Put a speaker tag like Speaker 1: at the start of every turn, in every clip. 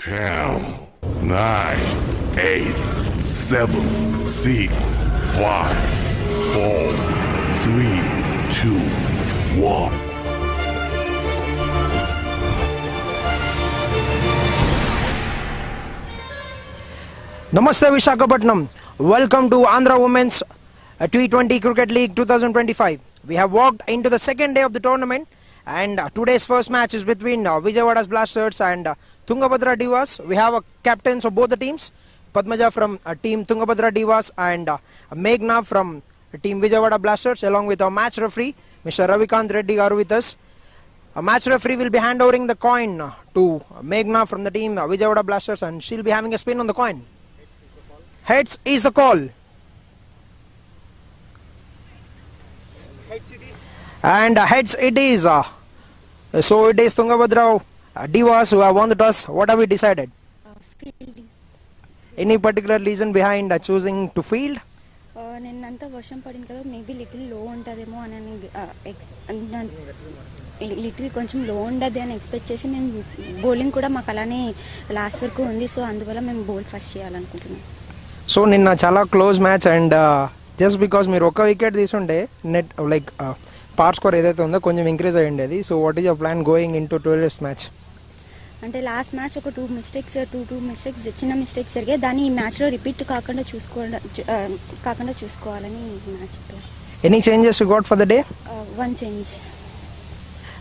Speaker 1: 10, 9, 8, 7, 6, 5, 4, 3, 2, 1.
Speaker 2: Namaste Visakhapatnam. Welcome to Andhra WT20 Cricket League 2025. We have walked into the second day of the tournament, and today's first match is between Vijayawada Blasters and Tungabhadra Divas. We have captains of both the teams, Padmaja from team Tungabhadra Divas and Meghna from team Vijayawada Blasters, along with our match referee, Mr. Ravikant Reddy garu with us. A match referee will be handovering the coin to Meghna from the team Vijayawada Blasters, and she'll be having a spin on the coin. Heads is the call. And heads it is. So it is Tungabhadra Divas who have won the toss. What have we decided?
Speaker 3: Fielding.
Speaker 2: Any particular reason behind choosing to field?
Speaker 3: నిన్నంతా వర్షం పడింది కదా, maybe little లో ఉంటుందేమో అని little కొంచెం లో ఉండదు అని ఎక్స్పెక్ట్ చేసి మేము బౌలింగ్ కూడా మాకు అలానే లాస్ట్ వరకు ఉంది. సో అందువల్ల మేము బౌల్ ఫస్ట్ చేయాలనుకుంటున్నాం.
Speaker 2: సో నిన్న చాలా close match, and just because మీరు ఒక వికెట్ తీసుంటే నెట్ లైక్ పార్ స్కోర్ ఏదైతే ఉందో కొంచెం ఇంక్రీజ్ అయ్యి ఉండేది. So what is your plan going into today's match?
Speaker 3: అంటే లాస్ట్ మ్యాచ్ ఒక టూ మిస్టేక్స్ చిన్న మిస్టేక్స్ జరిగాయి. దాన్ని ఈ మ్యాచ్లో రిపీట్ కాకుండా చూసుకోవాలని match.
Speaker 2: Any changes you got for the day?
Speaker 3: One change.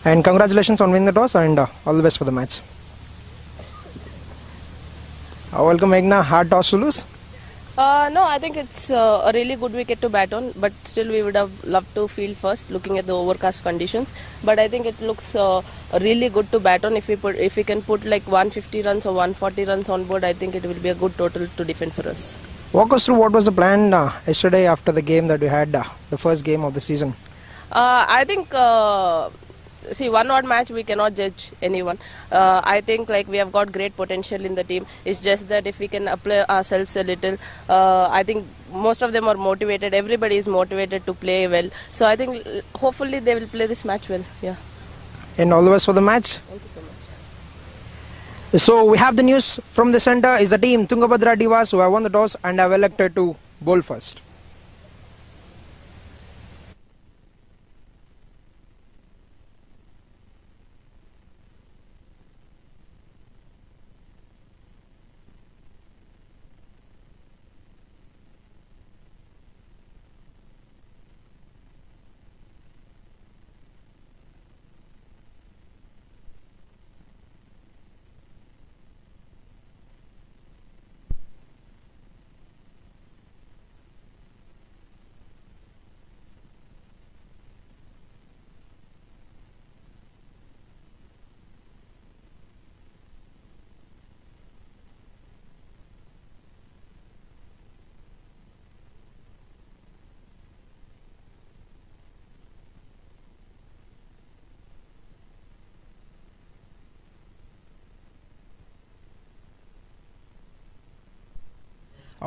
Speaker 2: And congratulations on win the toss and all the best for the match. Welcome Meghna. Hard toss to lose?
Speaker 4: No, I think it's a really good wicket to bat on, but still we would have loved to field first, looking at the overcast conditions. But I think it looks really good to bat on. If we can put like 150 runs or 140 runs on board, I think it will be a good total to defend for us.
Speaker 2: Walk us through what was the plan yesterday after the game that you had, the first game of the season.
Speaker 4: I think see, one odd match we cannot judge anyone. I think like we have got great potential in the team. It's just that if we can apply ourselves a little, I think most of them are motivated. Everybody is motivated to play well. So I think hopefully they will play this match well. Yeah.
Speaker 2: And all the best for the match.
Speaker 4: Thank you so much.
Speaker 2: So we have the news from the center is the team Tungabhadra Divas who have won the toss and have elected to bowl first.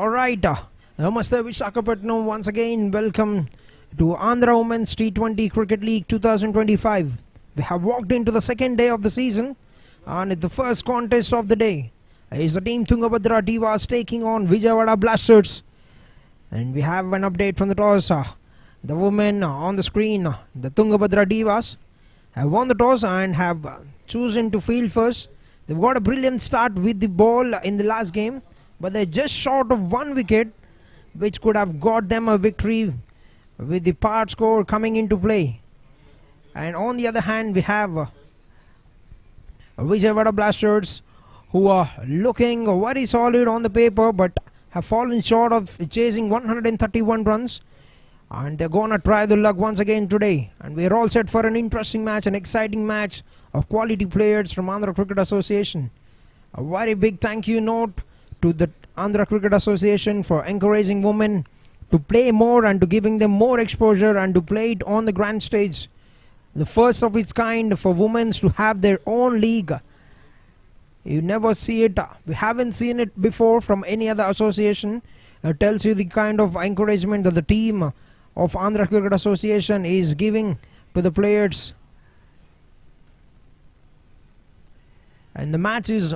Speaker 2: Alright, Namaste Visakhapatnam once again. Welcome to Andhra WT20 Cricket League 2025. We have walked into the second day of the season, and the first contest of the day is the team Tungabhadra Divas taking on Vijayawada Blasters. And we have an update from the toss. The women on the screen, the Tungabhadra Divas, have won the toss and have chosen to field first. They've got a brilliant start with the ball in the last game, but they're just short of one wicket, which could have got them a victory with the par score coming into play. And on the other hand, we have Vijayawada Blasters, who are looking very solid on the paper, but have fallen short of chasing 131 runs. And they're gonna try the luck once again today. And we're all set for an interesting match, an exciting match of quality players from Andhra Cricket Association. A very big thank you note to the Andhra Cricket Association for encouraging women to play more and to giving them more exposure and to play it on the grand stage. The first of its kind for women to have their own league. You never see it. We haven't seen it before from any other association. It tells you the kind of encouragement that the team of Andhra Cricket Association is giving to the players. And the match is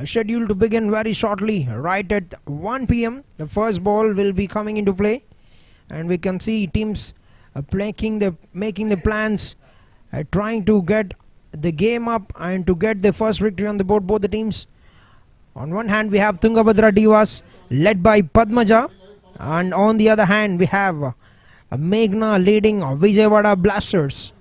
Speaker 2: scheduled to begin very shortly, right at 1 p.m. The first ball will be coming into play, and we can see teams making the plans, trying to get the game up and to get the first victory on the board. Both the teams. On one hand, we have Tungabhadra Divas led by Padmaja, and on the other hand, we have Meghna leading Vijayawada Blasters.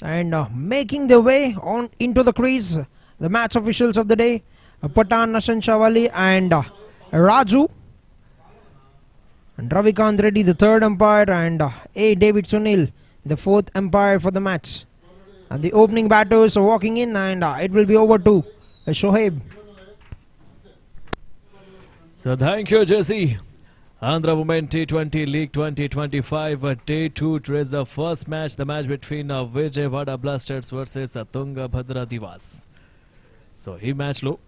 Speaker 2: And making their way on into the crease, the match officials of the day, Patan Nashan Shavali and Raju, and Ravikant Reddy, the third umpire, and A. David Sunil, the fourth umpire for the match. And the opening batters are walking in, and it will be over to Shoaib.
Speaker 5: So thank you, Jesse. Andhra WT20 League 2025 Day 2 is the first match, the match between Vijayawada Blasters versus Tungabhadra Divas. So ee match lo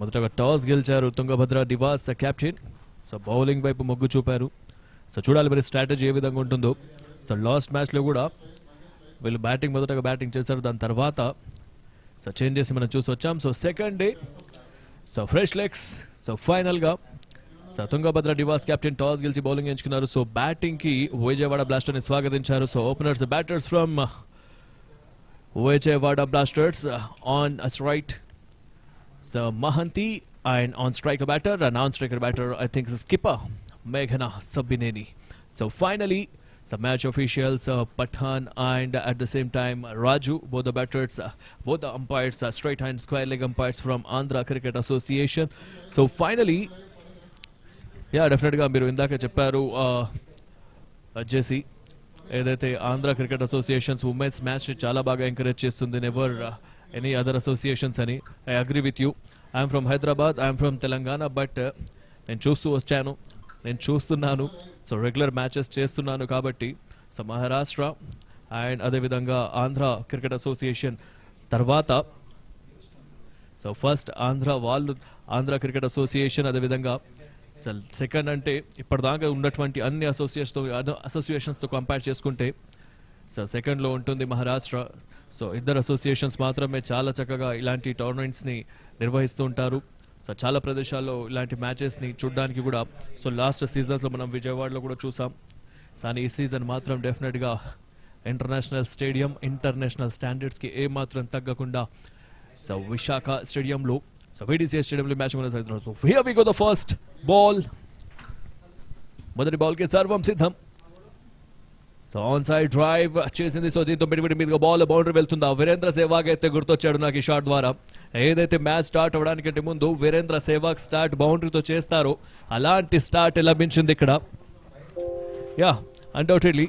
Speaker 5: మొదటగా toss గెలిచారు Tungabhadra divas captain. So bowling వైపు మొగ్గు చూపారు. So చూడాలి మరి strategy ఏ విధంగా ఉంటుందో. So last మ్యాచ్లో కూడా వీళ్ళు మొదటగా బ్యాటింగ్ చేశారు, దాని తర్వాత సో చేంజ్ చేసి మనం చూసి వచ్చాం. So second day so fresh legs. So ఫైనల్గా so Tungabhadra divas captain toss గెలిచి బౌలింగ్ ఎంచుకున్నారు. సో బ్యాటింగ్కి విజయవాడ బ్లాస్టర్ని స్వాగతించారు. So openers batters from Vijayawada Blasters on right, so Mahanti, and on striker batter, a non-striker batter, I think is skipper Meghna Sabineni. So finally, the match officials Pathan and at the same time Raju, both the batters, both the umpires, straight hand square leg umpires from Andhra Cricket Association. So finally, yeah, definitely ga meeru indaka chepparu Jesse, ఏదైతే Andhra cricket associations women's match చాలా బాగా encourage చేస్తుంది, never any other associations అని. I agree with you. I'm from Hyderabad, I'm from Telangana, but నేను చూస్తున్నాను. So regular matches చేస్తున్నాను కాబట్టి so Maharashtra and అదేవిధంగా ఆంధ్ర క్రికెట్ అసోసియేషన్ తర్వాత so first Andhra Cricket association, అదేవిధంగా సెకండ్ అంటే ఇప్పటిదాకా ఉన్నటువంటి అన్ని అసోసియేషన్స్తో కంపేర్ చేసుకుంటే సో సెకండ్లో ఉంటుంది మహారాష్ట్ర. సో ఇద్దరు అసోసియేషన్స్ మాత్రమే చాలా చక్కగా ఇలాంటి టోర్నమెంట్స్ని నిర్వహిస్తూ ఉంటారు. సో చాలా ప్రదేశాల్లో ఇలాంటి మ్యాచెస్ని చూడడానికి కూడా సో లాస్ట్ సీజన్స్లో మనం విజయవాడలో కూడా చూసాం. కానీ ఈ సీజన్ మాత్రం డెఫినెట్గా ఇంటర్నేషనల్ స్టేడియం, ఇంటర్నేషనల్ స్టాండర్డ్స్కి ఏమాత్రం తగ్గకుండా సో విశాఖ స్టేడియంలో సో VDCA స్టేడియంలో మ్యాచ్ కొనసాగుతున్నారు. So here we go the first ball. మొదటి బాల్కి సర్వం సిద్ధం. సో ఆన్ సైడ్ డ్రైవ్ చేసింది. సో దీంతో మిడిమిడి మీదుగా బౌండరీ వెళ్తుందా. వీరేంద్ర సెహ్వాగ్ అయితే గుర్తొచ్చాడు నాకు ఈ షాట్ ద్వారా. ఏదైతే మ్యాచ్ స్టార్ట్ అవ్వడానికంటే ముందు వీరేంద్ర సెహ్వాగ్ స్టార్ట్ బౌండరీతో చేస్తారో అలాంటి స్టార్ట్ లభించింది ఇక్కడ. యా, అన్డౌటెడ్లీ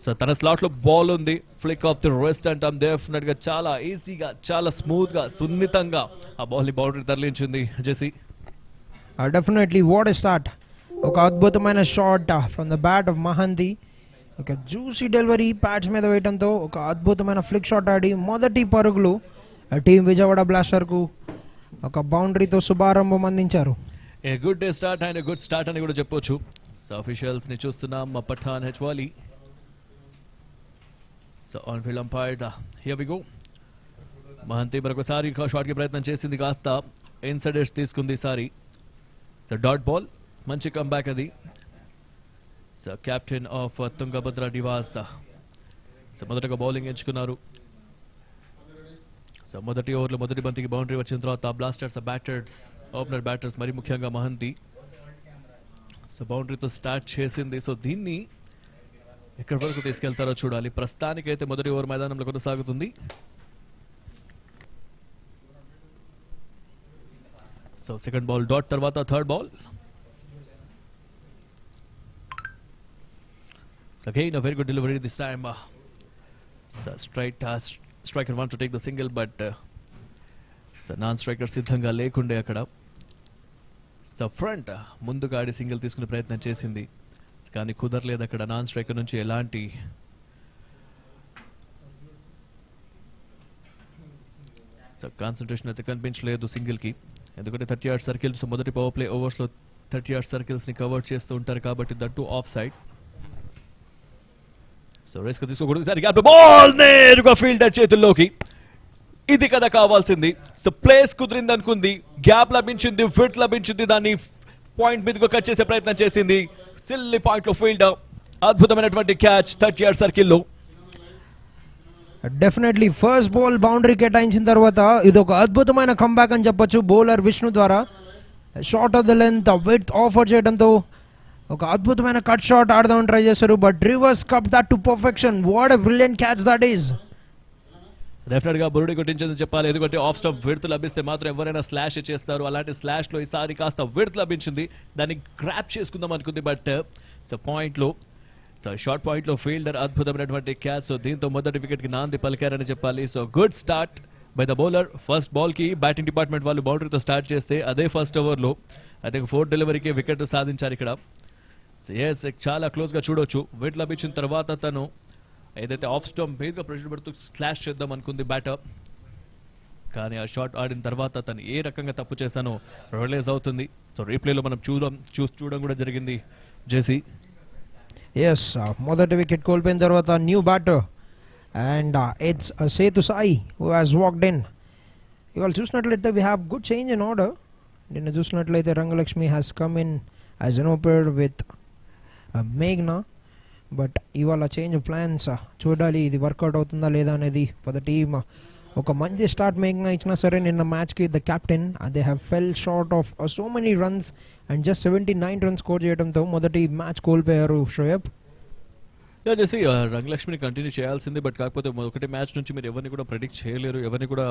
Speaker 5: సో తన స్లాట్లో బాల్ ఉంది. ఫ్లిక్ ఆఫ్ ది రెస్ట్ అంటాం. డెఫినెట్గా చాలా ఈజీగా, చాలా స్మూత్గా, సున్నితంగా ఆ బాల్ని బౌండరీ తరలించింది JC.
Speaker 2: Definitely what a start. ఒక అద్భుతమైన shot from the bat of Mahanti. ఒక జ్యూసీ డెలివరీ ప్యాడ్స్ మీద వేయడంతో ఒక అద్భుతమైన ఫ్లిక్ షాట్ ఆడి మొదటి పరుగులు టీం విజయవాడ బ్లాస్టర్కు ఒక బౌండరీతో శుభారంభం అందించారు.
Speaker 5: A good day start and good start అని కూడా చెప్పొచ్చు. సో అఫీషియల్స్ని చూస్తున్నాం. పఠాన్ హెచ్వాలి. So on field umpired. Here we go. Mahanti మరొకసారి షాట్కి ప్రయత్నం చేసింది, కాస్త ఇన్సైడ్ ఎడ్జ్ తీసుకుంది ఈసారి. సో డాట్ బాల్, మంచి కంబ్యాక్ అది. So captain of Tungabhadra Diwas so మొదటగా బౌలింగ్ ఎంచుకున్నారు. సో మొదటి ఓవర్లో మొదటి బంతికి బౌండరీ వచ్చిన తర్వాత బ్లాస్టర్స్ ఓపెనర్ బ్యాటర్స్ మరి ముఖ్యంగా మహంతి సో బౌండరీతో స్టార్ట్ చేసింది. సో దీన్ని ఎక్కడి వరకు తీసుకెళ్తారో చూడాలి. ప్రస్తుతానికైతే మొదటి ఓవర్ మైదానంలో కొనసాగుతుంది. సో సెకండ్ బాల్ డాట్ తర్వాత third ball. Again a very good delivery this time. So striker want to take the single, but so non-striker సిద్ధంగా లేకుండే అక్కడ. సో ఫ్రంట్ ముందుగా ఆడి సింగిల్ తీసుకునే ప్రయత్నం చేసింది, కానీ కుదరలేదు అక్కడ. నాన్ స్ట్రైకర్ నుంచి ఎలాంటి సో కాన్సన్ట్రేషన్ అయితే కనిపించలేదు సింగిల్కి, ఎందుకంటే 30 యార్డ్ సర్కిల్స్ మొదటి పవర్ ప్లే ఓవర్స్లో 30 యార్డ్ సర్కిల్స్ని కవర్ చేస్తూ ఉంటారు కాబట్టి దట్టు ఆఫ్ సైడ్. సో రేస్కి తీసుకోకూడదు. సరిగా బాల్ నేరుగా ఫీల్డర్ చేతుల్లోకి. ఇది కదా కావాల్సింది. సో ప్లేస్ కుదిరింది అనుకుంది, గ్యాప్ లభించింది, విడ్త్ లభించింది, దాన్ని పాయింట్ మీదకు కట్ చేసే ప్రయత్నం చేసింది. సిల్లీ పాయింట్ లో ఫీల్డర్, అద్భుతమైనటువంటి క్యాచ్ 30 యార్డ్ సర్కిల్లో.
Speaker 2: డెఫినెట్లీ ఫస్ట్ బాల్ బౌండరీ కేటాయించిన తర్వాత ఇది ఒక అద్భుతమైన కంబ్యాక్ అని చెప్పొచ్చు బౌలర్ విష్ణు ద్వారా. Short of the length width offer చేయడంతో ఒక అద్భుతమైన కట్ షాట్ ఆడదామని ట్రై చేశారు, but reverse cup that to perfection. What a brilliant catch that is.
Speaker 5: Definite గా బురుడి కొట్టించిందని చెప్పాలి, ఎందుకంటే ఆఫ్ స్టంప్ విడ్త్ లభిస్తే మాత్రం ఎవరైనా స్లాష్ చేస్తారు. అలాంటి స్లాష్ లో ఈసారి కాస్త విడ్త్ లభించింది, దాన్ని గ్రాప్ చేసుకుందాం అనుకుంది, బట్ సో పాయింట్ లో షార్ట్ పాయింట్ లో ఫీల్డర్ అద్భుతమైనటువంటి క్యాచ్. సో దీంతో మొదటి వికెట్ కి నాంది పలికారని చెప్పాలి. So good start by the bowler. First ball కి బ్యాటింగ్ డిపార్ట్మెంట్ వాళ్ళు బౌండరీతో స్టార్ట్ చేస్తే అదే ఫస్ట్ ఓవర్ లో ఐ థింక్ 4th డెలివరీకి వికెట్ సాధించారు ఇక్కడ. ఎస్ చాలా క్లోజ్ గా చూడొచ్చు. వికెట్ లభించిన తర్వాత తను ఏదైతే ఆఫ్ స్టంప్ మీదుగా ప్రెషర్ పెడుతూ స్లాష్ చేద్దాం అనుకుంది బ్యాటర్, కానీ ఆ షాట్ ఆడిన తర్వాత తను ఏ రకంగా తప్పు చేశానో రియలైజ్ అవుతుంది. సో రీప్లేలో మనం చూడడం కూడా జరిగింది జేసీ.
Speaker 2: ఎస్ మొదటి వికెట్ కోల్పోయిన తర్వాత new batter and it's Sethu Sai who has walked in. ఇవాళ చూసినట్లయితే we have good change in order. నిన్న చూసినట్లయితే Rangalakshmi has come in as an opener with మేఘ్నా, బట్ ఇవాళ చేంజ్ ప్లాన్స్ చూడాలి ఇది వర్కౌట్ అవుతుందా లేదా అనేది ఫర్ ద టీమ్. ఒక మంచి స్టార్ట్ మేఘ్నా ఇచ్చినా సరే నిన్న మ్యాచ్కి the captain they have fell short of so many runs and just 79 runs score చేయడంతో మొదటి మ్యాచ్ కోల్పోయారు షోయబ్.
Speaker 5: చేసి రంగలక్ష్మిని కంటిన్యూ చేయాల్సింది, బట్ కాకపోతే ఒకటి మ్యాచ్ నుంచి మీరు ఎవరిని కూడా ప్రెడిక్ట్ చేయలేరు, ఎవరిని కూడా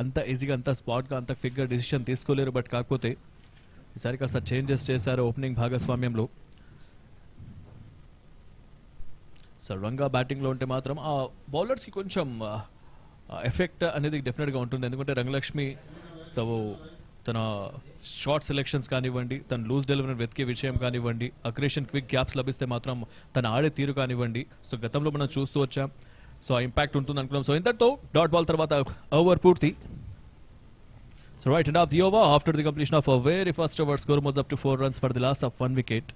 Speaker 5: అంత ఈజీగా అంత స్పాట్గా అంత క్విక్గా డిసిషన్ తీసుకోలేరు. బట్ కాకపోతే ఈసారి కాస్త చేంజెస్ చేశారు ఓపెనింగ్ భాగస్వామ్యంలో. సడన్గా బ్యాటింగ్లో ఉంటే మాత్రం ఆ బౌలర్స్కి కొంచెం ఎఫెక్ట్ అనేది డెఫినెట్గా ఉంటుంది, ఎందుకంటే రంగలక్ష్మి సో తన షార్ట్ సెలెక్షన్స్ కానివ్వండి, తన లూజ్ డెలివరీ వెతికే విషయం కానివ్వండి, అగ్రెషన్ క్విక్ గ్యాప్స్ లభిస్తే మాత్రం తన ఆడే తీరు కానివ్వండి, సో గతంలో మనం చూస్తూ వచ్చాం. సో ఆ ఇంపాక్ట్ ఉంటుంది అనుకున్నాం. సో ఇంతటితో డాట్ బాల్ తర్వాత ఓవర్ పూర్తి. So right end of the over after the completion of a very first over score was up to 4 runs for the loss of 1 wicket.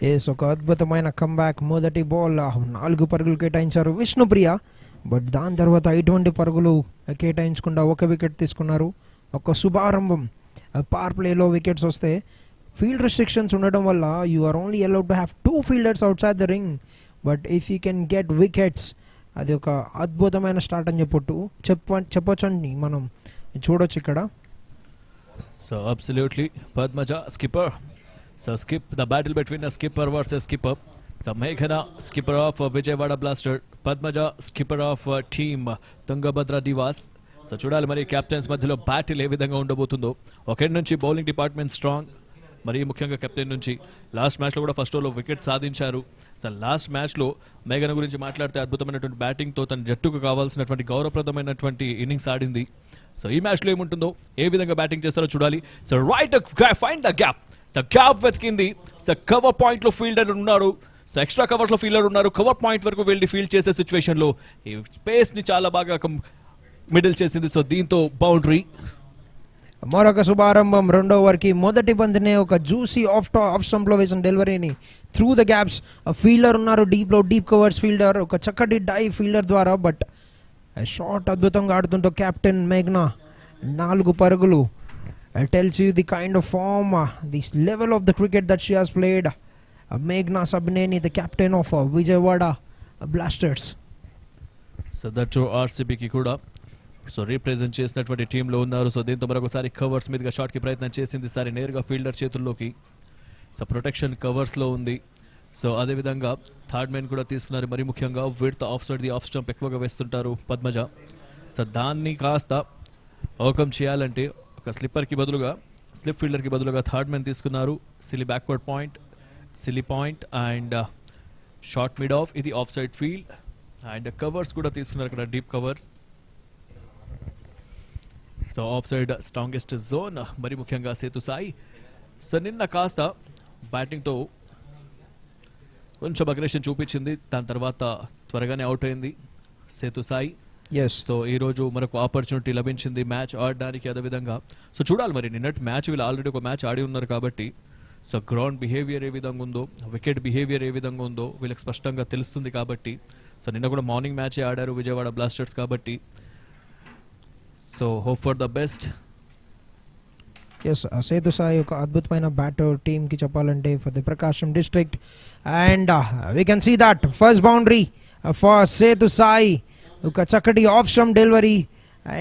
Speaker 2: Yes ఒక అద్భుతమైన comeback. మొదటి ball 4 పరుగులు కేటాయించారు Vishnupriya, but దాని తర్వాత ఎటువంటి పరుగులు కేటాయించకుండా 1 వికెట్ తీసుకున్నారు. ఒక శుభారంభం. పవర్ ప్లేలో వికెట్స్ వస్తే ఫీల్డ్ రెస్ట్రిక్షన్స్ ఉండడం వల్ల you are only allowed to have 2 fielders outside the ring, but if you can get wickets అది ఒక అద్భుతమైన స్టార్ట్ అని చెప్పొచ్చు అని మనం చూడొచ్చు ఇక్కడ.
Speaker 5: So absolutely Padmaja skipper. So skip the battle between a skipper versus skipper. So Meghana skipper of Vijayawada Blasters, Padmaja skipper of team Tungabhadra Divas. So చూడాలి మరి కెప్టెన్స్ మధ్యలో బ్యాటిల్ ఏ విధంగా ఉండబోతుందో. ఒకటి నుంచి బౌలింగ్ డిపార్ట్మెంట్ స్ట్రాంగ్, మరి ముఖ్యంగా కెప్టెన్ నుంచి లాస్ట్ మ్యాచ్లో కూడా ఫస్ట్ ఓవర్లో వికెట్ సాధించారు. సో లాస్ట్ మ్యాచ్లో మేఘన గురించి మాట్లాడితే అద్భుతమైనటువంటి బ్యాటింగ్తో తన జట్టుకు కావాల్సినటువంటి గౌరవప్రదమైనటువంటి ఇన్నింగ్స్ ఆడింది. సో ఈ మ్యాచ్లో ఏముంటుందో, ఏ విధంగా బ్యాటింగ్ చేస్తారో చూడాలి. So right find the gap. So gap వెతికింది. సో కవర్ పాయింట్లో ఫీల్డర్ ఉన్నారు, సో ఎక్స్ట్రా కవర్స్లో ఫీల్డర్ ఉన్నారు. కవర్ పాయింట్ వరకు వెళ్ళి ఫీల్డ్ చేసే సిచ్యువేషన్లో ఈ స్పేస్ని చాలా బాగా మిడిల్ చేసింది. సో దీంతో బౌండరీ.
Speaker 2: మరొక శుభారంభం. రెండో ఓవర్కి మొదటి బంతినే ఒక జ్యూసీ ఆఫ్ స్టంప్లో వేసిన డెలివరీని త్రూ ద గ్యాప్స్. ఫీల్డర్ ఉన్నారు డీప్ కవర్స్ ఫీల్డర్, ఒక చక్కటి డైవ్ ఫీల్డర్ ద్వారా, బట్ షాట్ అద్భుతంగా ఆడుతుంటూ కెప్టెన్ మేఘ్నా 4 పరుగులు. tells you the kind of form, the level of the cricket that she has played. Meghna Sabneni, the captain of Vijayawada Blasters.
Speaker 5: So that RCB ki kuda so represent చేసినటువంటి టీంలో ఉన్నారు. So దీంతో మరొకసారి covers మీదుగా షాట్కి ప్రయత్నం చేసింది, ఈసారి నేరుగా ఫీల్డర్ చేతుల్లోకి. సో ప్రొటెక్షన్ కవర్స్లో ఉంది. సో అదేవిధంగా థర్డ్ మ్యాన్ కూడా తీసుకున్నారు. మరి ముఖ్యంగా width of side the off stump ఎక్కువగా వేస్తుంటారు పద్మజ. సో దాన్ని కాస్త ఓవర్కమ్ చేయాలంటే ఒక స్లిప్ ఫీల్డర్కి బదులుగా థర్డ్ మ్యాన్ తీసుకున్నారు. Silly backward point, silly point and short mid off, ఇది off side field and covers కూడా తీసుకున్నారు ఇక్కడ, deep covers. So off side strongest zone, మరి ముఖ్యంగా సేతు సాయి. సో నిన్న కాస్త బ్యాటింగ్తో కొంచెం అగ్రెషన్ చూపించింది, దాని తర్వాత త్వరగానే అవుట్ అయింది సేతు సాయి. సో ఈ రోజు మనకు ఆపర్చునిటీ లభించింది మ్యాచ్ ఆడడానికి. అదేవిధంగా సో చూడాలి మరి నిన్నటి మ్యాచ్ వీళ్ళు ఆల్రెడీ ఒక మ్యాచ్ ఆడి ఉన్నారు కాబట్టి సో గ్రౌండ్ బిహేవియర్ ఏ విధంగా ఉందో, వికెట్ బిహేవియర్ ఏ విధంగా ఉందో వీళ్ళకి స్పష్టంగా తెలుస్తుంది కాబట్టి. సో నిన్న కూడా మార్నింగ్ మ్యాచే ఆడారు విజయవాడ బ్లాస్టర్స్ కాబట్టి so hope for the best.
Speaker 2: Yes, Sethu Sai ఒక అద్భుతమైన బ్యాటర్ టీమ్కి చెప్పాలంటే for the Prakasam district. And we can see that first boundary for Sethu Sai. ఒక చక్కటి ఆఫ్ స్టంప్ డెలివరీ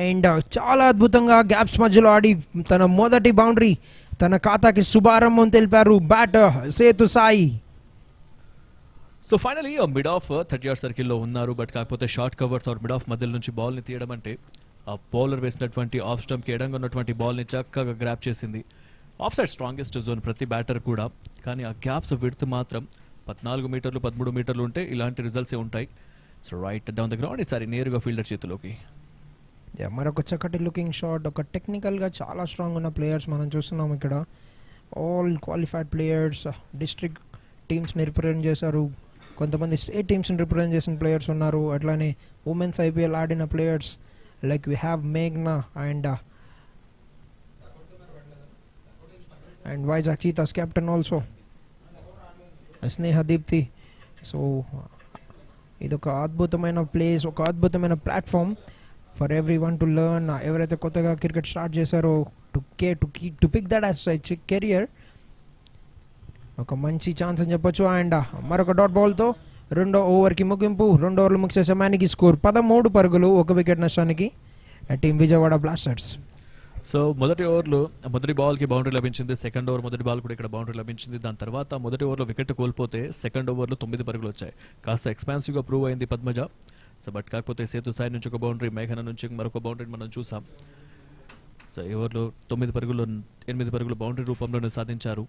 Speaker 2: అండ్ చాలా అద్భుతంగా గ్యాప్స్ మధ్యలో ఆడి తన మొదటి బౌండరీ తన ఖాతాకి శుభారంభం తెలిపారు batter Sethu Sai.
Speaker 5: So finally mid off 30 yard సర్కిల్లో ఉన్నారు. బట్ కాకపోతే short covers or mid off మధ్యలో నుంచి బాల్ని తీయడం అంటే ఆ బౌలర్ వేసినటువంటి ఆఫ్ స్టంప్కి ఎడంగా ఉన్నటువంటి బాల్ని చక్కగా గ్రాప్ చేసింది. ఆఫ్ సైడ్ స్ట్రాంగెస్ట్ జోన్ ప్రతి బ్యాటర్ కూడా. కానీ ఆ గ్యాప్స్ విడ్త్ మాత్రం 14 మీటర్లు 13 మీటర్లు ఉంటే ఇలాంటి రిజల్ట్సే ఉంటాయి. So right down the ground ఈసారి నేరుగా ఫీల్డర్ చేతిలోకి.
Speaker 2: మరొక చక్కటి లుకింగ్ షాట్. ఒక టెక్నికల్గా చాలా స్ట్రాంగ్ ఉన్న ప్లేయర్స్ మనం చూస్తున్నాం ఇక్కడ. ఆల్ క్వాలిఫైడ్ ప్లేయర్స్ డిస్ట్రిక్ట్ టీమ్స్ని రిప్రజెంట్ చేశారు. కొంతమంది స్టేట్ టీమ్స్ని రిప్రజెంట్ చేసిన ప్లేయర్స్ ఉన్నారు. అట్లానే ఉమెన్స్ ఐపీఎల్ ఆడిన ప్లేయర్స్ లైక్ వీ హ్యావ్ మేఘ్నా and Vizag cheetahs captain also Sneha Deepti. So ఇదొక అద్భుతమైన ప్లేస్, ఒక అద్భుతమైన platform for every one to learn. ఎవరైతే కొత్తగా క్రికెట్ స్టార్ట్ చేశారో to pick that as career ఒక మంచి ఛాన్స్ అని చెప్పొచ్చు. అండ్ మరొక డాట్ బాల్తో రెండో ఓవర్కి ముగింపు. 2 ఓవర్లు ముగిసే సమయానికి స్కోర్ 13 పరుగులు, 1 వికెట్ నష్టానికి టీం విజయవాడ బ్లాస్టర్స్.
Speaker 5: సో మొదటి ఓవర్లో మొదటి బాల్కి బౌండరీ లభించింది. సెకండ్ ఓవర్ మొదటి బాల్ కూడా ఇక్కడ బౌండరీ లభించింది. దాని తర్వాత మొదటి ఓవర్లో వికెట్ కోల్పోతే సెకండ్ ఓవర్లో 9 పరుగులు వచ్చాయి. కాస్త ఎక్స్పాన్సివ్గా ప్రూవ్ అయింది పద్మజ. సో బట్ కాకపోతే సేతు సాయి నుంచి ఒక బౌండరీ, మేఘన నుంచి మరొక బౌండరీ మనం చూసాం. సో ఈ ఓవర్లో 8 పరుగులు బౌండరీ రూపంలోనే సాధించారు.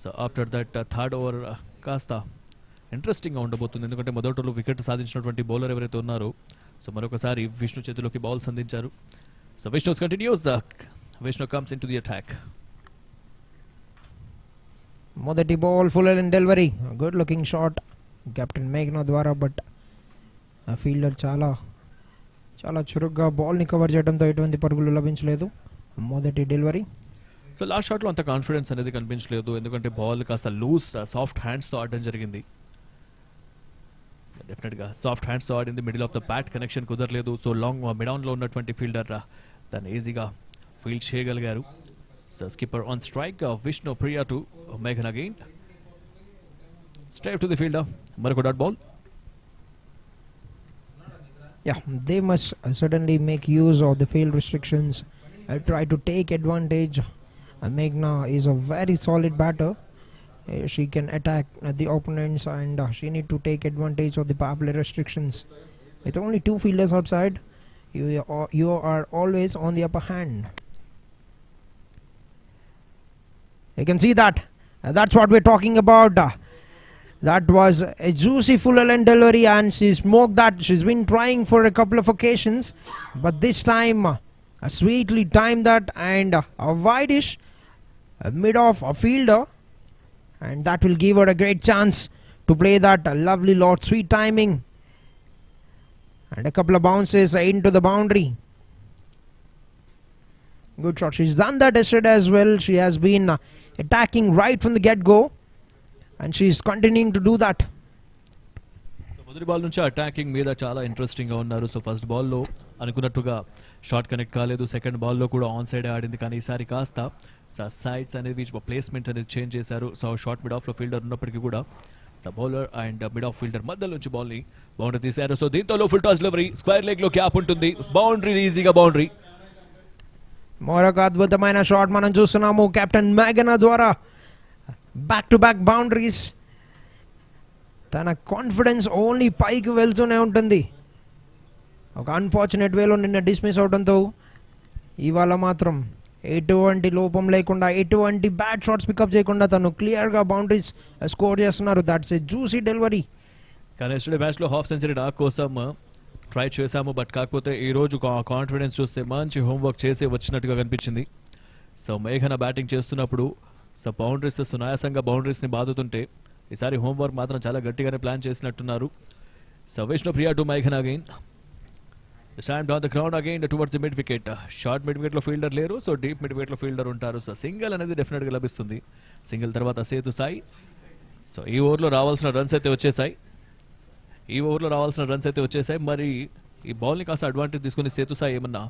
Speaker 5: So after that third over కాస్త ఇంట్రెస్టింగ్గా ఉండబోతుంది. ఎందుకంటే మొదటి ఓవర్లో వికెట్ సాధించినటువంటి బౌలర్ ఎవరైతే ఉన్నారో సో మరొకసారి విష్ణు చేతిలోకి బాల్స్ అందించారు. So Vishnu continues. Vishnu comes in to the attack.
Speaker 2: మొదటి ball full and delivery, good looking shot captain మేఘ్నా ద్వారా. బట్ ఫీల్డర్ చాలా చురుగ్గా బాల్ని కవర్ చేయడంతో ఎటువంటి పరుగులు లభించలేదు. మొదటి డెలివరీ.
Speaker 5: సో లాస్ట్ షాట్లో అంత కాన్ఫిడెన్స్ అనేది కనిపించలేదు. ఎందుకంటే బాల్ కాస్త లూజ్ సాఫ్ట్ హ్యాండ్స్తో ఆడడం జరిగింది. డెఫినెట్గా సాఫ్ట్ హ్యాండ్స్తో ఆడింది. Middle of the bat connection కుదరలేదు. సో లాంగ్ మిడౌన్లో ఉన్నటువంటి ఫీల్డర్ దాన్ని ఈజీగా ఫీల్డ్ చేయగలిగారు. So skipper on strike Vishnu Priya to మేఘన్ again straight to the fielder. మరొక dot ball.
Speaker 2: Yeah, they must certainly make use of the field restrictions, try to take advantage. Meghna is a very solid batter. She can attack the opponents and she need to take advantage of the power play restrictions. With only 2 fielders outside, you are always on the upper hand. You can see that. That's what we're talking about. That was a juicy full length delivery and she smoked that. She's been trying for a couple of occasions, but this time sweetly timed that and a wide-ish mid-off a fielder, and that will give her a great chance to play that lovely lot. Sweet timing and a couple of bounces into the boundary. Good shot. She's done that yesterday as well. She has been attacking right from the get-go. And she is continuing to do that.
Speaker 5: So మొదటి ball నుంచి attacking మీద చాలా ఇంట్రెస్టింగ్గా ఉన్నారు. So first బాల్లో అనుకున్నట్టుగా shot connect కాలేదు. Second బాల్లో కూడా on side ఆడింది. కానీ ఈసారి కాస్త సైడ్స్ అనేది ప్లేస్మెంట్ అనేది చేంజ్ చేశారు. సో షార్ట్ మిడ్ ఆఫ్లో ఫీల్డర్ ఉన్నప్పటికీ కూడా so bowler and mid off fielder మధ్యలో నుంచి బాల్ని బౌండరీ తీశారు. సో దీంతో low full toss delivery, square లెగ్లో క్యాప్ ఉంటుంది. బౌండరీ ఈజీగా బౌండరీ.
Speaker 2: మరొక అద్భుతమైన షాట్ మనం చూస్తున్నాము కెప్టెన్ మేఘనా ద్వారా. Back to back boundaries. తన కాన్ఫిడెన్స్ ఓన్లీ పైకి వెళ్తూనే ఉంటుంది. ఒక అన్ఫార్చునేట్ వేలో నిన్న డిస్మిస్ అవడంతో ఇవాళ మాత్రం ఎటువంటి లోపం లేకుండా ఎటువంటి బ్యాడ్ షాట్స్ పికప్ చేయకుండా తను క్లియర్గా బౌండరీస్ స్కోర్ చేస్తున్నారు. That's a juicy delivery.
Speaker 5: కానీ ఎస్టర్డే మ్యాచ్లో హాఫ్ సెంచరీ నా కోసం ట్రై చేశాము. బట్ కాకపోతే ఈరోజు కాన్ఫిడెన్స్ చూస్తే మంచి హోంవర్క్ చేసి వచ్చినట్టుగా కనిపించింది. సో మేఘన బ్యాటింగ్ చేస్తున్నప్పుడు సో బౌండరీస్ సునాయాసంగా బౌండరీస్ని బాదుతుంటే ఈసారి హోంవర్క్ మాత్రం చాలా గట్టిగానే ప్లాన్ చేసినట్టున్నారు. సో విష్ణు ప్రియా టు మేఘన్ again. Stand down the ground again towards the mid wicket. షార్ట్ మిడ్ వికెట్లో ఫీల్డర్ లేరు. సో డీప్ మిడ్ వికెట్లో ఫీల్డర్ ఉంటారు. సో సింగిల్ అనేది డెఫినెట్గా లభిస్తుంది. సింగిల్ తర్వాత సేతు సాయి. సో ఈ ఓవర్లో రావాల్సిన రన్స్ అయితే వచ్చేసాయి. మరి ఈ బాల్ని కాస్త అడ్వాంటేజ్ తీసుకుని సేతు సాయి ఏమన్నా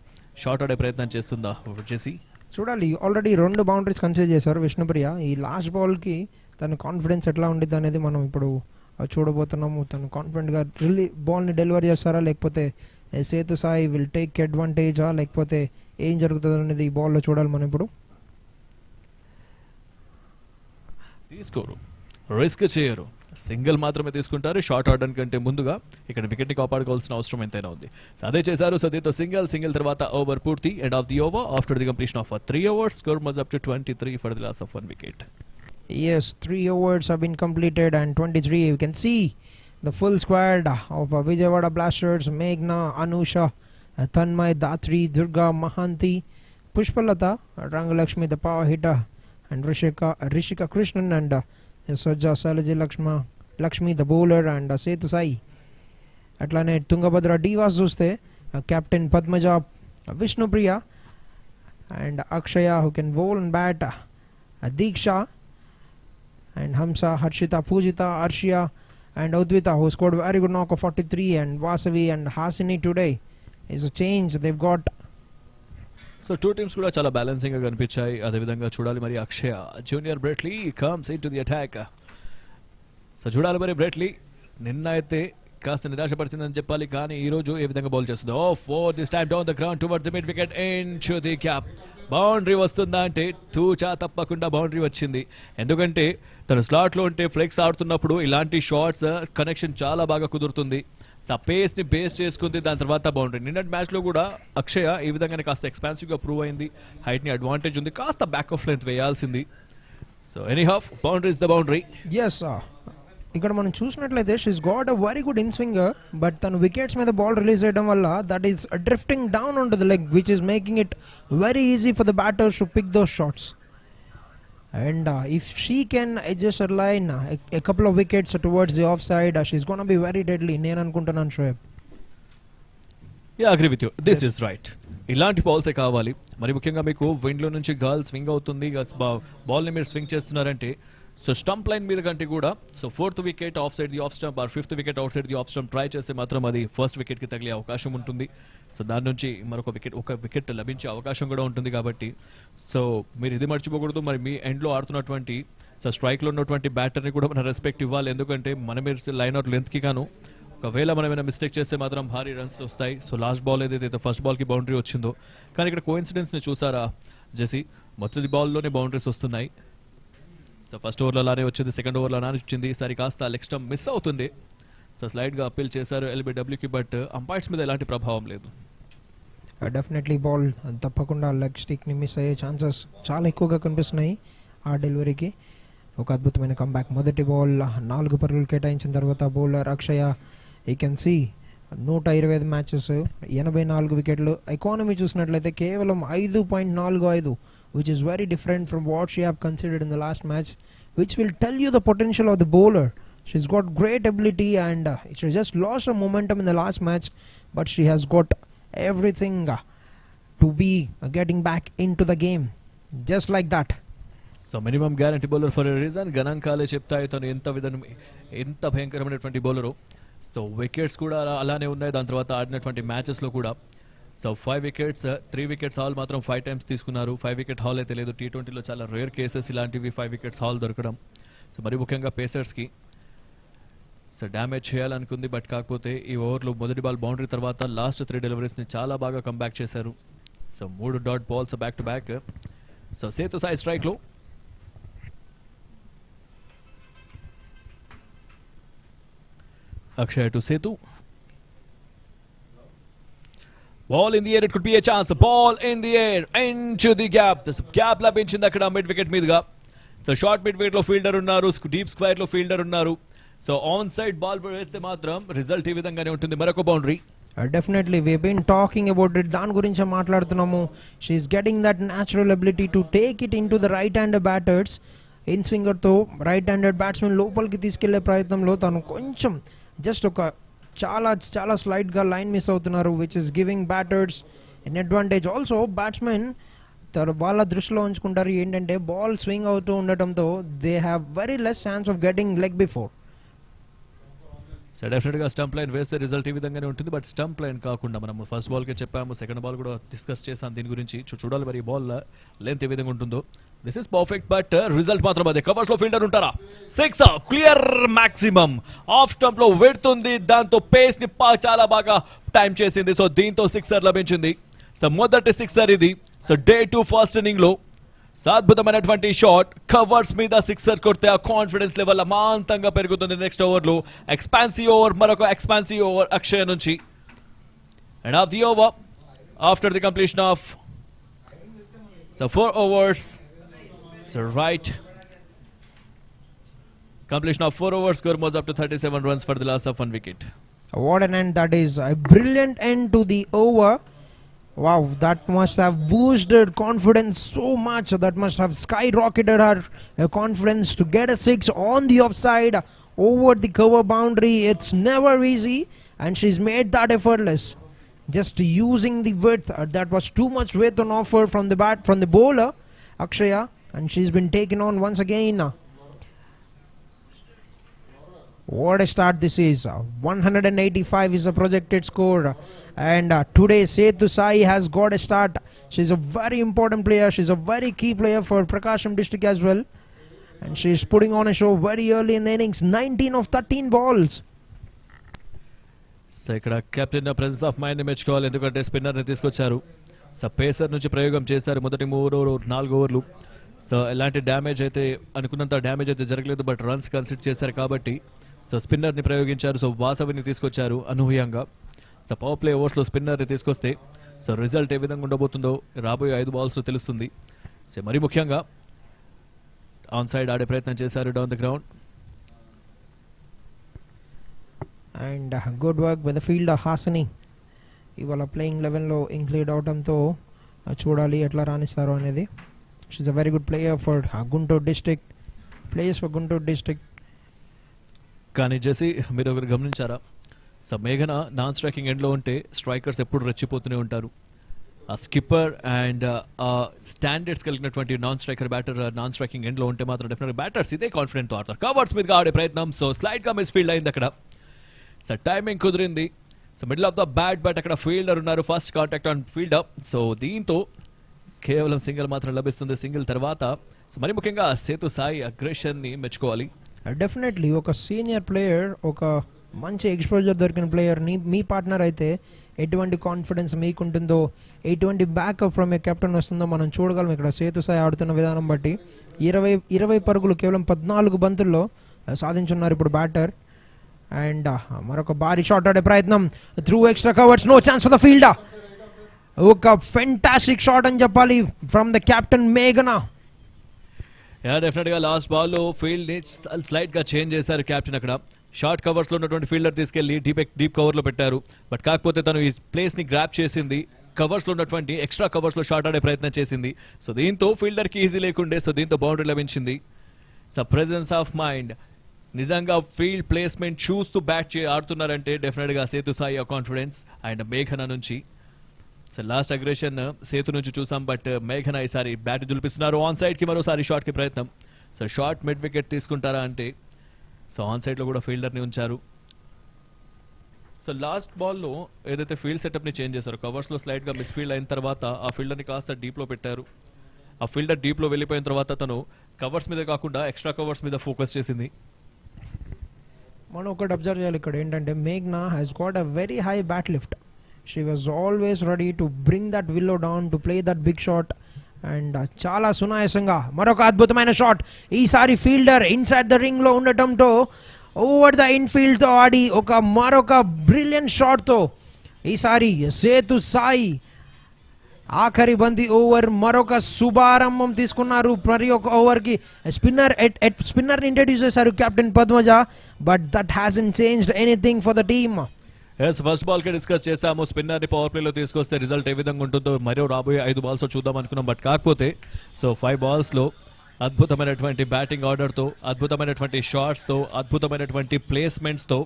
Speaker 5: షాట్ ఆడే ప్రయత్నం చేస్తుందా జెసి?
Speaker 2: చూడాలి. ఆల్రెడీ 2 బౌండరీస్ కన్సిడర్ చేశారు విష్ణుప్రియ. ఈ లాస్ట్ బాల్కి తన కాన్ఫిడెన్స్ ఎట్లా ఉండిద్ది అనేది మనం ఇప్పుడు చూడబోతున్నాము. తను కాన్ఫిడెంట్గా బాల్ని డెలివరీ చేస్తారా, లేకపోతే సేతు సాయి విల్ టేక్ అడ్వాంటేజా, లేకపోతే ఏం జరుగుతుంది అనేది ఈ బాల్లో చూడాలి మనం ఇప్పుడు.
Speaker 5: తీసుకోరు, రిస్క్ చేయరు, సింగిల్ మాత్రమే తీసుకుంటారు షార్ట్ ఆడడానికి కంటే ముందుగా. ఇక్కడ వికెట్ని కాపాడుకోవాల్సిన అవసరం ఎంతైనా ఉంది. సో అదే చేశారు. సో దీంతో సింగిల్ తర్వాత ఓవర్ పూర్తి. End of the over after the completion of 3 overs. Score was up to 23 for the loss of 1 wicket.
Speaker 2: Yes, 3 overs have been completed and 23. You can see the full squad of Vijayawada Blasters: Meghna, Anusha, Tanmay, Datri, Durga, Mahanti, Pushpalata, Rangalakshmi the power hitter, and Rishika Krishnan, and Sajja Salaji Lakshmi the bowler, and Sethu Sai. అట్లానే Tungabhadra Divas చూస్తే Captain Padmaja, Vishnupriya, and Akshaya who can bowl and bat, Diksha, and Hamsa, Harshita, Pujita, Arshia, and Udvita who scored very good knock of 43, and Vasavi and Hasini today is a change they've got.
Speaker 5: So 2 teams కూడా చాలా balancing గా కనిపించాయి. అదేవిధంగా చూడాలి మరి Akshaya junior Brett Lee comes in to the attack. So చూడాలి మరి Brett Lee నిన్న అయితే కాస్త నిరాశపరిచిందని చెప్పాలి, కానీ ఈ రోజు ఏ విధంగా బౌల్ చేస్తుంది. Four this time down the ground towards the mid wicket into the cap. Boundary వస్తుందా అంటే తూచా తప్పకుండా బౌండరీ వచ్చింది. ఎందుకంటే తను స్లాట్లో ఉంటే ఫ్లెక్స్ ఆడుతున్నప్పుడు ఇలాంటి షాట్స్ కనెక్షన్ చాలా బాగా కుదురుతుంది. సో పేస్ ని బేస్ చేసుకుంది, దాని తర్వాత బౌండరీ. నిన్నటి మ్యాచ్ లో కూడా అక్షయ ఈ విధంగానే కాస్త ఎక్స్పాన్సివ్ గా ప్రూవ్ అయింది. హైట్ ని అడ్వాంటేజ్ ఉంది, కాస్త బ్యాక్ ఆఫ్ లెంత్ వేయాల్సింది. So any half boundary is the boundary.
Speaker 2: Yes, ఇక్కడ మనం చూసినట్లయితే she's got a very good in swinger, but తను వికెట్స్ మీద బాల్ రిలీజ్ చేయడం వల్ల that is drifting down on to the leg, which is making it very easy for the batters to pick those shots. And if she can adjust her line a couple of wickets towards the offside, she's going to be very deadly. నేను అనుకుంటున్నాను Shoaib.
Speaker 5: Yeah, agree with you. This is right. ఇలాంటి బాల్సే కావాలి. మరి ముఖ్యంగా మీకు విండ్లో నుంచి gall swing అవుతుంది, బాల్ని మీరు స్వింగ్ చేస్తున్నారంటే సో స్టంప్ లైన్ మీద కంటే కూడా so 4th wicket off side the off stump or 5th wicket outside the off stump try చేస్తే మాత్రం అది 1st వికెట్కి తగిలే అవకాశం ఉంటుంది. సో దాని నుంచి ఒక వికెట్ లభించే అవకాశం కూడా ఉంటుంది. కాబట్టి సో మీరు ఇది మర్చిపోకూడదు. మరి మీ ఎండ్లో ఆడుతున్నటువంటి సో స్ట్రైక్లో ఉన్నటువంటి బ్యాటర్ని కూడా మనం రెస్పెక్ట్ ఇవ్వాలి. ఎందుకంటే మనం లైన్ అవుట్ లెంత్కి గాను ఒకవేళ మనం ఏమైనా మిస్టేక్ చేస్తే మాత్రం భారీ రన్స్ వస్తాయి. సో లాస్ట్ బాల్ ఏదైతే ఫస్ట్ బాల్కి బౌండరీ వచ్చిందో, కానీ ఇక్కడ కోఇన్సిడెన్స్ని చూసారా జెసి, మొదటి బాల్లోనే బౌండరీస్ వస్తున్నాయి. సో ఫస్ట్ ఓవర్లో అలానే వచ్చింది, సెకండ్ ఓవర్లో అలానే వచ్చింది. ఈసారి కాస్త లెగ్ స్టంప్ మిస్ అవుతుంది. సో స్లైడ్గా అప్పీల్ చేశారు ఎల్బిడబ్ల్యూకి, బట్ అంపైర్స్ మీద ఎలాంటి ప్రభావం లేదు.
Speaker 2: డెఫినెట్లీ బాల్ తప్పకుండా లెగ్ స్టిక్ని మిస్ అయ్యే ఛాన్సెస్ చాలా ఎక్కువగా కనిపిస్తున్నాయి ఆ డెలివరీకి. ఒక అద్భుతమైన కంబ్యాక్. మొదటి బాల్ 4 పరుగులు కేటాయించిన తర్వాత bowler Akshaya, you can see 125 matches, 84 వికెట్లు. ఎకానమీ చూసినట్లయితే కేవలం 5.45, which is very different from what she have considered in the last match, which will tell you the potential of the bowler. She's got great ability, and she just lost her momentum in the last match, but she has got everything to be getting back into the game just like that.
Speaker 5: So minimum guarantee bowler for a reason. గణాంకాలే చెప్తాయి తను ఎంత భయంకరమైనటువంటి bowler. So wickets కూడా అలానే ఉన్నాయి. దాని తర్వాత ఆడినటువంటి మ్యాచెస్లో కూడా సో 5 వికెట్స్ 3 వికెట్స్ హాల్ మాత్రం 5 times తీసుకున్నారు. 5 వికెట్ హాల్ అయితే లేదు. T20లో చాలా రేర్ కేసెస్ ఇలాంటివి 5 వికెట్స్ హాల్ దొరకడం. సో మరి ముఖ్యంగా పేసర్స్కి సో డ్యామేజ్ చేయాలనుకుంది, బట్ కాకపోతే ఈ ఓవర్లో మొదటి బాల్ బౌండరీ తర్వాత లాస్ట్ 3 డెలివరీస్ని చాలా బాగా కంబ్యాక్ చేశారు. So 3 dot balls back to back. So Sethu Sai స్ట్రైక్లో Akshay to Setu. Ball in the air, it could be a chance. Ball in the air, into the gap. There's a gap labinchindi akkada mid wicket meeduga. So short mid wicket lo fielder unnaru, deep square lo fielder unnaru. So onside ball వేస్తే మాత్రం result ఈ విధంగానే ఉంటుంది. మరొక boundary.
Speaker 2: Definitely, we've been talking about it. దాని గురించి మాట్లాడుతున్నాము. She's getting that natural ability to take it into the right-handed batters. In స్వింగర్తో రైట్-హ్యాండెడ్ బ్యాట్స్మెన్ లోపలికి తీసుకెళ్లే ప్రయత్నంలో తను కొంచెం జస్ట్ ఒక చాలా స్లైడ్గా లైన్ మిస్ అవుతున్నారు, which is giving batters an advantage. Also batsmen వాళ్ళ దృష్టిలో ఉంచుకుంటారు ఏంటంటే బాల్ స్వింగ్ అవుతూ ఉండటంతో they have very less chance of getting leg before.
Speaker 5: So డెఫినెట్గా స్టంప్ లైన్ వేస్తే రిజల్ట్ ఈ విధంగానే ఉంటుంది. బట్ స్టంప్ లైన్ కాకుండా మనం ఫస్ట్ బాల్కే చెప్పాము, సెకండ్ బాల్ కూడా డిస్కస్ చేసాం దీని గురించి. చూడాలి మరి ఈ బాల్ లెంత్ ఏ విధంగా ఉంటుందో. This is perfect but result మాత్రం అదే. కవర్స్ లో ఫీల్డర్ ఉంటారా? 6 క్లియర్ మాక్సిమం. ఆఫ్ స్టంప్ లో వెడుతుంది, దాంతో పేస్ ని చాలా బాగా టైం చేసింది. సో దీంతో సిక్సర్ లభించింది. సో మొదటి సిక్సర్ ఇది. సో డే 2 ఫస్ట్ ఇన్నింగ్ లో అద్భుతమైనటువంటి షాట్. కవర్స్ మీద సిక్సర్ కొడితే ఆ కాన్ఫిడెన్స్ లెవెల్ అమాంతంగా పెరుగుతుంది. నెక్స్ట్ ఓవర్ లో ఎక్స్పాన్సివ్ ఓవర్, మరొక ఎక్స్పాన్సివ్ ఓవర్ అక్షయ్ నుంచి. And of the over after the completion of 4 overs. So right completion of 4 overs, score was up to 37 runs for the loss of 1 wicket.
Speaker 2: What an end that is. A brilliant end to the over. Wow, that must have boosted confidence so much. That must have skyrocketed her confidence to get a 6 on the offside over the cover boundary. It's never easy and she's made that effortless. Just using the width, that was too much width on offer from the bowler Akshaya, and she's been taken on once again. What a start this is. 185 is the projected score, and today Sethu Sai has got a start. She's a very important player. She's a very key player for Prakasham district as well, and she's putting on a show very early in the innings. 19 of 13 balls.
Speaker 5: So ఇక్కడ captain presence of mind మెచ్చుకోవాలి, ఎందుకంటే స్పిన్నర్ని తీసుకొచ్చారు. So pacer నుంచి ప్రయోగం చేశారు మొదటి 4 ఓవర్లు. So ఎలాంటి డ్యామేజ్ అయితే అనుకున్నంత డ్యామేజ్ అయితే జరగలేదు, బట్ రన్స్ కన్సిడర్ చేశారు కాబట్టి సో స్పిన్నర్ని ప్రయోగించారు. సో వాసవిని తీసుకొచ్చారు అనూహ్యంగా. సో పవర్ ప్లే ఓవర్స్లో స్పిన్నర్ని తీసుకొస్తే సో రిజల్ట్ ఏ విధంగా ఉండబోతుందో రాబోయే 5 balls తెలుస్తుంది. సో మరీ ముఖ్యంగా ఆన్ సైడ్ ఆడే ప్రయత్నం చేశారు down the ground.
Speaker 2: And good work with the fielder Hasani. ఇవాళ ప్లేయింగ్ 11లో ఇంక్లూడ్ అవడంతో చూడాలి ఎట్లా రాణిస్తారో అనేది. She a very good player for Guntur district, players for Guntur district.
Speaker 5: కానీ జెసి మీరు ఒకరు గమనించారా? సో మేఘన నాన్ స్ట్రైకింగ్ ఎండ్లో ఉంటే స్ట్రైకర్స్ ఎప్పుడు రెచ్చిపోతూనే ఉంటారు. ఆ స్కిప్పర్ అండ్ ఆ స్టాండర్డ్స్ కలిగినటువంటి non striker batter non striking ఎండ్లో ఉంటే మాత్రం డెఫినెట్గా బ్యాటర్స్ ఇదే కాన్ఫిడెంట్తో ఆడతారు. కవర్స్ మీదగా ఆడే ప్రయత్నం. సో స్లైడ్గా మిస్ ఫీల్డ్ అయింది అక్కడ. సో టైమింగ్ కుదిరింది. So middle of the bat but అక్కడ ఫీల్డర్ ఉన్నారు, first contact on fielder. So దీంతో కేవలం సింగిల్ మాత్రం లభిస్తుంది. సింగిల్ తర్వాత సో మరి ముఖ్యంగా సేతు సాయి అగ్రెషన్ని మెచ్చుకోవాలి.
Speaker 2: డెఫినెట్లీ ఒక సీనియర్ ప్లేయర్, ఒక మంచి ఎక్స్పోజర్ దొరికిన ప్లేయర్ని మీ పార్ట్నర్ అయితే ఎటువంటి కాన్ఫిడెన్స్ మీకుంటుందో, ఎటువంటి బ్యాకప్ ఫ్రమ్ ఏ కెప్టెన్ వస్తుందో మనం చూడగలం. ఇక్కడ సేతు సాయి ఆడుతున్న విధానం బట్టి 20 పరుగులు కేవలం 14 బంతుల్లో సాధించున్నారు ఇప్పుడు బ్యాటర్. అండ్ మరొక భారీ షాట్ ఆడే ప్రయత్నం through extra covers, no chance for the fielder. ఒక ఫెంటాస్టిక్ షాట్ అని చెప్పాలి ఫ్రమ్ ద కెప్టెన్ మేఘనా.
Speaker 5: డెఫినెట్గా లాస్ట్ బాల్లో ఫీల్డ్ని స్లైట్గా చేంజ్ చేశారు కెప్టెన్. అక్కడ షార్ట్ కవర్స్లో ఉన్నటువంటి ఫీల్డర్ తీసుకెళ్లి డీప్ కవర్లో పెట్టారు. బట్ కాకపోతే తను ఈ ప్లేస్ని గ్రాప్ చేసింది, కవర్స్లో ఉన్నటువంటి ఎక్స్ట్రా కవర్స్లో షాట్ ఆడే ప్రయత్నం చేసింది. సో దీంతో ఫీల్డర్కి ఈజీ లేకుండే, సో దీంతో బౌండరీ లభించింది. సో ప్రెజెన్స్ ఆఫ్ మైండ్, నిజంగా ఫీల్డ్ ప్లేస్మెంట్ చూస్తూ బ్యాట్ ఆడుతున్నారంటే డెఫినెట్గా సేతు సాయి కాన్ఫిడెన్స్. అండ్ మేఘన నుంచి సో లాస్ట్ అగ్రెషన్ సేతు నుంచి చూసాం, బట్ మేఘన ఈసారి బ్యాట్ దులిపిస్తున్నారు. ఆన్ సైడ్కి మరోసారి షాట్కి ప్రయత్నం. సో షార్ట్ మిడ్ వికెట్ తీసుకుంటారా అంటే సో ఆన్ సైడ్లో కూడా ఫీల్డర్ని ఉంచారు. సో లాస్ట్ బాల్లో ఏదైతే ఫీల్డ్ సెటప్ని చేంజ్ చేశారో, కవర్స్లో స్లైడ్గా మిస్ ఫీల్డ్ అయిన తర్వాత ఆ ఫీల్డర్ని కాస్త డీప్లో పెట్టారు. ఆ ఫీల్డర్ డీప్లో వెళ్ళిపోయిన తర్వాత తను కవర్స్ మీద కాకుండా ఎక్స్ట్రా కవర్స్ మీద ఫోకస్ చేసింది.
Speaker 2: మనం ఒకటి అబ్జర్వ్ చేయాలి ఇక్కడ ఏంటంటే మేఘ్నా has got a very high bat lift. She was always ready to bring that willow down to play that big shot. And చాలా సునాయాసంగా మరొక అద్భుతమైన షాట్. ఈసారి ఫీల్డర్ ఇన్సైడ్ ద రింగ్లో ఉండటంతో ఓవర్ ద ఇన్ఫీల్డ్తో ఆడి మరొక బ్రిలియంట్ షాట్తో ఈసారి సేతు సాయి ఆఖరి బంతి ఓవర్ మరొక శుభారంభం తీసుకున్నారు. ప్రతి ఒక్క ఓవర్కి స్పిన్నర్ని ఇంట్రడ్యూస్ చేశారు captain Padmaja, but that hasn't changed anything for the team.
Speaker 5: First ball కి డిస్కస్ చేసాము, స్పిన్నర్ని పవర్ ప్లేలో తీసుకొస్తే రిజల్ట్ ఏ విధంగా ఉంటుందో మరో రాబోయే 5 balls చూద్దాం అనుకున్నాం. బట్ కాకపోతే సో 5 balls అద్భుతమైనటువంటి బ్యాటింగ్ ఆర్డర్తో, అద్భుతమైనటువంటి షాట్స్తో, అద్భుతమైనటువంటి ప్లేస్మెంట్స్తో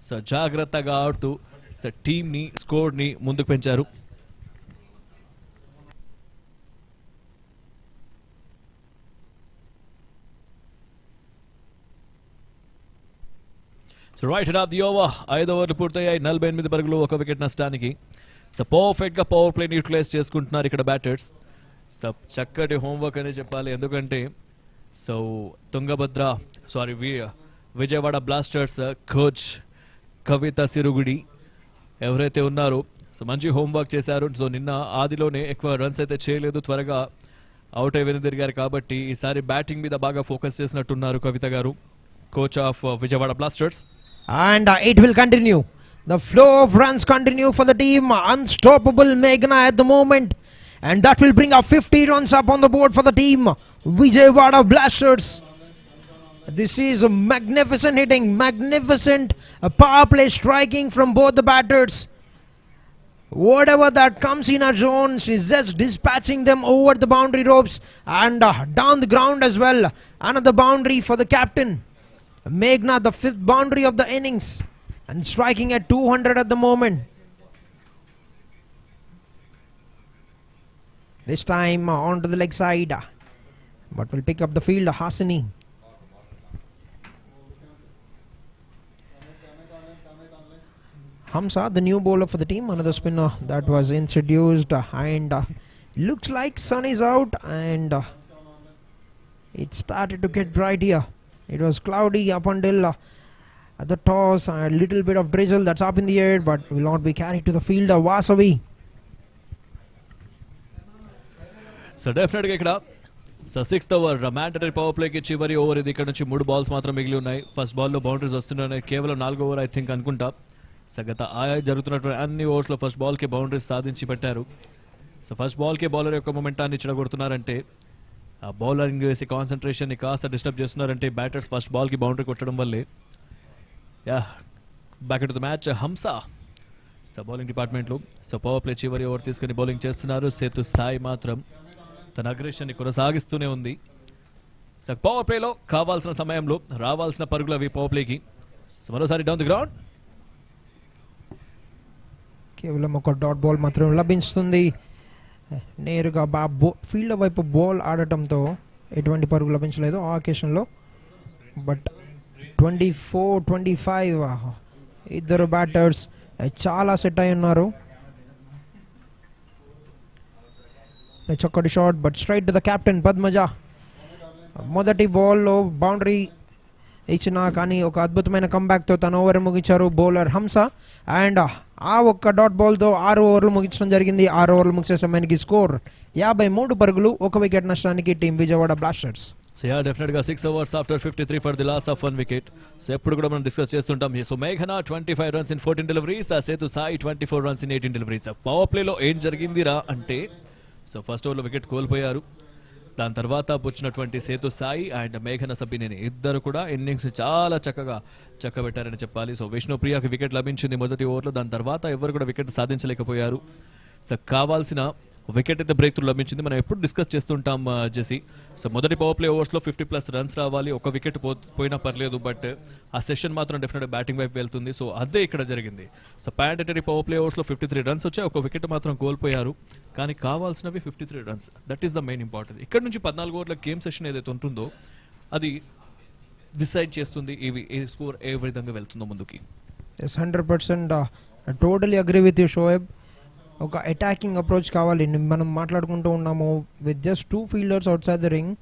Speaker 5: సో జాగ్రత్తగా ఆడుతూ సో టీమ్ని స్కోర్ని ముందుకు పెంచారు. So right half the over 5 ఓవర్లు పూర్తయ్యాయి 48 పరుగులు 1 వికెట్ నష్టానికి. సో పర్ఫెక్ట్గా పవర్ ప్లేని యూటిలైజ్ చేసుకుంటున్నారు ఇక్కడ బ్యాటర్స్. సో చక్కటి హోంవర్క్ అనే చెప్పాలి. ఎందుకంటే సో విజయవాడ బ్లాస్టర్స్ కోచ్ కవిత సిరుగుడి ఎవరైతే ఉన్నారో సో మంచి హోంవర్క్ చేశారు. సో నిన్న ఆదిలోనే ఎక్కువ రన్స్ అయితే చేయలేదు, త్వరగా అవుట్ అయి వెనుదిరిగారు. కాబట్టి ఈసారి బ్యాటింగ్ మీద బాగా ఫోకస్ చేసినట్టున్నారు కవిత గారు, coach of Vijayawada blasters.
Speaker 2: And it will continue. The flow of runs continue for the team. Unstoppable Meghna at the moment. And that will bring up 50 runs up on the board for the team. Vijayawada Blasters. This is a magnificent hitting, magnificent power play striking from both the batters. Whatever that comes in our zone, she's just dispatching them over the boundary ropes and down the ground as well. Another boundary for the captain. Meghna, the 5th boundary of the innings, and striking at 200 at the moment. This time onto the leg side, but will pick up the field, Hasani. Hamza, the new bowler for the team, another spinner that was introduced, and looks like sun is out, and it started to get bright here. It was cloudy up until at the toss, a little bit of drizzle that's up in the air, but will not be carried to the field. Vasavi.
Speaker 5: So డెఫినెట్గా ఇక్కడ so 6th over mandatory power ప్లేకి చివరి over ఇది. ఇక్కడ నుంచి 3 balls మాత్రం మిగిలి ఉన్నాయి. ఫస్ట్ బాల్లో బౌండరీస్ వస్తున్నాయి, కేవలం 4వ ఓవర్ ఐ థింక్ అనుకుంటా. సో గత జరుగుతున్నటువంటి అన్ని ఓవర్స్లో ఫస్ట్ బాల్కి బౌండరీస్ సాధించి పెట్టారు. సో ఫస్ట్ బాల్కి బౌలర్ యొక్క మొమెంటాన్ని చెడగొడుతున్నారంటే, ఆ బౌలరింగ్ వేసి కాన్సన్ట్రేషన్ని కాస్త డిస్టర్బ్ చేస్తున్నారంటే బ్యాటర్స్ ఫస్ట్ బాల్కి బౌండరీ కొట్టడం వల్లే. Back to the match Hamsa so bowling డిపార్ట్మెంట్లో. సో పవర్ ప్లే చివరి ఓవర్ తీసుకుని బౌలింగ్ చేస్తున్నారు. సేతు సాయి మాత్రం తన అగ్రెషన్ని కొనసాగిస్తూనే ఉంది. సో పవర్ ప్లేలో కావాల్సిన సమయంలో రావాల్సిన పరుగులు అవి పవర్ ప్లేకి. సో మరోసారి డౌన్ ది గ్రౌండ్,
Speaker 2: కేవలం ఒక డాట్ బాల్ మాత్రం లభిస్తుంది. నేరుగా ఫీల్డ్ వైపు బాల్ ఆడటంతో ఎటువంటి పరుగు లభించలేదు ఆ అకేషన్లో. బట్ 24-25 ఇద్దరు బ్యాటర్స్ చాలా సెట్ అయి ఉన్నారు. చక్కటి shot, but straight to the captain Padmaja. మొదటి బాల్లో బౌండరీ ఇచ్చినా కానీ ఒక అద్భుతమైన కంబ్యాక్తో తన ఓవర్ ముగించారు బౌలర్ హంస. అండ్ ఆ ఒక్క డాట్ బాల్తో 6 ఓవర్లు ముగించడం జరిగింది. 6 ఓవర్లు ముగిసే సమయానికి స్కోర్ 53 పరుగులు 1 వికెట్ నష్టానికి టీం విజయవాడ బ్లాస్టర్స్.
Speaker 5: సో డెఫినెట్గా 6 overs after 53 for the loss of 1 wicket. So ఎప్పుడు కూడా మనం డిస్కస్ చేస్తుంటాం. సో మేఘనా 25 runs in 14 deliveries, Sethu Sai 24 runs in 18 deliveries. Power ప్లేలో ఏం జరిగిందిరా అంటే సో ఫస్ట్ ఓవర్లో వికెట్ కోల్పోయారు. దాని తర్వాత వచ్చినటువంటి సేతు సాయి అండ్ మేఘన సబ్బినేని ఇద్దరు కూడా ఇన్నింగ్స్ చాలా చక్కగా చక్కబెట్టారని చెప్పాలి. సో విష్ణుప్రియకి వికెట్ లభించింది మొదటి ఓవర్లో, దాని తర్వాత ఎవరు కూడా వికెట్ సాధించలేకపోయారు. సో కావాల్సిన వికెట్ అయితే బ్రేక్ త్రూ లభించింది. మనం ఎప్పుడు డిస్కస్ చేస్తుంటాం జెసి. సో మొదటి పవర్ ప్లే ఓవర్స్లో 50+ రన్స్ రావాలి, ఒక వికెట్ పోయినా పర్లేదు, బట్ ఆ సెషన్ మాత్రం డెఫినెట్గా బ్యాటింగ్ వైపు వెళ్తుంది. సో అదే ఇక్కడ జరిగింది. సో మ్యాండేటరీ పవర్ ప్లే ఓవర్స్లో 53 రన్స్ వచ్చాయి, ఒక వికెట్ మాత్రం కోల్పోయారు. కానీ కావాల్సినవి 53 runs. That is the main important. ఇక్కడ నుంచి 14 ఓవర్ల గేమ్ సెషన్ ఏదైతే ఉంటుందో అది డిసైడ్ చేస్తుంది ఈ స్కోర్ ఏ విధంగా వెళ్తుందో ముందుకి.
Speaker 2: 100% totally agree with you Shoaib. ఒక అటాకింగ్ అప్రోచ్ కావాలి. మనం మాట్లాడుకుంటూ ఉన్నాము with just 2 fielders out side the ring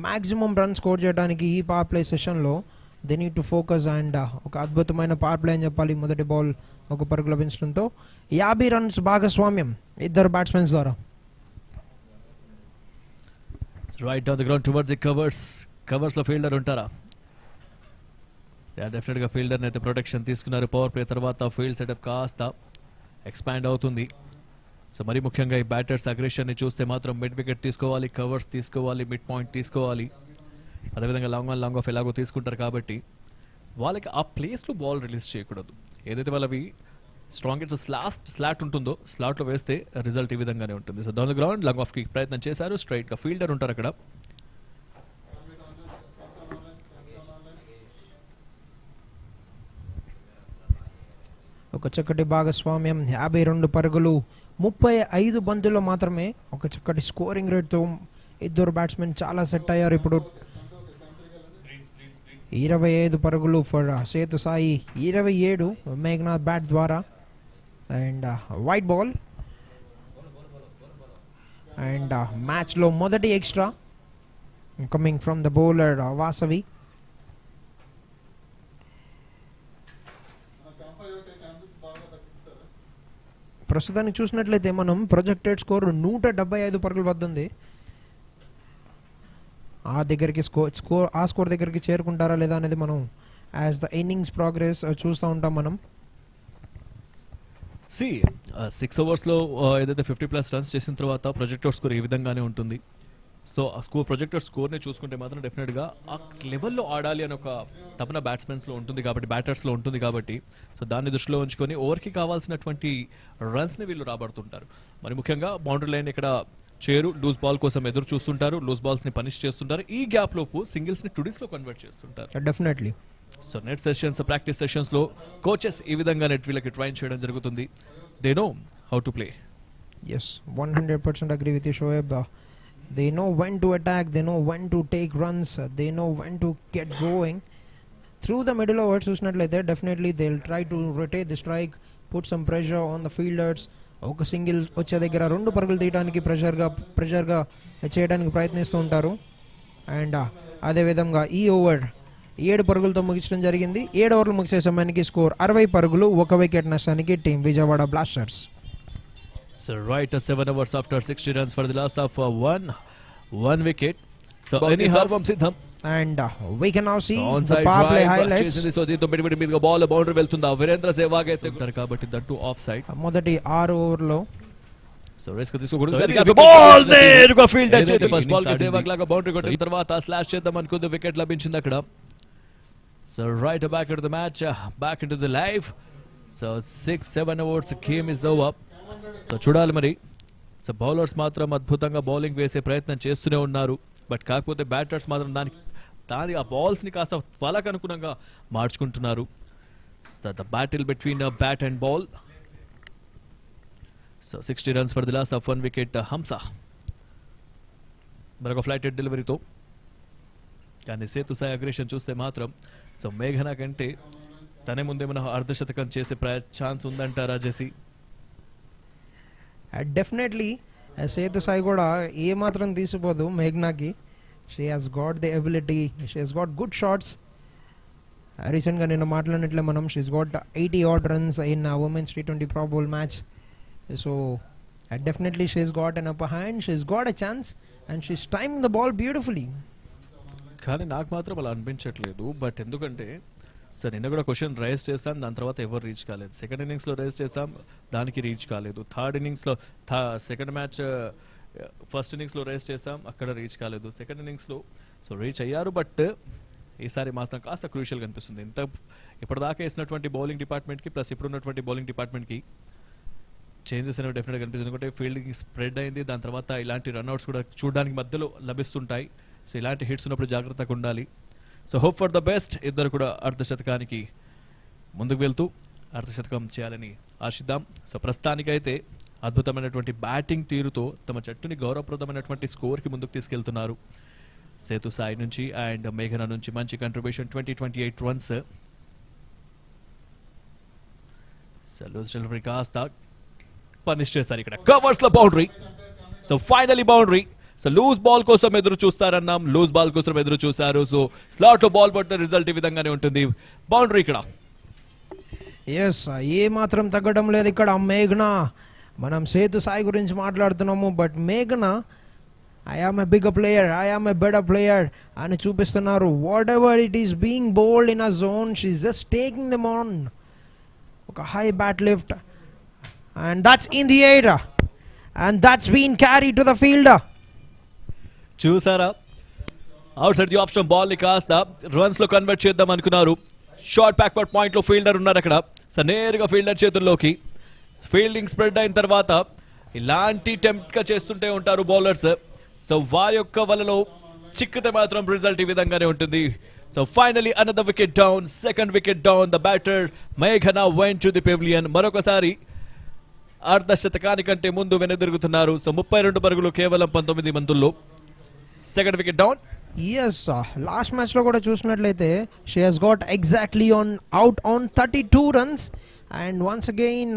Speaker 2: maximum run score చేయడానికి ఈ పవర్ ప్లే సెషన్లో they need to focus. And ఒక అద్భుతమైన పవర్ ప్లే అని చెప్పాలి. మొదటి బాల్ ఒక పరుగు లభించడంతో 50 రన్స్ భాగస్వామ్యం ఇద్దరు బ్యాట్స్మెన్స్ ద్వారా.
Speaker 5: Right on the ground towards the కవర్స్లో ఫీల్డర్ ఉంటారా? డెఫినెట్గా ఫీల్డర్ని అయితే ప్రొటెక్షన్ తీసుకున్నారు. పవర్ ప్లే తర్వాత ఫీల్డ్ సెటప్ కాస్త ఎక్స్పాండ్ అవుతుంది. సో మరి ముఖ్యంగా ఈ బ్యాటర్స్ అగ్రెషన్ని చూస్తే మాత్రం మిడ్ వికెట్ తీసుకోవాలి, కవర్స్ తీసుకోవాలి, మిడ్ పాయింట్ తీసుకోవాలి, అదేవిధంగా లాంగ్ ఆఫ్ ఎలాగో తీసుకుంటారు. కాబట్టి వాళ్ళకి ఆ ప్లేస్లో బాల్ రిలీజ్ చేయకూడదు. ఏదైతే వాళ్ళవి స్ట్రాంగెస్ట్ స్లాట్ ఉంటుందో స్లాట్లో వేస్తే రిజల్ట్ ఈ విధంగానే ఉంటుంది. So down the ground long ఆఫ్కి ప్రయత్నం చేశారు. స్ట్రైట్గా ఫీల్డర్ ఉంటారు అక్కడ.
Speaker 2: ఒక చక్కటి భాగస్వామ్యం 52 పరుగులు 35 బంతుల్లో మాత్రమే ఒక చక్కటి స్కోరింగ్ రేట్తో ఇద్దరు బ్యాట్స్మెన్ చాలా సెట్ అయ్యారు. ఇప్పుడు 25 పరుగులు ఫర్ సేతు సాయి, 27 మేఘనాథ్ బ్యాట్ ద్వారా. And white ball. అండ్ మ్యాచ్లో మొదటి extra coming from the bowler Vasavi. ప్రస్తుతానికి చూసినట్లయితే మనం ప్రొజెక్టెడ్ స్కోర్ 175 పరుగులు వద్ద ఉంది. ఆ స్కోర్ దగ్గరికి చేరుకుంటారా లేదా అనేది మనం యాజ్ ద ఇన్నింగ్స్ ప్రోగ్రెస్ చూస్తూ ఉంటాం మనం.
Speaker 5: 6 ఓవర్స్లో ఏదైతే 50+ రన్స్ చేసిన తర్వాత ప్రొజెక్టర్ స్కోర్ ఈ విధంగానే ఉంటుంది. సో ఆ ప్రొజెక్టర్ స్కోర్ని చూసుకుంటే మాత్రం డెఫినెట్గా ఆ లెవెల్లో ఆడాలి అని ఒక తపన బ్యాట్స్మెన్స్లో ఉంటుంది కాబట్టి, బ్యాటర్స్లో ఉంటుంది కాబట్టి, సో దాన్ని దృష్టిలో ఉంచుకొని ఓవర్కి కావాల్సినటువంటి రన్స్ని వీళ్ళు రాబడుతుంటారు. మరి ముఖ్యంగా బౌండరీ లైన్ ఇక్కడ చేరు లూజ్ బాల్ కోసం ఎదురు చూస్తుంటారు, లూజ్ బాల్స్ని పనిష్ చేస్తుంటారు. ఈ గ్యాప్ లోపు సింగిల్స్ని టుడీస్లో కన్వర్ట్ చేస్తుంటారు.
Speaker 2: Definitely.
Speaker 5: So net sessions, practice సెషన్స్లో కోచెస్ ఈ విధంగా నెట్ వీళ్ళకి ట్రైన్ చేయడం జరుగుతుంది. They know how to play.
Speaker 2: Yes, 100% agree with you, Shoaib. They know when to attack, they know when to take runs, they know when to get going. Through the middle overs, చూసినట్లయితే definitely they'll try to rotate the strike, put some pressure on the fielders. ఒక single వచ్చే దగ్గర 2 పరుగులు తీయడానికి ప్రెషర్గా చేయడానికి ప్రయత్నిస్తూ ఉంటారు. And అదేవిధంగా ఈ ఓవర్ 7 పరుగులతో ముగించడం జరిగింది. 7 ఓవర్లు ముగిసే సమయానికి స్కోర్ 60 పరుగులు, 1 వికెట్ నష్టానికి team Vijayawada blasters.
Speaker 5: So right, 7 overs after 60 runs for the loss of one wicket. So anyhow, Siddham.
Speaker 2: And we can now see the
Speaker 5: onside
Speaker 2: power play
Speaker 5: drive
Speaker 2: highlights.
Speaker 5: చేసింది. సో దీంతో బిడి మీదుగా బాల్ బౌండరీ వెళ్తుందా, వీరేంద్ర సెహ్వాగ్ అయితే ఉంటారు కాబట్టి that of side.
Speaker 2: మొదటి 6 ఓవర్లో
Speaker 5: so risk తీసుకోకూడదు. బాల్ నేరుగా ఫీల్డ్ చేసి ఫస్ట్ బాల్ కి సెహ్వాగ్ లాగా బౌండరీ కొట్టిన తర్వాత స్లాష్ చేద్దాం అనుకుంది, వికెట్ లభించింది అక్కడ. So right back into the match, back into the live. So 6-7 overs game is over. So చూడాలి మరి. సో బౌలర్స్ మాత్రం అద్భుతంగా బౌలింగ్ వేసే ప్రయత్నం చేస్తూనే ఉన్నారు. బట్ కాకపోతే బ్యాటర్స్ మాత్రం దాని ఆ బాల్స్ని కాస్త వాళ్ళకు అనుగుణంగా మార్చుకుంటున్నారు. The battle between bat and ball. So 60 runs for the loss of 1 wicket Hamsa మరొక ఫ్లైటెడ్ డెలివరీతో. కానీ సేతు సాయి అగ్రెషన్ చూస్తే మాత్రం సో మేఘన కంటే తనే ముందేమైనా అర్ధశతకం చేసే ఛాన్స్ ఉందంటారా జెసి?
Speaker 2: డెఫినెట్లీ సేతు సాయి కూడా ఏమాత్రం తీసిపోదు మేఘ్నాకి. She has got the ability, she has got good shots. రీసెంట్గా నిన్న మాట్లాడినట్లే మనం she's got 80 odd runs in women's T20 Pro Bowl match. So definitely she's got an upper hand, she's got a chance and she's time the ball beautifully.
Speaker 5: కానీ నాకు మాత్రం అలా అనిపించట్లేదు. But ఎందుకంటే సార్ నిన్న కూడా క్వశ్చన్ రైజ్ చేస్తాం, దాని తర్వాత ఎవరు రీచ్ కాలేదు. సెకండ్ ఇన్నింగ్స్లో రైజ్ చేస్తాం, దానికి రీచ్ కాలేదు. థర్డ్ ఇన్నింగ్స్లో సెకండ్ మ్యాచ్ ఫస్ట్ ఇన్నింగ్స్లో రైజ్ చేస్తాం, అక్కడ రీచ్ కాలేదు. సెకండ్ ఇన్నింగ్స్లో సో రీచ్ అయ్యారు. బట్ ఈసారి మాత్రం కాస్త క్రూషియల్గా అనిపిస్తుంది. ఇప్పటిదాకా వేసినటువంటి బౌలింగ్ డిపార్ట్మెంట్కి ప్లస్ ఇప్పుడున్నటువంటి బౌలింగ్ డిపార్ట్మెంట్కి చేంజెస్ అనేవి డెఫినెట్గా కనిపిస్తుంది. ఎందుకంటే ఫీల్డింగ్ స్ప్రెడ్ అయింది, దాని తర్వాత ఇలాంటి రన్అట్స్ కూడా చూడడానికి మధ్యలో లభిస్తుంటాయి. సో ఇలాంటి హిట్స్ ఉన్నప్పుడు జాగ్రత్తగా ఉండాలి. So hope for the best. ఇద్దరు కూడా అర్ధశతకానికి ముందుకు వెళ్తూ అర్ధశతకం చేయాలని ఆశిద్దాం. సో ప్రస్తుతానికైతే అద్భుతమైనటువంటి బ్యాటింగ్ తీరుతో తమ జట్టుని గౌరవప్రదమైనటువంటి స్కోర్కి ముందుకు తీసుకెళ్తున్నారు. సేతు సాయి నుంచి అండ్ మేఘన నుంచి మంచి contribution, 28 runs. So loose delivery కాస్త పనిష్ చేస్తారు ఇక్కడ. కవర్స్ లో boundary. So finally boundary. So loose ball కోసం ఎదురు చూస్తారన్నాం, లూజ్ బాల్ కోసం ఎదురు చూశారు. సో స్లాట్ లో బాల్ పడితే రిజల్ట్ ఈ విధంగానే ఉంటుంది. బౌండరీ ఇక్కడ.
Speaker 2: ఎస్, ఏ మాత్రం తగ్గడం లేదు ఇక్కడ. మేఘన, మనం సేతు సాయి గురించి మాట్లాడుతున్నాము, బట్ మేఘన I am a bigger player, I am a better player అని చూపిస్తున్నారు. Whatever it is being bowled in a zone, she is just taking them on. ఒక high bat lift and that's in the air and that's been carry to the field.
Speaker 5: చూసారా, outside the option ball ని కాస్త runs లో convert చేద్దాం అనుకున్నారు. Short backward point లో fielder ఉన్నారు అక్కడ. సో నేరుగా ఫీల్డర్ చేతుల్లోకి. ఫీల్డింగ్ స్ప్రెడ్ అయిన తర్వాత ఇలాంటి టెంప్ట్ గా చేస్తుంటే ఉంటారు బౌలర్స్. సో వారి యొక్క వలలో చిక్కితే మాత్రం రిజల్ట్ ఈ విధంగానే ఉంటుంది. So finally another wicket down, second wicket down. The batter మేఘన వెంట్ టు ది పెవిలియన్. మరొకసారి అర్ధశతకానికంటే ముందు వెనుదిరుగుతున్నారు. సో 32 పరుగులు కేవలం 19 బంతుల్లో. Second wicket down
Speaker 2: Yes, last match లో కూడా చూసినట్లయితే she has got exactly out on 32 runs, and once again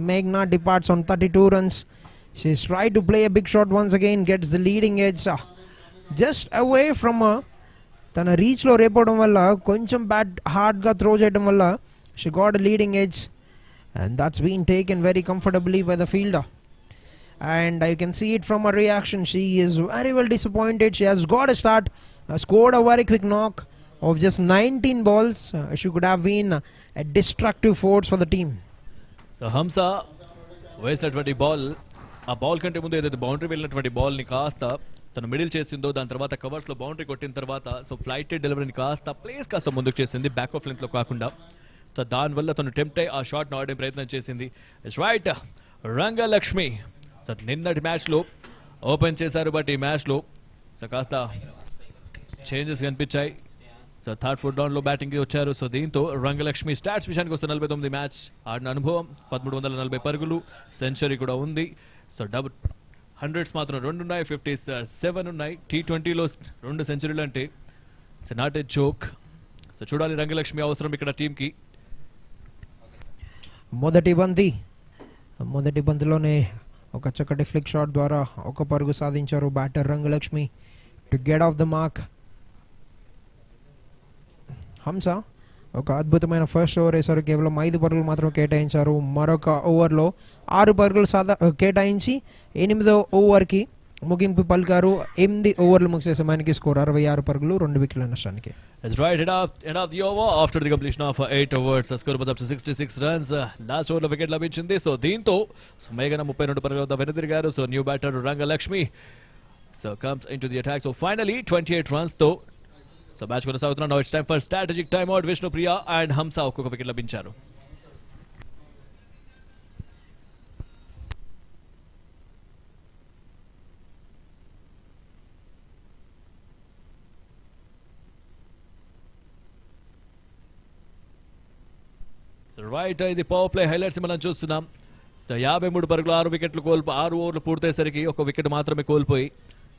Speaker 2: Meghna departs on 32 runs. She's tried to play a big shot once again, gets the leading edge just away from her. తన reach లో రేపడం వల్ల కొంచెం bat hard గా throw చేయడం వల్ల she got a leading edge, and that's been taken very comfortably by the fielder. And you can see it from her reaction. She is very well disappointed. She has got a start, scored a very quick knock of just 19 balls. She could have been a destructive force for the team.
Speaker 5: So హంస వేసినటువంటి ball, ఆ ball కంటే ముందు ఏదైతే boundary వెళ్ళినటువంటి బాల్ని కాస్త తను మిడిల్ చేసిందో, దాని తర్వాత కవర్స్లో బౌండరీ కొట్టిన తర్వాత సో ఫ్లైటెడ్ డెలివరీని కాస్త ముందుకు చేసింది, బ్యాక్ ఆఫ్ లెంత్లో కాకుండా. సో దానివల్ల తను టెంప్ట్ అయ్యి ఆ షాట్ను ఆడే ప్రయత్నం చేసింది. ఇట్స్ రైట్, రంగలక్ష్మి సో నిన్నటి మ్యాచ్లో ఓపెన్ చేశారు, బట్ ఈ మ్యాచ్లో సో కాస్త చేంజెస్ కనిపించాయి. సో థర్డ్ ఫుట్ డౌన్లో బ్యాటింగ్కి వచ్చారు. సో దీంతో రంగలక్ష్మి స్టాట్స్ విషయానికి వస్తే 49 మ్యాచ్ ఆడిన అనుభవం, 1340 పరుగులు, సెంచరీ కూడా ఉంది. సో డబుల్ హండ్రెడ్స్ మాత్రం 2 ఉన్నాయి, 57 ఉన్నాయి. T20లో 2 సెంచరీలు అంటే so not a joke. So చూడాలి రంగలక్ష్మి అవసరం ఇక్కడ టీంకి.
Speaker 2: మొదటి బంతిలోనే ఒక చక్కటి ఫ్లిక్ షాట్ ద్వారా ఒక పరుగు సాధించారు batter Rangalakshmi to get off the mark. హంస ఒక అద్భుతమైన ఫస్ట్ ఓవర్ వేశారు, కేవలం 5 పరుగులు మాత్రం కేటాయించారు. మరొక ఓవర్లో 6 పరుగులు కేటాయించి 8వ ఓవర్కి ముగింపు పలికారు. 8 ఓవర్లు ముగిసే సమయానికి స్కోర్ 66 పరుగులు, 2 వికెట్ల నష్టానికి.
Speaker 5: That's right, end of the over after the completion of 8 overs. Score was up to 66 runs. Last over wicket labinchindi. So దీంతో మేఘన 32 పరుగుల వద్ద వెనుదిరిగారు. So new batter Rangalakshmi so comes into the attack. So finally 28 runs తో so match కొనసాగుతున్నా. Now it's time for strategic time out. Vishnupriya and Hamsa ఒక్కొక్క wicket లభించారు. Right, ఇది power play highlights మనం చూస్తున్నాం. 53 పరుగులు, 6 వికెట్లు 6 ఓవర్లు పూర్తయ్యేసరికి ఒక వికెట్ మాత్రమే కోల్పోయి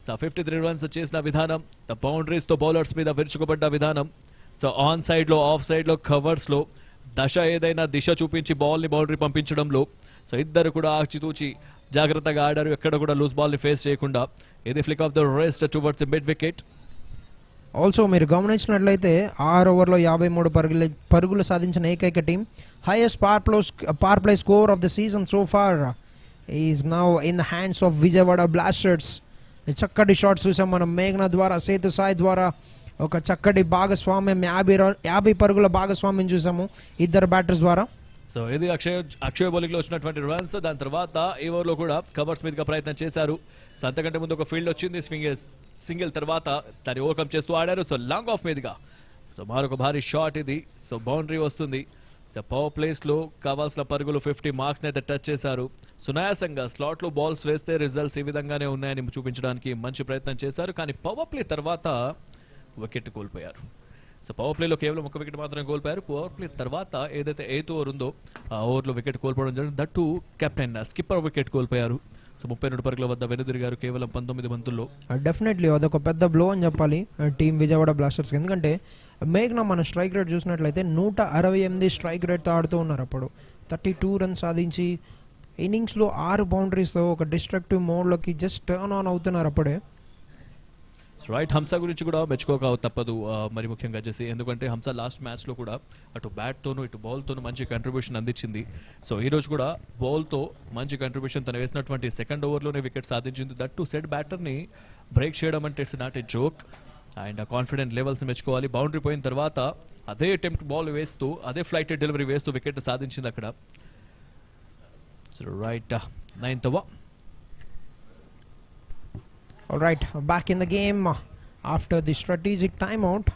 Speaker 5: 53 రన్స్ చేసిన విధానం, బౌండరీస్ తో బౌలర్స్ మీద విరుచుకుపడ్డ విధానం. సో ఆన్ సైడ్ లో, ఆఫ్ సైడ్ లో, కవర్స్ లో ఏదైనా దిశ చూపించి బాల్ ని బౌండరీ పంపించడంలో సో ఇద్దరు కూడా ఆచితూచి జాగ్రత్తగా ఆడారు, ఎక్కడ కూడా లూజ్ బాల్ ని ఫేస్ చేయకుండా. ఇది flick of the rest towards the mid wicket.
Speaker 2: Also మీరు గమనించినట్లయితే 6 ఓవర్లో 53 పరుగులు సాధించిన ఏకైక team. Highest power play score of the season so far is now in the hands of Vijayawada blasters. చక్కటి షాట్స్ చూసాం మనం మేఘన ద్వారా, సేతు సాయి ద్వారా ఒక చక్కటి భాగస్వామ్యం, 50 పరుగుల భాగస్వామ్యం చూసాము ఇద్దరు బ్యాటర్స్ ద్వారా.
Speaker 5: సో ఇది అక్షయ్ బౌలింగ్ లో వచ్చినటువంటి రన్స్. దాని తర్వాత ఈ ఓవర్లో కూడా కవర్స్ మీదుగా ప్రయత్నం చేశారు. సో అంతకంటే ముందు ఒక ఫీల్డ్ వచ్చింది, సింగిల్ తర్వాత దాన్ని ఓవర్కమ్ చేస్తూ ఆడారు. సో లాంగ్ ఆఫ్ మీదుగా సో మరొక భారీ షాట్ ఇది. సో బౌండరీ వస్తుంది. సో పవర్ ప్లేస్లో కావాల్సిన పరుగులు 50 మార్క్స్ని అయితే టచ్ చేశారు. సునాయాసంగా స్లాట్లో బాల్స్ వేస్తే రిజల్ట్స్ ఈ విధంగానే ఉన్నాయని చూపించడానికి మంచి ప్రయత్నం చేశారు. కానీ పవర్ ప్లే తర్వాత వికెట్ కోల్పోయారు. సో పవర్ ప్లేలో కేవలం ఒక వికెట్ మాత్రమే కోల్పోయారు. పవర్ ప్లే తర్వాత ఏదైతే 8th ఓవర్ ఉందో ఆ ఓవర్లో వికెట్ కోల్పోవడం జరిగింది. దట్టు కెప్టెన్ స్కిప్పర్ వికెట్ కోల్పోయారు. సో 32 పరుగుల వద్ద వెనుదిరిగారు కేవలం 19 బంతుల్లో.
Speaker 2: డెఫినెట్లీ అదొక పెద్ద బ్లో అని చెప్పాలి టీం విజయవాడ బ్లాస్టర్స్కి. ఎందుకంటే మేఘ్నా మన స్ట్రైక్ రేట్ చూసినట్లయితే 168 స్ట్రైక్ రేట్తో ఆడుతూ ఉన్నారు. అప్పుడు 32 రన్స్ సాధించి ఇన్నింగ్స్లో 6 బౌండరీస్తో ఒక డిస్ట్రక్టివ్ మోడ్లోకి జస్ట్ టర్న్ ఆన్ అవుతున్నారు అప్పుడే.
Speaker 5: రైట్, హంస గురించి కూడా మెచ్చుకోక తప్పదు మరి ముఖ్యంగా చేసి, ఎందుకంటే హంస లాస్ట్ మ్యాచ్లో కూడా అటు బ్యాట్తోనూ ఇటు బాల్తోనూ మంచి కంట్రిబ్యూషన్ అందించింది. సో ఈరోజు కూడా బాల్తో మంచి కంట్రిబ్యూషన్ తను వేసినటువంటి సెకండ్ ఓవర్లోనే వికెట్ సాధించింది. దట్టు సెట్ బ్యాటర్ని బ్రేక్ చేయడం అంటే it's not a joke. And confident levels మెచ్చుకోవాలి. బౌండరీ పోయిన తర్వాత అదే అటెంప్ట్ బాల్ వేస్తూ, అదే ఫ్లైటెడ్ డెలివరీ వేస్తూ వికెట్ సాధించింది అక్కడ. So right, 9th over.
Speaker 2: All right, back in the game after the strategic timeout,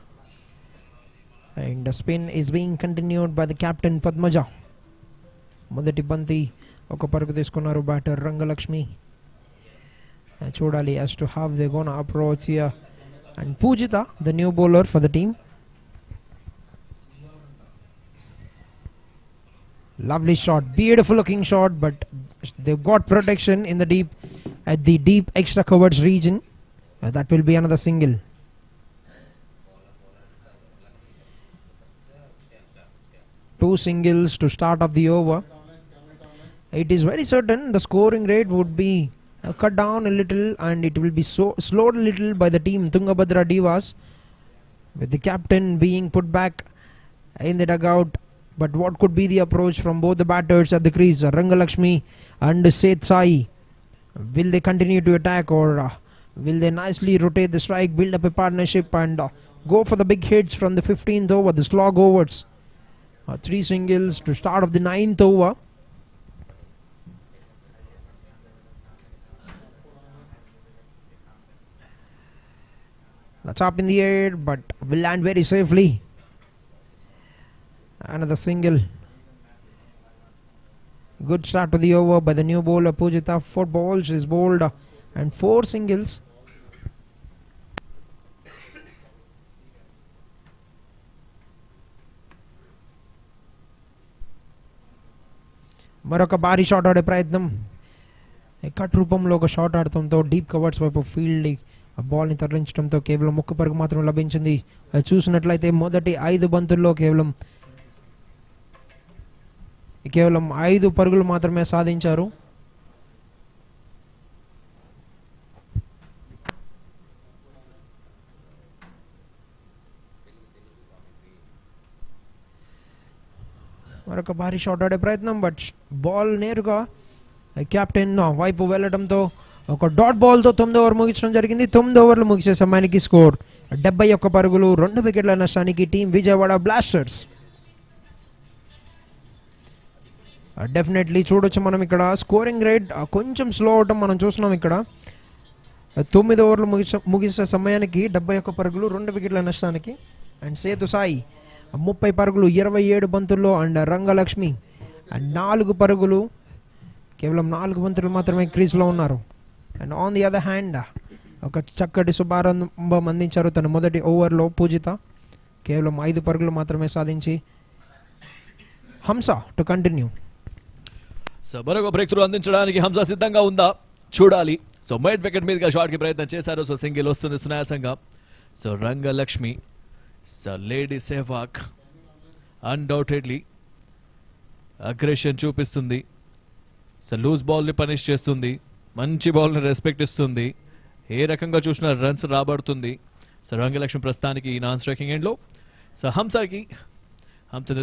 Speaker 2: and the spin is being continued by the captain Padmaja. మొదటి బంతి ఒక పరుగు తీసుకున్నారు బ్యాటర్ రంగలక్ష్మి. చూడాలి as to how they gonna approach here. And Pujita, the new bowler for the team. Lovely shot, beautiful looking shot, but they've got protection in the deep, at the deep extra covered region. That will be another single. 2 singles to start off the over. It is very certain the scoring rate would be cut down a little, and it will be slowed a little by the team Tungabhadra Divas, with the captain being put back in the dugout. But what could be the approach from both the batters at the crease, Rangalakshmi and Seth Sai? Will they continue to attack, or will they nicely rotate the strike, build up a partnership, and go for the big hits from the 15th over, the slog overs? 3 singles to start of the 9th over. That's up in the air, but will land very safely. Another single. Good start to the over by the new bowler Pujita. 4 balls is bowled and 4 singles. మరొక భారీ shot ఆడే ప్రయత్నం. Cut రూపంలో ఒక shot ఆడటంతో deep covers వైపు field ball ని తరలించడంతో కేవలం 1 పరుగు మాత్రం లభించింది. చూసినట్లయితే మొదటి 5 బంతుల్లో కేవలం 5 పరుగులు మాత్రమే సాధించారు. మరొక భారీ షాట్ ఆడే ప్రయత్నం, బట్ బాల్ నేరుగా కెప్టెన్ వైపు వెళ్లడంతో ఒక డాట్ బాల్తో 9వ ఓవర్ ముగించడం జరిగింది. 9 ఓవర్లు ముగిసే సమయానికి స్కోర్ 71 పరుగులు, 2 వికెట్ల నష్టానికి టీం విజయవాడ బ్లాస్టర్స్. డెఫినెట్లీ చూడొచ్చు మనం ఇక్కడ స్కోరింగ్ రేట్ కొంచెం స్లో అవటం మనం చూస్తున్నాం. ఇక్కడ 9 ఓవర్లు ముగిసే సమయానికి 71 పరుగులు, 2 వికెట్ల నష్టానికి. అండ్ సేతు సాయి 30 పరుగులు 27 బంతుల్లో, అండ్ రంగలక్ష్మి 4 పరుగులు, కేవలం 4 బంతులు మాత్రమే క్రీజ్లో ఉన్నారు. And on the other hand ఒక చక్కటి శుభారంభం అందించారు తన మొదటి ఓవర్లో పూజిత. కేవలం 5 పరుగులు మాత్రమే సాధించి హంస టు కంటిన్యూ.
Speaker 5: సో మరొక బ్రేక్ త్రూ అందించడానికి హంస సిద్ధంగా ఉందా చూడాలి. సో మైట్ వికెట్ మీదుగా షాట్ కి ప్రయత్నం చేశారు. సో సింగిల్ వస్తుంది సునాయాసంగా. So Rangalakshmi, so lady Sehwag undoubtedly aggression చూపిస్తుంది. సో లూజ్ బాల్ని పనిష్ చేస్తుంది, మంచి బాల్ని రెస్పెక్ట్ ఇస్తుంది, ఏ రకంగా చూసినా రన్స్ రాబడుతుంది. సో రంగలక్ష్మి ప్రస్తుతానికి ఈ నాన్ స్ట్రైకింగ్ ఎండ్లో. సో హంసని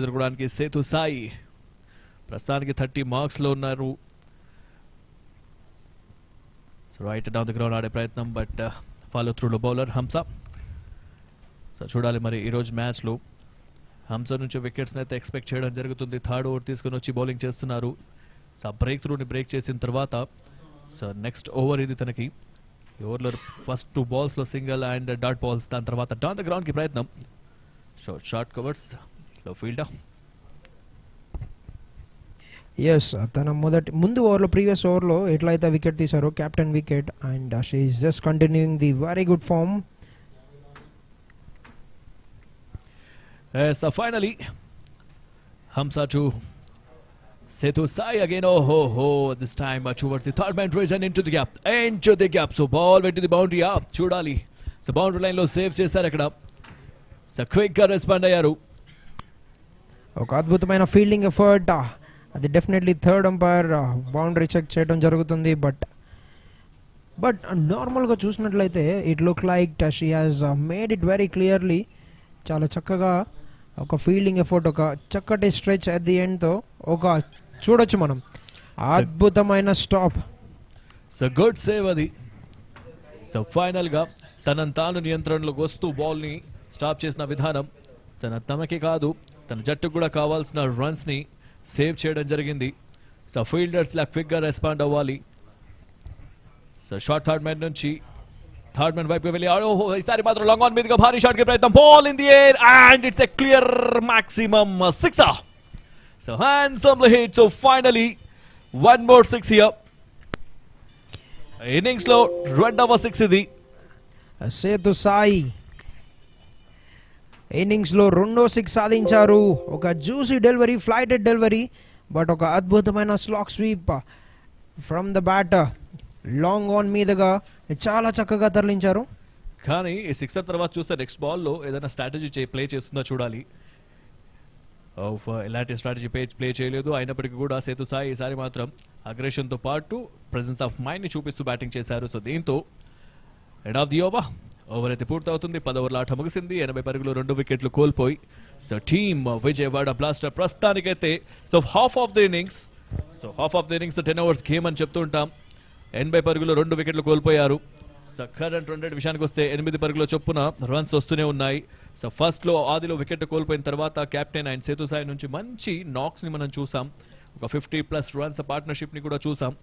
Speaker 5: ఎదుర్కోవడానికి సేతు సాయి ప్రస్తుతానికి 30 మార్క్స్లో ఉన్నారు. So right down the ground ఆడే ప్రయత్నం, బట్ ఫాలో త్రూలో బౌలర్ హంస. సో చూడాలి మరి ఈరోజు మ్యాచ్లో హంస నుంచి వికెట్స్ని అయితే ఎక్స్పెక్ట్ చేయడం జరుగుతుంది. 3rd ఓవర్ తీసుకొని వచ్చి బౌలింగ్ చేస్తున్నారు. సో బ్రేక్ త్రూని బ్రేక్ చేసిన తర్వాత సో నెక్స్ట్ ఓవర్ ఇది తనకి. ఈ ఓవర్లో ఫస్ట్ 2 బాల్స్లో సింగిల్ అండ్ డాట్ బాల్స్, దాని తర్వాత డౌన్ ద గ్రౌండ్కి ప్రయత్నం. షార్ట్ కవర్స్ లో ఫీల్డర్.
Speaker 2: ఎస్, తన ముందు ఓవర్లో ప్రీవియస్ ఓవర్లో ఎట్లయితే వికెట్ తీశారో captain wicket, and she is just continuing the very good form.
Speaker 5: So finally Hamsa to Setu Sai again. This time towards the third man ridge and into the gap. So ball went to the boundary. Chudali. So boundary line lo save chesaru akkada. So quick గా respond అయ్యారు.
Speaker 2: ఒక అద్భుతమైన fielding effort. అది definitely third umpire boundary check చేయడం జరుగుతుంది. But నార్మల్గా చూసినట్లయితే it look like she has made it very clearly. చాలా చక్కగా ఒక ఫీల్డింగ్ ఎఫర్ట్, ఒక చక్కటి స్ట్రెచ్ అట్ ది ఎండ్తో ఒక చూడొచ్చు మనం. అద్భుతమైన స్టాప్.
Speaker 5: సో గుడ్ సేవ్ అది. సో ఫైనల్గా తనను తాను నియంత్రణలోకి వస్తూ బాల్ని స్టాప్ చేసిన విధానం తనకే కాదు తన జట్టుకు కూడా కావాల్సిన రన్స్ని సేవ్ చేయడం జరిగింది. సో ఫీల్డర్స్ ఇలా క్విక్గా రెస్పాండ్ అవ్వాలి. సో షార్ట్ థర్డ్ మ్యాన్ నుంచి థర్డ్ మ్యాన్ వైపు వెళ్ళి ఈసారి మాత్రం లాంగ్ ఆన్ మీదుగా భారీ షాట్ కి ప్రయత్నం. Ball in the air and it's a clear maximum 6. So handsomely hit. So finally 1 more 6 here. Innings లో 2వ 6 ఇది.
Speaker 2: సేతు సాయి ఇన్నింగ్స్ లో 2వ 6 సాధించారు. ఒక juicy delivery, flighted delivery, but ఒక అద్భుతమైన slack sweep from the batter. Long on మీదుగా చాలా చక్కగా తరలించారు.
Speaker 5: కానీ ఈ 6 తర్వాత చూస్తే నెక్స్ట్ బాల్లో ఏదైనా స్ట్రాటజీ ప్లే చేస్తుందో చూడాలి. ఇలాంటి స్ట్రాటజీ ప్లే చేయలేదు. అయినప్పటికీ కూడా సేతు సాయి ఈసారి మాత్రం అగ్రెషన్తో పాటు ప్రెజెన్స్ ఆఫ్ మైండ్ని చూపిస్తూ బ్యాటింగ్ చేశారు. సో దీంతో ఎండ్ ఆఫ్ ది ఓవర్ అయితే పూర్తవుతుంది. 10 ఓవర్ల ఆట ముగిసింది. 80 పరుగులు 2 వికెట్లు కోల్పోయి సో టీమ్ విజయవాడ బ్లాస్టర్ ప్రస్తుతానికైతే half of the innings 10 overs game అని చెప్తూ ఉంటాం. 80 పరుగులు 2 వికెట్లు కోల్పోయారు. సో కరెంట్ రన్ రేట్ విషయానికి వస్తే 8 పరుగుల చొప్పున రన్స్ వస్తూనే ఉన్నాయి. సో ఫస్ట్లో ఆదిలో వికెట్ కోల్పోయిన తర్వాత కెప్టెన్ అండ్ సేతు సాయి నుంచి మంచి నాక్స్ని మనం చూసాం. ఒక 50+ రన్స్ పార్ట్నర్షిప్ని కూడా చూసాం.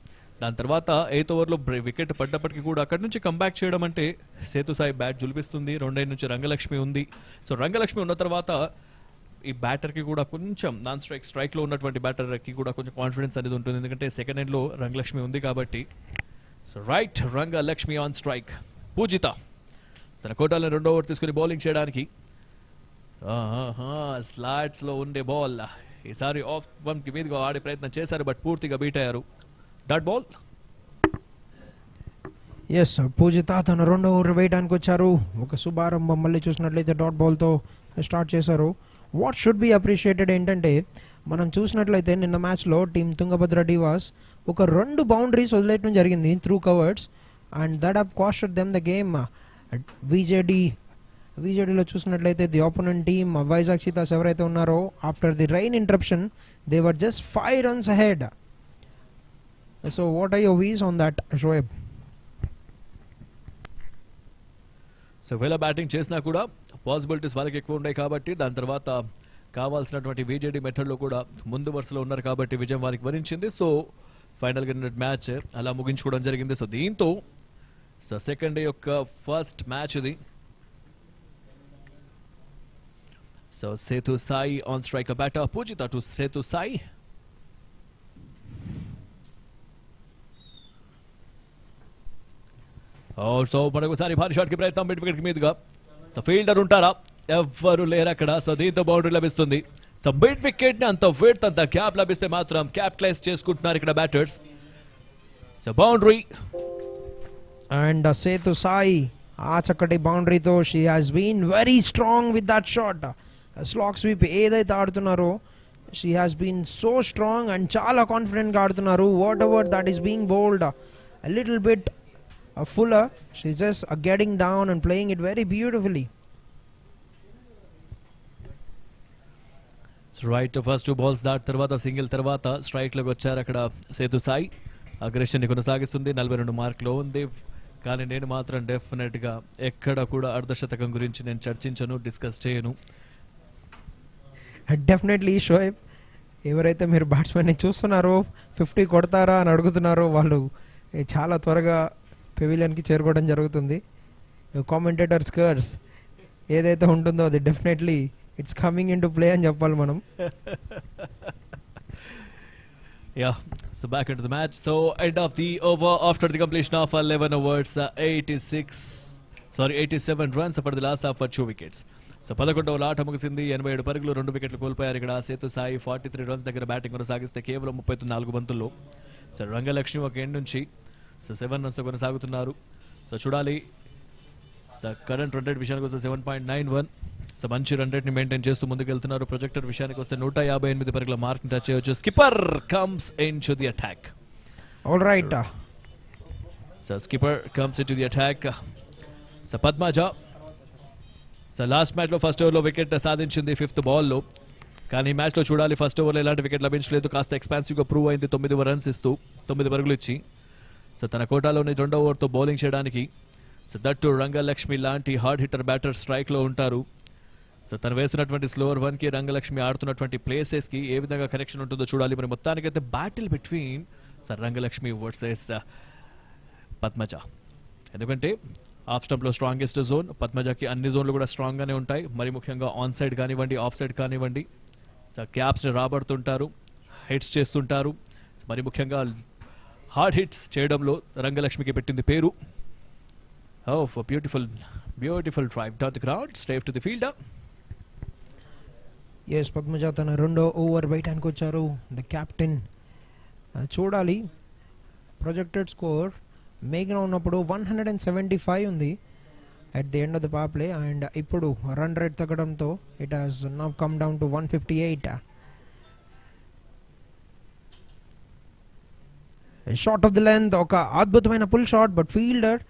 Speaker 5: దాని తర్వాత 8th ఓవర్లో వికెట్ పడ్డప్పటికీ కూడా అక్కడి నుంచి కంబ్యాక్ చేయడం అంటే సేతు సాయి బ్యాట్ జులిపిస్తుంది. 2 నుంచి రంగలక్ష్మి ఉంది. సో రంగలక్ష్మి ఉన్న తర్వాత ఈ బ్యాటర్కి కూడా కొంచెం నాన్ స్ట్రైక్లో ఉన్నటువంటి బ్యాటర్కి కూడా కొంచెం కాన్ఫిడెన్స్ అనేది ఉంటుంది. ఎందుకంటే సెకండ్ ఎండ్లో రంగలక్ష్మి ఉంది కాబట్టి. So right Rangalakshmi on strike. Pujitha తన కోటాలను 2వ ఓవర్ తీసుకుని బౌలింగ్ చేయడానికి స్లాట్స్లో ఉండే బాల్ ఈసారి ఆఫ్ వన్కి మీదుగా ఆడే ప్రయత్నం చేశారు. బట్ పూర్తిగా బీట్ అయ్యారు. Dot ball.
Speaker 2: ఎస్ పూజిత తన 2వ ఓవర్ వేయడానికి వచ్చారు. ఒక శుభారంభం మళ్ళీ చూసినట్లయితే డాట్ బాల్తో స్టార్ట్ చేశారు. వాట్ షుడ్ బి అప్రిషియేటెడ్ ఏంటంటే మనం చూసినట్లయితే నిన్న మ్యాచ్లో టీమ్ తుంగభద్ర డివాస్ ఒక 2 బౌండరీస్ వదిలేయడం జరిగింది through covers and that have costed them the game. విజేడీలో చూసినట్లయితే the opponent team Vizag Cheetahs ఎవరైతే ఉన్నారో after the rain interruption they were just 5 runs ahead. So what are your views on that Shoaib?
Speaker 5: So వేళ batting చేసినా కూడా possibilities వాళ్ళకి ఎక్కువ ఉన్నాయి కాబట్టి దాని తర్వాత కావాల్సినటువంటి విజేడీ మెథడ్లో కూడా ముందు వరుసలో ఉన్నారు కాబట్టి విజయం వారికి వరించింది. సో ఫైనల్గా మ్యాచ్ అలా ముగించుకోవడం జరిగింది. సో దీంతో సో సెకండ్ డే యొక్క ఫస్ట్ మ్యాచ్ ఇది. So Sethu Sai on strike batter Poojitha to Sethu Sai. So మరొకసారి భారీ షాట్ కి ప్రయత్నం మిడ్ వికెట్ మీదుగా. సో ఫీల్డర్ ఉంటారా? ఎవ్వరు లేరు అక్కడ. సో దీంతో బౌండరీ లభిస్తుంది. సో మిడ్ వికెట్ ని అంత విడ్త్ అంత గ్యాప్ లభిస్తే మాత్రం క్యాపిటలైజ్ చేసుకుంటున్నారు ఇక్కడ batters. So boundary
Speaker 2: and Sethu Sai ఆ చక్కటి బౌండరీతో she has been very strong with that shot. Slack sweep ఏదైతే ఆడుతున్నారో she has been so strong and చాలా కాన్ఫిడెంట్గా ఆడుతున్నారు. Whatever that is being bowled a little bit fuller, she's just getting down and playing it very beautifully.
Speaker 5: Right first 2 balls దాటి తర్వాత single తర్వాత స్ట్రైక్లోకి వచ్చారు అక్కడ సేతు సాయి. అగ్రెషన్ని కొనసాగిస్తుంది. 42 మార్కులో ఉంది. కానీ నేను మాత్రం డెఫినెట్గా ఎక్కడ కూడా అర్ధశతకం గురించి నేను చర్చించను, డిస్కస్ చేయను.
Speaker 2: డెఫినెట్లీ షోయబ్, ఎవరైతే మీరు బ్యాట్స్మెన్ని చూస్తున్నారో 50 కొడతారా అని అడుగుతున్నారో వాళ్ళు చాలా త్వరగా పెవిలియన్కి చేరుకోవడం జరుగుతుంది. కామెంటేటర్స్ కర్స్ ఏదైతే ఉంటుందో అది definitely it's coming in to play అని చెప్పాలి మనం.
Speaker 5: Yeah, so back into the match. So end of the over after the completion of 11 overs, 87 runs for the last half for 2 wickets. So 11వ over ఆట ముగిసింది. 87 పరుగులు 2 వికెట్లు కోల్పోయారు ఇక్కడ సేతు సాయి. 43 రన్స్ దగ్గర బ్యాటింగ్ కొనసాగిస్తే కేవలం 34 బంతుల్లో సో రంగలక్ష్మి ఒక ఎండ్ నుంచి సో 7 రన్స్ కొనసాగుతున్నారు. సో చూడాలి. సో కరెంట్ రన్ రేట్ విషయానికి వస్తే 7.91. సో మంచి రన్ రేట్ని మెయింటైన్ చేస్తూ ముందుకెళ్తున్నారు. ప్రొజెక్టర్ విషయానికి వస్తే 158 పరుగుల మార్క్ని టచ్ చేయవచ్చు. Skipper comes in to the attack.
Speaker 2: All right.
Speaker 5: So skipper comes in to the attack. So Padmaja so last మ్యాచ్లో ఫస్ట్ ఓవర్లో వికెట్ సాధించింది 5th బాల్లో. కానీ ఈ మ్యాచ్లో చూడాలి, ఫస్ట్ ఓవర్లో ఎలాంటి వికెట్ లభించలేదు. కాస్త ఎక్స్పాన్సివ్గా ప్రూవ్ అయింది 9 రన్స్ ఇస్తూ 9 పరుగులు ఇచ్చి. సో తన కోటాలోని 2వ ఓవర్తో బౌలింగ్ చేయడానికి సో దట్టు రంగలక్ష్మి లాంటి హార్డ్ హిట్టర్ బ్యాటర్ స్ట్రైక్లో ఉంటారు. సో తను వేసినటువంటి స్లోవర్ 1కి రంగలక్ష్మి ఆడుతున్నటువంటి ప్లేసెస్కి ఏ విధంగా కనెక్షన్ ఉంటుందో చూడాలి. మరి మొత్తానికైతే battle between sir Rangalakshmi versus Padmaja. ఎందుకంటే ఆఫ్ స్టంప్లో స్ట్రాంగెస్ట్ జోన్ పద్మజకి, అన్ని జోన్లు కూడా స్ట్రాంగ్గానే ఉంటాయి. మరి ముఖ్యంగా ఆన్ సైడ్ కానివ్వండి, ఆఫ్ సైడ్ కానివ్వండి, సో క్యాప్స్ని రాబడుతుంటారు, హిట్స్ చేస్తుంటారు. మరి ముఖ్యంగా హార్డ్ హిట్స్ చేయడంలో రంగలక్ష్మికి పెట్టింది పేరు. Oh, for beautiful drive down the ground, straight to the fielder.
Speaker 2: Yes, Padmaja తన 2వ ఓవర్ వేయడానికి వచ్చారు. ద కెప్టెన్ చూడాలి. ప్రొజెక్టెడ్ స్కోర్ మేఘన ఉన్నప్పుడు 175 ఉంది. at the end of the power play, and ఇప్పుడు రన్ రేట్ తగ్గడంతో it has now come down to 158. Short of the length, ఒక అద్భుతమైన పుల్ షాట్, బట్ ఫీల్డర్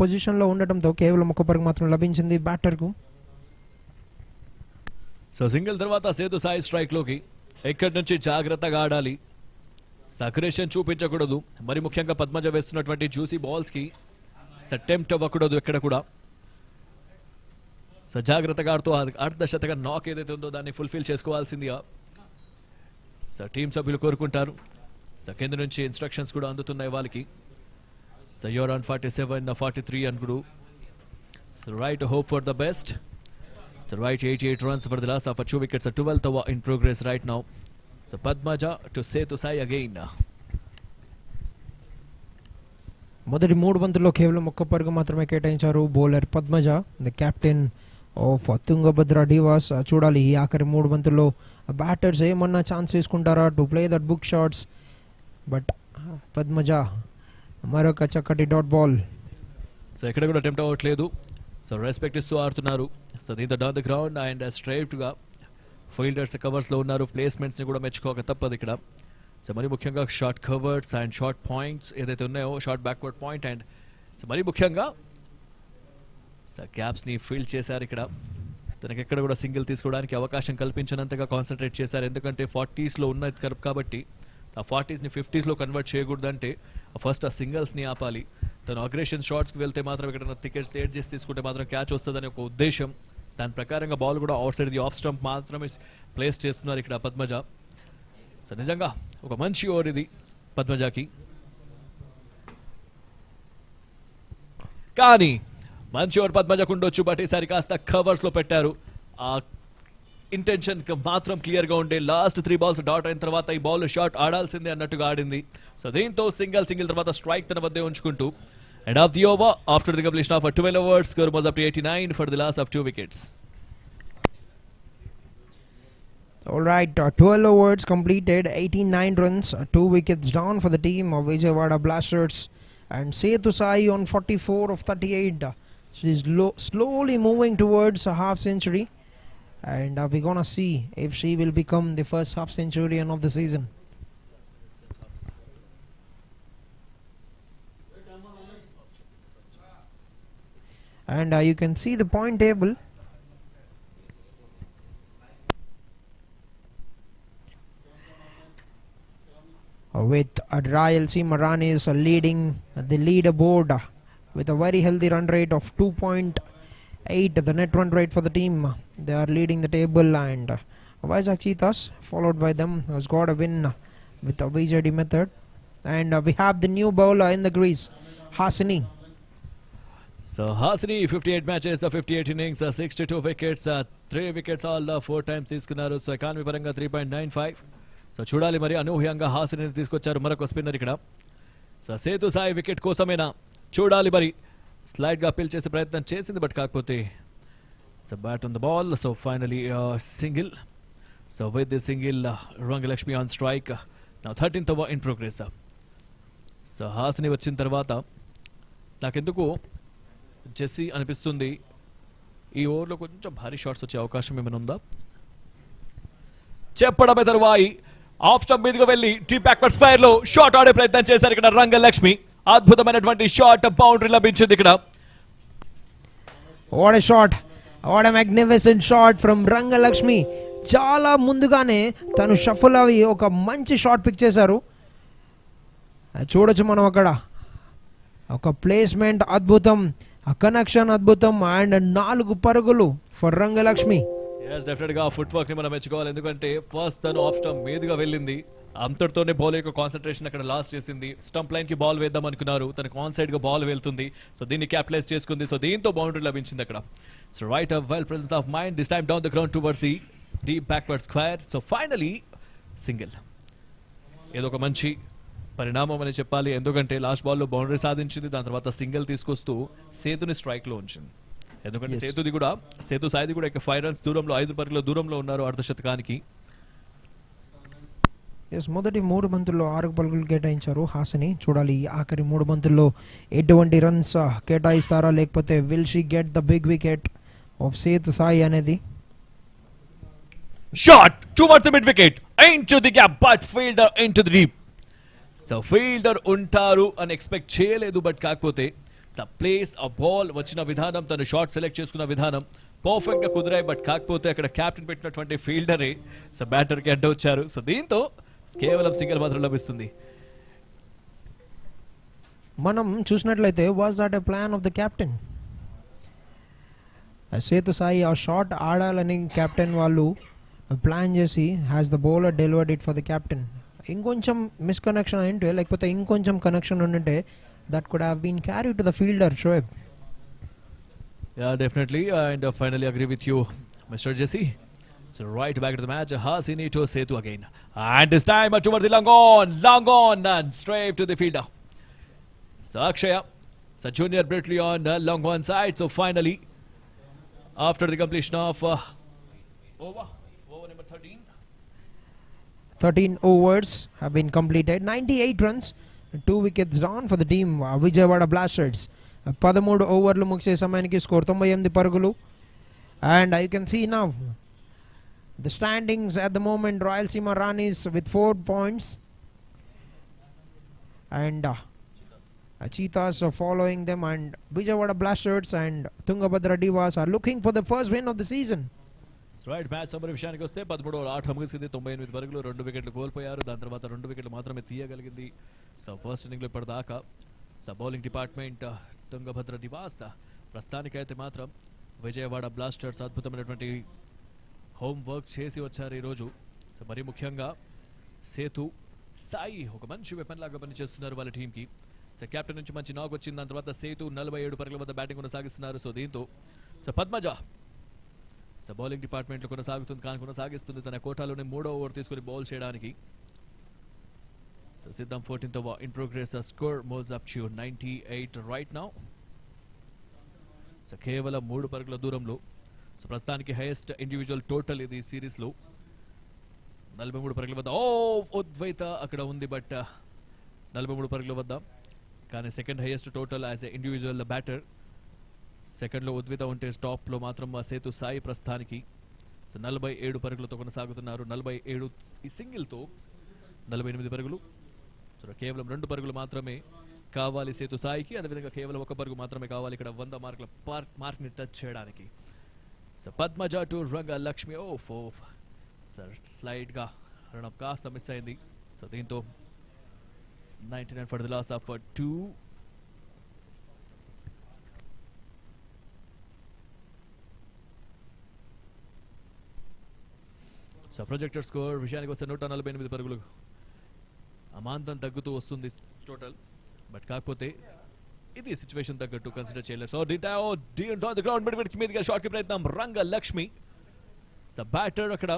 Speaker 2: పొజిషన్లో ఉండటంతో కేవలం ఒక పరుగు మాత్రం లభించింది బ్యాటర్కు.
Speaker 5: సో సింగిల్ తర్వాత సేతు సాయి స్ట్రైక్లోకి. ఇక్కడి నుంచి జాగ్రత్తగా ఆడాలి, సక్రేషన్ చూపించకూడదు. మరి ముఖ్యంగా పద్మజ వేస్తున్నటువంటి జ్యూసీ బాల్స్కి అటెంప్ట్ అవ్వకూడదు ఎక్కడ కూడా. సో జాగ్రత్తగా ఆడుతూ అర్ధశతక నాక్ ఏదైతే ఉందో దాన్ని ఫుల్ఫిల్ చేసుకోవాల్సిందిగా సో టీం సభ్యులు కోరుకుంటారు. సో కింద నుంచి ఇన్స్ట్రక్షన్స్ కూడా అందుతున్నాయి వాళ్ళకి. సో యూర్ ఆన్ 47, 43 అనుకుడు. So right, hope for the best. So right, 88 runs for the last of 2 wickets. 12th over in progress right now. So Padmaja to Sethu Sai again.
Speaker 2: మొదటి 3 బంతుల్లో కేవలం ఒక్క పరుగు మాత్రమే కేటాయించారు bowler Padmaja, the captain of Tungabhadra Divas. చూడాలి ఈ ఆఖరి 3 బంతుల్లో బ్యాటర్స్ ఏమన్నా ఛాన్స్ తీసుకుంటారా to play that book shots. But Padmaja మరొక చక్కటి డాట్ బాల్.
Speaker 5: సో ఎక్కడ కూడా అటెంప్ట్ అవ్వట్లేదు. సో రెస్పెక్ట్ ఇస్తూ ఆడుతున్నారు. సో దీంతో డౌన్ ద గ్రౌండ్ అండ్ స్ట్రైట్గా ఫీల్డర్స్ కవర్స్లో ఉన్నారు. ప్లేస్మెంట్స్ని కూడా మెచ్చుకోక తప్పదు ఇక్కడ. సో మరి ముఖ్యంగా short covers and short pants ఏదైతే ఉన్నాయో, short backward point and so మరి ముఖ్యంగా సో క్యాప్స్ని ఫీల్డ్ చేశారు ఇక్కడ. తనకి ఎక్కడ కూడా సింగిల్ తీసుకోవడానికి అవకాశం కల్పించినంతగా కాన్సన్ట్రేట్ చేశారు. ఎందుకంటే 40sలో ఉన్నది కాబట్టి ఆ 40sని 50sలో కన్వర్ట్ చేయకూడదంటే ఫస్ట్ ఆ సింగిల్స్ని ఆపాలి. తను అగ్రెషన్ షాట్స్కి వెళ్తే మాత్రం ఇక్కడ టికెట్స్ లేట్ చేసి తీసుకుంటే మాత్రం క్యాచ్ వస్తుందని ఒక ఉద్దేశం. దాని ప్రకారంగా బాల్ కూడా out side the off stump మాత్రమే ప్లేస్ చేస్తున్నారు ఇక్కడ పద్మజ. సో నిజంగా ఒక మంచి ఓవర్ ఇది పద్మజకి. కానీ మంచి ఓవర్ పద్మజకు ఉండొచ్చు, బట్ ఈసారి కాస్త కవర్స్లో పెట్టారు. ఆ ఇంటెన్షన్ మాత్రం క్లియర్గా ఉండే లాస్ట్ 3 balls డాట్ అయిన తర్వాత ఈ బాల్ షాట్ ఆడాల్సిందే అన్నట్టుగా ఆడింది. సో దీంతో సింగిల్ తర్వాత స్ట్రైక్ తన వద్దే ఉంచుకుంటూ end of the over after the completion of 12 overs score was up to 89 for the loss of 2 wickets.
Speaker 2: All right, 12 overs completed, 89 runs, 2 wickets down for the team of Vijayawada Blasters, and Sethu Sai on 44 of 38. So he's slowly moving towards a half century, and we're gonna see if she will become the first half centurion of the season. And you can see the point table. With Rayalaseema Ranis leading the leaderboard with a very healthy run rate of 2.8, the net run rate for the team. They are leading the table, and Vizag Cheetahs followed by them has got a win with a VJD method. And we have the new bowler in the crease, Hasini.
Speaker 5: So Hasini 58 matches, 58 innings, 62 wickets, 3 wickets all 4 times తీసుకున్నారు. So economy పరంగా 3.95. So చూడాలి మరి అనూహ్యంగా హాసిని తీసుకొచ్చారు మరొక spinner ఇక్కడ. So Sethu Sai wicket కోసమేనా చూడాలి మరి. స్లైడ్గా అప్పీల్ చేసే ప్రయత్నం చేసింది, బట్ కాకపోతే so bat on the ball. So finally single. So with the single Rangalakshmi on strike. నా 13th over in progress. So Hasini వచ్చిన తర్వాత నాకెందుకు జెస్సీ అనిపిస్తుంది ఈ ఓవర్లో కొంచెం భారీ షాట్స్ వచ్చే అవకాశం ఏమైనా ఉందా. చెప్పడమే తరువాయి ఆఫ్ స్టంప్ మీదుగా వెళ్లి డీప్ బ్యాక్వర్డ్ స్క్వేర్ లో షాట్ ఆడే ప్రయత్నం చేశారు ఇక్కడ రంగలక్ష్మి. అద్భుతమైనటువంటి షాట్, బౌండరీ లభించింది ఇక్కడ.
Speaker 2: What a shot, what a magnificent shot from Rangalakshmi. చాలా ముందుగానే తను షఫల్ అవి ఒక మంచి షాట్ పిక్ చేశారు. చూడొచ్చు మనం అక్కడ ఒక ప్లేస్మెంట్ అద్భుతం, ఆ కనెక్షన్ అద్భుతం, అండ్ 4 పరుగులు ఫర్ రంగలక్ష్మి.
Speaker 5: ఎస్, డెఫినెట్ గా ఫుట్ వర్క్ ని మనం మెచ్చుకోవాలి. ఎందుకంటే ఫస్ట్ తను ఆఫ్ స్టంప్ మీదుగా వెళ్ళింది, అంతటితోనే బాల్ యొక్క కాన్సన్ట్రేషన్ అక్కడ లాస్ట్ చేసింది. స్టంప్ లైన్ కి బాల్ వేద్దాం అనుకున్నారు, తనకు ఆన్ సైడ్ గా బాల్ వెళ్తుంది. సో దీన్ని క్యాపిటలైజ్ చేసుకుంది. సో దీంతో బౌండరీ లభించింది అక్కడ. So right well presence of mind, this time down the ground towards the deep backward square. So finally single. ఏదో ఒక మంచి పరిణామం అని చెప్పాలి. ఎందుకంటే లాస్ట్ బాల్లో బౌండరీ సాధించింది, దాని తర్వాత సింగిల్ తీసుకొస్తూ సేతుని స్ట్రైక్ లో ఉంచింది. ఎందుకంటే సేతు సాయిది కూడా 5 runs దూరంలో, 5 పరుగుల దూరంలో ఉన్నారు అర్ధశతకానికి.
Speaker 2: ఎస్, మొదటి 3 బంతుల్లో 6 పరుగులు కేటాయించారు హాసని. చూడాలి ఆఖరి 3 బంతుల్లో ఎటువంటి రన్స్ కేటాయిస్తారా, లేకపోతే will she get the big wicket of Sethu Sai అనేది.
Speaker 5: Shot towards the mid wicket, into the gap, but fielder into the deep. So fielder ఉంటారు అని ఎక్స్పెక్ట్ చేయలేదు, బట్ కాకపోతే ద ప్లేస్ ఆ బాల్ వచ్చిన విధానం, తను షాట్ సెలెక్ట్ చేసుకున్న విధానం పర్ఫెక్ట్ గా కుదిరాయి. బట్ కాకపోతే అక్కడ క్యాప్టెన్ పెట్టినటువంటి ఫీల్డరే సో బ్యాటర్ కి అడ్డు వచ్చారు. సో దీంతో కేవలం సింగిల్ మాత్రం లభిస్తుంది.
Speaker 2: మనం చూసినట్లయితే was that a plan of the captain? Sethu Sai ఆ షాట్ ఆడాలని కెప్టెన్ వాళ్ళు ప్లాన్ చేసి has the bowler delivered it for the captain. ఇంకొంచెం మిస్కనెక్షన్ అయింటే, లేకపోతే ఇంకొంచెం కనెక్షన్ ఉండింటే, that could have been carry to the fielder Shoaib.
Speaker 5: Yeah, definitely, and finally agree with you, Mr. Jesse. So right back to the match, Hasini to Setu again, and this time toward the long on, and straight to the fielder. So Akshaya, so junior Britley on the long on side. So finally, after the completion of over number
Speaker 2: 13 overs have been completed, 98 runs, 2 wickets down for the team Vijayawada Blasters. 13 ఓవర్లు ముగిసే సమయానికి score 98 పరుగులు. And I can see now the standings at the moment. Rayalaseema Ranis with 4 points and Cheetahs are following them, and Vijayawada Blasters and Tungabhadra Divas are looking for the first win of the season.
Speaker 5: Right, match సమర విషయానికి వస్తే 13 ఓవర్ల ఆట ముగిసింది. 98 పరుగులు, 2 వికెట్లు కోల్పోయారు. దాని తర్వాత 2 వికెట్లు మాత్రమే తీయగలిగింది. సో ఫస్ట్ ఇన్నింగ్లో ఇప్పటిదాకా so bowling department Tungabhadra Divas, ప్రస్తుతానికైతే మాత్రం విజయవాడ బ్లాస్టర్స్ అద్భుతమైనటువంటి హోమ్ వర్క్ చేసి వచ్చారు ఈరోజు. సో మరీ ముఖ్యంగా సేతు సాయి ఒక మంచి వెపన్ లాగా పనిచేస్తున్నారు వాళ్ళ టీంకి. సో కెప్టెన్ నుంచి మంచి నాక్ వచ్చింది. దాని తర్వాత సేతు 47 పరుగుల వద్ద బ్యాటింగ్ కొనసాగిస్తున్నారు. సో దీంతో సో పద్మజ సో బౌలింగ్ డిపార్ట్మెంట్లో కొనసాగిస్తుంది తన కోటాలోనే 3వ ఓవర్ తీసుకుని బౌల్ చేయడానికి. సో సిద్ధం 14th over in progress. Score moves up to 98 right now. So కేవలం 3 పరుగుల దూరంలో. సో ప్రస్తుతానికి హైయెస్ట్ ఇండివిజువల్ టోటల్ ఇది సిరీస్లో 43 పరుగుల వద్ద. ఉద్వైత అక్కడ ఉంది, బట్ 43 పరుగుల వద్ద. కానీ second highest total as a individual batter. సెకండ్లో ఉద్విత ఉంటే టాప్లో మాత్రం సేతు సాయి ప్రస్తుతానికి. సో 47 పరుగులతో కొనసాగుతున్నారు. 47 ఈ సింగిల్తో 48 పరుగులు. సో కేవలం 2 పరుగులు మాత్రమే కావాలి సేతు సాయికి. అదేవిధంగా కేవలం 1 పరుగు మాత్రమే కావాలి ఇక్కడ 100 మార్కుల మార్క్ని టచ్ చేయడానికి. So Padmaja to Ranga Lakshmi. Sir స్లైడ్గా రన్ కాస్త మిస్ అయింది. సో దీంతో 99 for the loss of 2. So projector score విషయానికి వస్తే 148 పరుగులు. అమాంతం తగ్గుతూ వస్తుంది టోటల్, బట్ కాకపోతే ఇది సిచ్యువేషన్ తగ్గట్టు కన్సిడర్ చేయలేదు. సో గ్రౌండ్ మీదుగా షాట్ కి ప్రయత్నం రంగ లక్ష్మి. సో బ్యాటర్ అక్కడ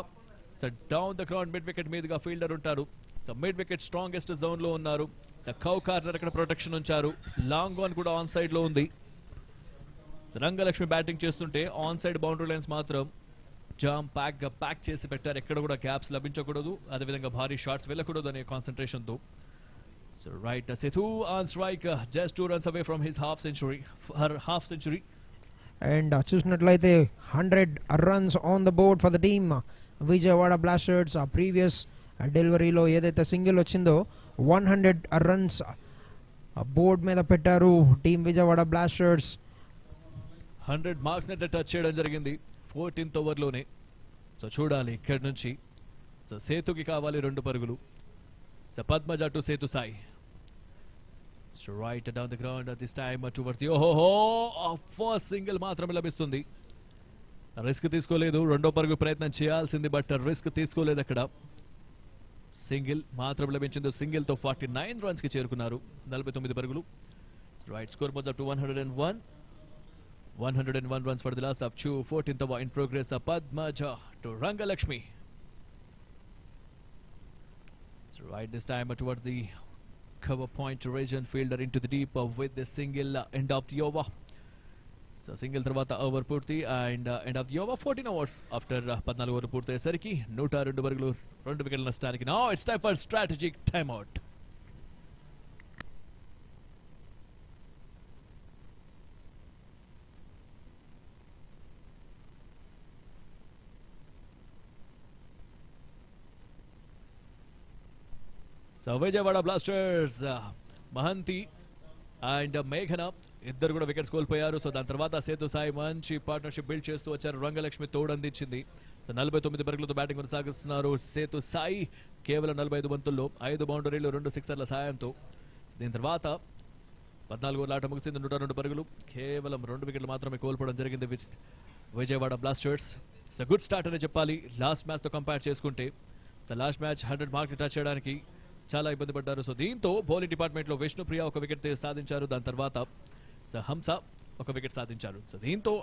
Speaker 5: so down the ground mid wicket మీదుగా ఫీల్డర్ ఉంటారు. So mid wicket strongest zone లో ఉన్నారు. సో కౌ కార్నర్ అక్కడ ప్రొటెక్షన్ ఉంచారు. లాంగ్ ఆన్ కూడా ఆన్ సైడ్ లో ఉంది. సో రంగలక్ష్మి బ్యాటింగ్ చేస్తుంటే ఆన్ సైడ్ బౌండరీ లైన్స్ మాత్రం జామ్ ప్యాక్ చేసి పెట్టారు. ఎక్కడ కూడా గ్యాప్స్ లభించకూడదు, అదేవిధంగా భారీ షాట్స్ వెళ్ళకూడదు అనే కాన్సన్ట్రేషన్తో. So right, Sethu on strike, just 2 runs away from his half century.
Speaker 2: And చూసినట్లయితే 100 runs on the board for the team Vijayawada Blasters. Previous డెలివరీలో ఏదైతే సింగిల్ వచ్చిందో 100 runs బోర్డ్ మీద పెట్టారు team Vijayawada Blasters.
Speaker 5: 100 marks net touch చేయడం జరిగింది 14th ఓవర్లోనే. So చూడాలి ఇక్కడి నుంచి. సో సేతుకి కావాలి 2 పరుగులు. So Padmaja to Sethu Sai. So right down the ground this time towards the first single మాత్రమే లభిస్తుంది. రిస్క్ తీసుకోలేదు. 2వ పరుగు ప్రయత్నం చేయాల్సింది, బట్ రిస్క్ తీసుకోలేదు. అక్కడ సింగిల్ మాత్రం లభించింది. సింగిల్ తో 49 runs కి చేరుకున్నారు. 49 పరుగులు. Right, score moves up to 101 runs for the last of 2. 14th over in progress. Padmaja to Rangalakshmi. So right, this time toward the cover point region, fielder into the deep with the single end of the over. So single తర్వాత over పూర్తి and end of the over 14 overs after 14 over పూర్తయ్యేసరికి 102 పరుగులు 2 వికెట్ల నష్టానికి. Now it's time for strategic time out. So Vijayawada Blasters Mohanty and మేఘన ఇద్దరు కూడా wickets కోల్పోయారు. సో దాని తర్వాత సేతు సాయి మంచి పార్ట్నర్షిప్ బిల్డ్ చేస్తూ వచ్చారు. రంగలక్ష్మి తోడందించింది. సో 49 పరుగులతో బ్యాటింగ్ కొనసాగిస్తున్నారు సేతు సాయి. కేవలం 45 బంతుల్లో 5 బౌండరీలు 2 సిక్సర్ల సాయంతో. దీని తర్వాత 14 ఓవర్ల ఆట ముగిసింది. 102 పరుగులు, కేవలం 2 వికెట్లు మాత్రమే కోల్పోవడం జరిగింది Vijayawada blasters. So good start అని చెప్పాలి లాస్ట్ మ్యాచ్తో కంపేర్ చేసుకుంటే. లాస్ట్ మ్యాచ్ 100 మార్క్ టచ్ చేయడానికి చాలా ఇబ్బంది పడ్డారు. సో దీంతో బౌలింగ్ డిపార్ట్మెంట్లో విష్ణుప్రియ ఒక వికెట్ సాధించారు. దాని తర్వాత హంస ఒక వికెట్ సాధించారు. సో దీంతో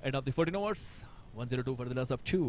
Speaker 5: end of the 14 overs 102 for the loss of 2.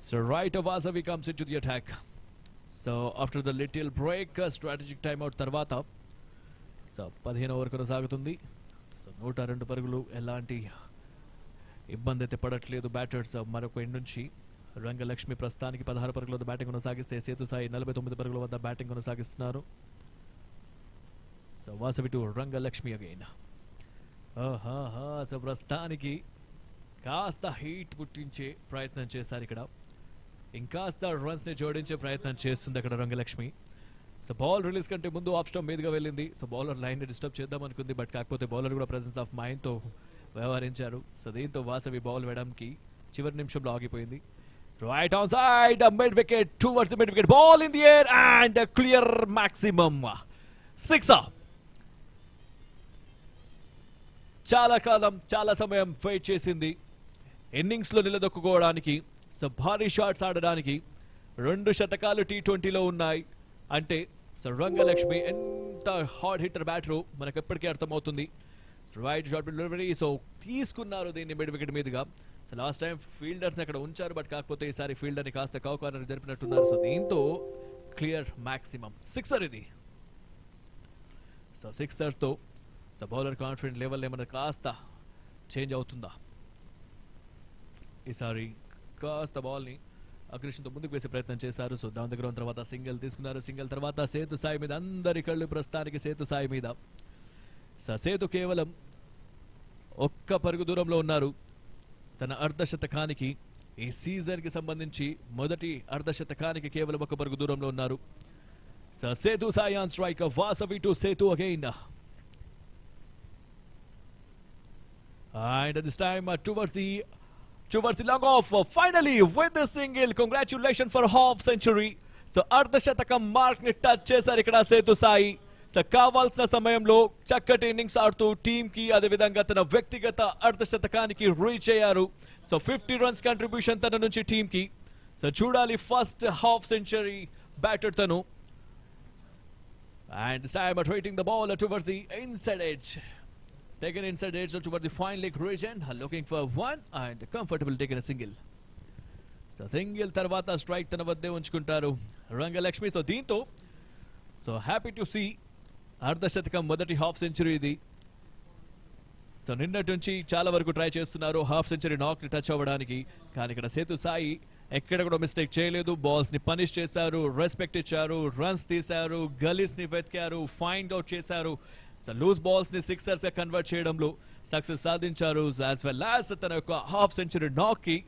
Speaker 5: So right of Vasavi comes into the attack. So after the little break, strategic timeout tarvata. So 15 over కొనసాగుతుంది. సో 102 పరుగులు, ఎలాంటి ఇబ్బంది అయితే పడట్లేదు బ్యాటర్స్ మరొక ఎండ్ నుంచి. రంగలక్ష్మి ప్రస్తుతానికి 16 పరుగులతో బ్యాటింగ్ కొనసాగిస్తే సేతు సాయి 49 పరుగుల వద్ద బ్యాటింగ్ కొనసాగిస్తున్నారు. So Vasavi to Rangalakshmi again. So ప్రస్తుతానికి కాస్త హీట్ పుట్టించే ప్రయత్నం చేశారు ఇక్కడ. ఇంకాస్త రన్స్ ని జోడించే ప్రయత్నం చేస్తుంది అక్కడ రంగలక్ష్మి. సో బాల్ రిలీజ్ కంటే ముందు ఆఫ్ స్టంప్ మీదుగా వెళ్ళింది. సో బౌలర్ లైన్ ని డిస్టర్బ్ చేద్దాం అనుకుంది, బట్ కాకపోతే బౌలర్ కూడా ప్రెసెన్స్ ఆఫ్ మైండ్ తో వ్యవహరించారు. సో దీంతో వాసవి బాల్ వేయడానికి చివరి నిమిషంలో ఆగిపోయింది. Right on side mid wicket, towards the mid wicket, ball in the air and clear maximum sixer. చాలా కాలం చాలా సమయం వెయిట్ చేసింది ఇన్నింగ్స్ లో నిలదొక్కుకోవడానికి. సో భారీ షాట్స్ ఆడడానికి 2 శతకాలు T20లో ఉన్నాయి అంటే సో రంగలక్ష్మి ఎంత హార్డ్ హిట్టర్ బ్యాటరు మనకు ఎప్పటికీ అర్థమవుతుంది. Right shot delivery. సో తీసుకున్నారు దీన్ని మిడ్ వికెట్ మీదుగా. సో లాస్ట్ టైం ఫీల్డర్స్ అక్కడ ఉంచారు, బట్ కాకపోతే ఈసారి ఫీల్డర్ని కాస్త కౌకార్నర్ జరిపినట్టున్నారు. సో దీంతో క్లియర్ మాక్సిమం సిక్సర్ ఇది. సో సిక్సర్స్తో సో బౌలర్ కాన్ఫిడెంట్ లెవెల్ ఏమన్నా కాస్త చేంజ్ అవుతుందా? ఈసారి కాస్త బాల్ని అగ్రెషన్తో ముందుకు వేసే ప్రయత్నం చేశారు. సో దాని దగ్గర తర్వాత సింగిల్ తీసుకున్నారు. సింగిల్ తర్వాత సేతు సాయి మీద అందరి కళ్ళు ప్రస్తుతానికి సేతు సాయి మీద. సో సేతు కేవలం 1 పరుగు దూరంలో ఉన్నారు తన అర్ధశతకానికి. ఈ సీజన్కి సంబంధించి మొదటి అర్ధశతకానికి కేవలం 1 పరుగు దూరంలో ఉన్నారు. So Sethu Sai on strike, Vasavi to Sethu again. And this time towards the long off. Finally with the single. Congratulations for half century. So అర్ధశతకం మార్క్ ని టచ్ చేశారు ఇక్కడ సేతు సాయి. సో కావాల్సిన సమయంలో చక్కటి ఇన్నింగ్స్ ఆడుతూ టీమ్ కి అదేవిధంగా తన వ్యక్తిగత అర్ధశతకానికి రీచ్ అయ్యారు. సో 50 రన్స్ కంట్రిబ్యూషన్ తన నుంచి టీమ్ కి. సో చూడాలి ఫస్ట్ హాఫ్ సెంచరీ బ్యాటర్ తను. And Simon hitting the ball towards the inside edge. Taken inside edge towards the fine leg region. Looking for one and comfortable taking a single. So single tarvata strike tana vadde unchukuntaru Rangalakshmi. So deento so happy to see అర్ధశతకం మొదటి half century ఇది. So నిన్నటి నుంచి చాలా వరకు try చేస్తున్నారు half century నాక్ ని touch అవ్వడానికి. కానీ ఇక్కడ సేతు సాయి ఎక్కడ కూడా మిస్టేక్ చేయలేదు. బాల్స్ ని పనిష్ చేశారు, రెస్పెక్ట్ ఇచ్చారు, రన్స్ తీశారు, గలీస్ ని వెతికారు, ఫైండ్ అవుట్ చేశారు. సో లూజ్ బాల్స్ ని సిక్సర్స్ గా కన్వర్ట్ చేయడంలో సక్సెస్ సాధించారు. యాజ్ వెల్ యాజ్ తన యొక్క హాఫ్ సెంచరీ నాక్ కి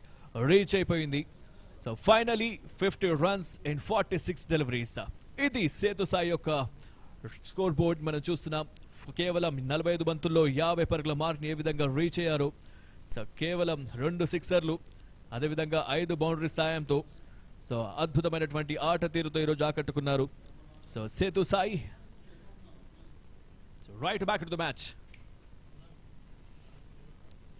Speaker 5: రీచ్ అయిపోయింది. So finally 50 runs in 46 deliveries. ఇది సేతు సాయి యొక్క స్కోర్ బోర్డ్ మనం చూస్తున్నాం. కేవలం 45 బంతుల్లో 50 పరుగుల మార్క్ ని ఏ విధంగా రీచ్ అయ్యారు. సో కేవలం 2 సిక్సర్లు అదేవిధంగా 5 బౌండరీ సాయంతో సో అద్భుతమైనటువంటి ఆట తీరుతో ఈరోజు ఆకట్టుకున్నారు. So Sethu Sai right back to the match.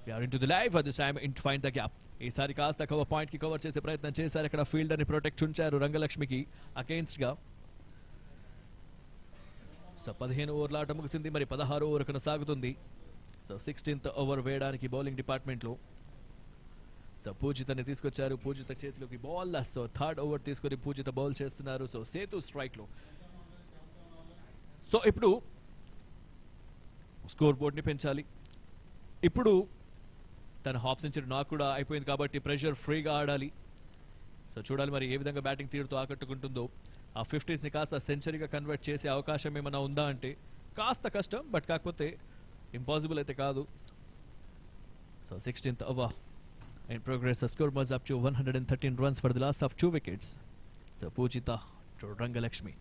Speaker 5: We are into the live at this time in to find the gap. ఈసారి కాస్త కవర్ పాయింట్ కి కవర్ చేసే ప్రయత్నం చేశారు. ఇక్కడ ఫీల్డర్ ని ప్రొటెక్ట్ ఉంచారు రంగలక్ష్మికి అగైన్స్ట్ గా. సో 15 ఓవర్ల ఆట ముగిసింది. మరి 16 ఓవర్ కొనసాగుతుంది. సో 16th ఓవర్ వేయడానికి బౌలింగ్ డిపార్ట్మెంట్ లో సో పూజితని తీసుకొచ్చారు. పూజిత చేతిలోకి బాల్. సో 3rd ఓవర్ తీసుకొని పూజిత బౌల్ చేస్తున్నారు. సో సేతు స్ట్రైక్ లో. సో ఇప్పుడు స్కోర్ బోర్డ్ ని పెంచాలి. ఇప్పుడు తన హాఫ్ సెంచరీ నాకు కూడా అయిపోయింది కాబట్టి ప్రెషర్ ఫ్రీగా ఆడాలి. సో చూడాలి మరి ఏ విధంగా బ్యాటింగ్ తీరుతో ఆకట్టుకుంటుందో. ఆ 50s ని కాస్త సెంచరీగా కన్వర్ట్ చేసే అవకాశం ఏమైనా ఉందా అంటే కాస్త కష్టం, బట్ కాకపోతే ఇంపాసిబుల్ అయితే కాదు. So 16th over in progress. Score was up to 113 runs for the loss of 2 wickets. So Poojitha to Rangalakshmi.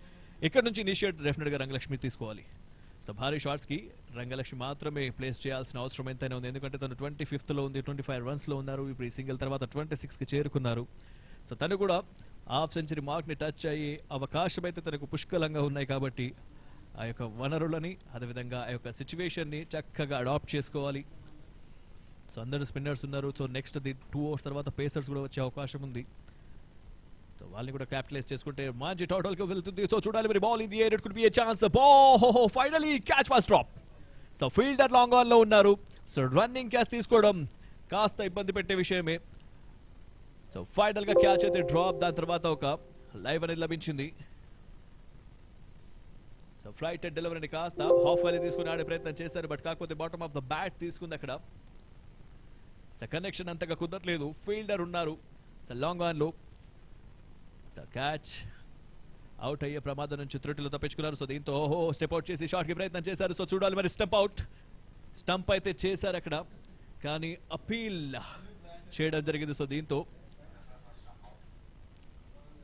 Speaker 5: ఇక్కడ నుంచి ఇనిషియేట్ డెఫినెట్గా రంగలక్ష్మి తీసుకోవాలి. సో భారీ షాట్స్ కి రంగలక్ష్మి మాత్రమే ప్లేస్ చేయాల్సిన అవసరం ఎంతైనా ఉంది. ఎందుకంటే తను 25th లో ఉంది, 25 runs లో ఉన్నారు. ఇప్పుడు ఈ సింగిల్ తర్వాత 26 కి చేరుకున్నారు. సో తను కూడా హాఫ్ సెంచరీ మార్క్ ని టచ్ అయ్యే అవకాశం అయితే తనకు పుష్కలంగా ఉన్నాయి. కాబట్టి ఆ యొక్క వనరులని అదేవిధంగా ఆ యొక్క సిచ్యువేషన్ ని చక్కగా అడాప్ట్ చేసుకోవాలి. సో అందరూ స్పిన్నర్స్ ఉన్నారు. సో నెక్స్ట్ 2 overs తర్వాత పేసర్స్ కూడా వచ్చే అవకాశం ఉంది. సో వాళ్ళని కూడా క్యాపిటలైజ్ చేసుకుంటే మంచి టోటల్ కి వెళ్తుంది. సో చూడాలి మరి ball in the air. It could be a chance. Finally catch was drop. So fielder long on లో ఉన్నారు. సో రన్నింగ్ క్యాచ్ తీసుకోవడం కాస్త ఇబ్బంది పెట్టే విషయమే. సో ఫైనల్ గా క్యాచ్ అయితే డ్రాప్. దాని తర్వాత ఒక లైవ్ అనేది లభించింది. సో ఫ్లైట్ డెలివరీని కాస్త హాఫ్ వాలీ తీసుకుని ఆడే ప్రయత్నం చేశారు. బట్ కాకపోతే బాటమ్ ఆఫ్ ద బ్యాట్ తీసుకుంది అక్కడ. సో కనెక్షన్ అంతగా కుదరలేదు. ఫీల్డర్ ఉన్నారు సో లాంగ్ ఆన్ లో. సో క్యాచ్ అవుట్ అయ్యే ప్రమాదం నుంచి త్రుటిలో తప్పించుకున్నారు. సో దీంతో స్టెప్ అవుట్ చేసి షాట్ కి ప్రయత్నం చేశారు. సో చూడాలి మరి స్టెప్ అవుట్. స్టంప్ అయితే చేశారు అక్కడ, కానీ అపీల్ చేయడం జరిగింది. సో దీంతో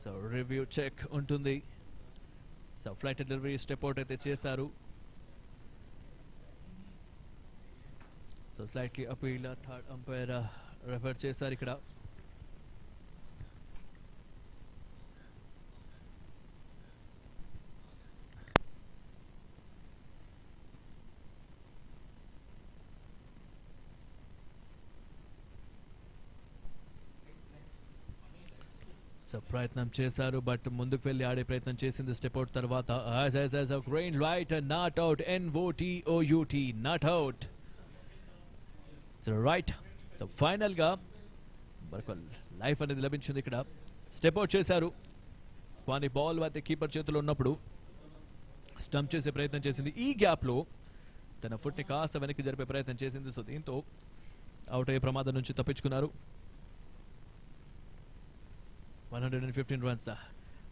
Speaker 5: సో రివ్యూ చెక్ ఉంటుంది. So flight delivery step out అయితే చేశారు. So slightly appeal third umpire refer చేశారు ఇక్కడ. సో ప్రయత్నం చేశారు బట్ ముందుకు వెళ్ళి ఆడే ప్రయత్నం చేసింది స్టెప్ అవుట్ తర్వాత. Green right not out. NOTOUT not out. So right. So final గా మరొక లైఫ్ అనేది లభించింది ఇక్కడ. స్టెప్ అవుట్ చేశారు కానీ బాల్ అయితే కీపర్ చేతిలో ఉన్నప్పుడు స్టంప్ చేసే ప్రయత్నం చేసింది. ఈ గ్యాప్ లో తన ఫుట్ ని కాస్త వెనక్కి జరిపే ప్రయత్నం చేసింది. సో దీంతో అవుట్ అయ్యే ప్రమాదం నుంచి తప్పించుకున్నారు. 115 runs.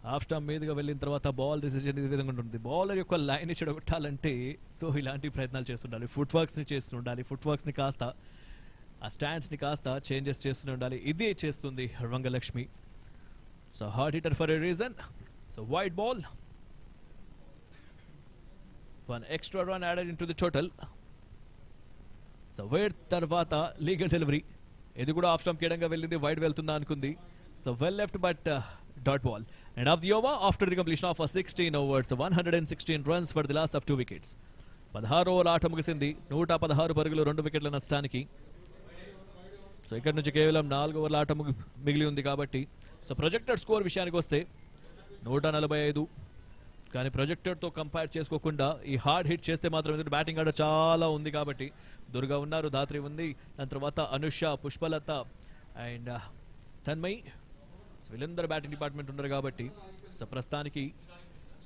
Speaker 5: హాఫ్ స్టంప్ మీదుగా వెళ్ళిన తర్వాత బాల్ డిసిజన్ ఈ విధంగా ఉంటుంది. బౌలర్ యొక్క లైన్ చెడగొట్టాలంటే సో ఇలాంటి ప్రయత్నాలు చేస్తుండాలి. ఫుట్ వర్క్స్ ని చేస్తుండాలి. ఫుట్ వర్క్స్ ని కాస్త ఆ స్టాండ్స్ ని కాస్త చేంజెస్ చేస్తూనే ఉండాలి. ఇదే చేస్తుంది Rangalakshmi. So hard hitter for a reason. So wide ball. 1 extra run added into the total. So wide తర్వాత లీగల్ డెలివరీ, ఇది కూడా ఆఫ్ స్టంప్ కేడంగా వెళ్ళింది, వైడ్ వెళ్తుందా అనుకుంది. So well left but dot ball. And of the over after the completion of 16 overs, 116 runs for the last of 2 wickets. 16 ఓవర్ల ఆట ముగిసింది, 116 పరుగులు, 2 వికెట్ల నష్టానికి. సో ఇక్కడ నుంచి కేవలం 4 ఓవర్ల ఆట మిగిలి ఉంది కాబట్టి సో ప్రొజెక్టెడ్ స్కోర్ విషయానికి వస్తే 145, కానీ ప్రొజెక్టెడ్తో కంపేర్ చేసుకోకుండా ఈ హార్డ్ హిట్ చేస్తే మాత్రం, ఎందుకంటే బ్యాటింగ్ ఆర్డర్ చాలా ఉంది కాబట్టి దుర్గా ఉన్నారు, ధాత్రి ఉంది, దాని తర్వాత అనుష, పుష్పలత అండ్ తన్మయ్, సో వీళ్ళందరూ బ్యాటింగ్ డిపార్ట్మెంట్ ఉన్నారు కాబట్టి సో ప్రస్తుతానికి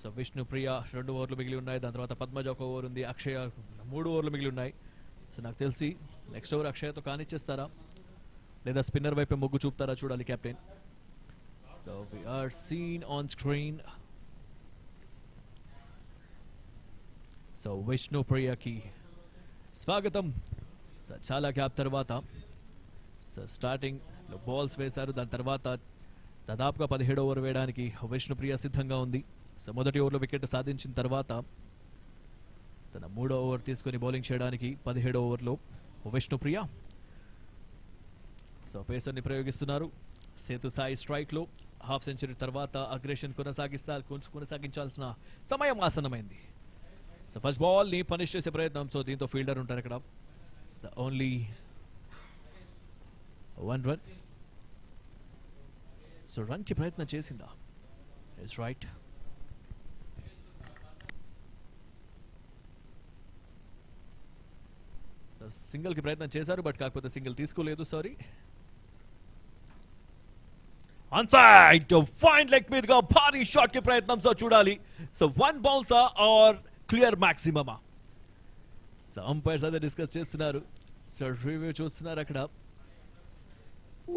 Speaker 5: సో విష్ణుప్రియ 2 ఓవర్లు మిగిలి ఉన్నాయి, దాని తర్వాత పద్మజ 1 ఓవర్ ఉంది, అక్షయ 3 ఓవర్లు మిగిలి ఉన్నాయి. సో నాకు తెలిసి నెక్స్ట్ ఓవర్ అక్షయతో కానిచ్చేస్తారా లేదా స్పిన్నర్ వైపే మొగ్గు చూపుతారా చూడాలి captain. So we are seen on screen. So విష్ణుప్రియకి స్వాగతం. సో చాలా గ్యాప్ తర్వాత సో స్టార్టింగ్లో బాల్స్ వేశారు, దాని తర్వాత దాదాపుగా 17 ఓవర్ వేయడానికి విష్ణుప్రియ సిద్ధంగా ఉంది. సో మొదటి ఓవర్లో వికెట్ సాధించిన తర్వాత తన 3వ ఓవర్ తీసుకొని బౌలింగ్ చేయడానికి 17 ఓవర్లో విష్ణుప్రియ. సో పేసర్ని ప్రయోగిస్తున్నారు. సేతు సాయి స్ట్రైక్లో హాఫ్ సెంచరీ తర్వాత అగ్రెషన్ కొనసాగించాల్సిన సమయం ఆసన్నమైంది. సో ఫస్ట్ బాల్ని పనిష్ చేసే ప్రయత్నం. సో దీంతో ఫీల్డర్ ఉంటారు ఇక్కడ. So only 1 run. సో రన్కి ప్రయత్నం చేసిందా? It's right. సింగిల్కి ప్రయత్నం చేశారు, బట్ కాకపోతే సింగిల్ తీసుకోలేదు. సారీ, అన్సైడ్ ఫైన్ లెగ్ మీదుగా భారీ షాట్ కి ప్రయత్నం. సో చూడాలి, సో 1 bouncer ఆర్ క్లియర్ మాక్సిమమా? సో అంపైర్స్ అదే డిస్కస్ చేస్తున్నారు. సో రివ్యూ చూస్తున్నారు అక్కడ.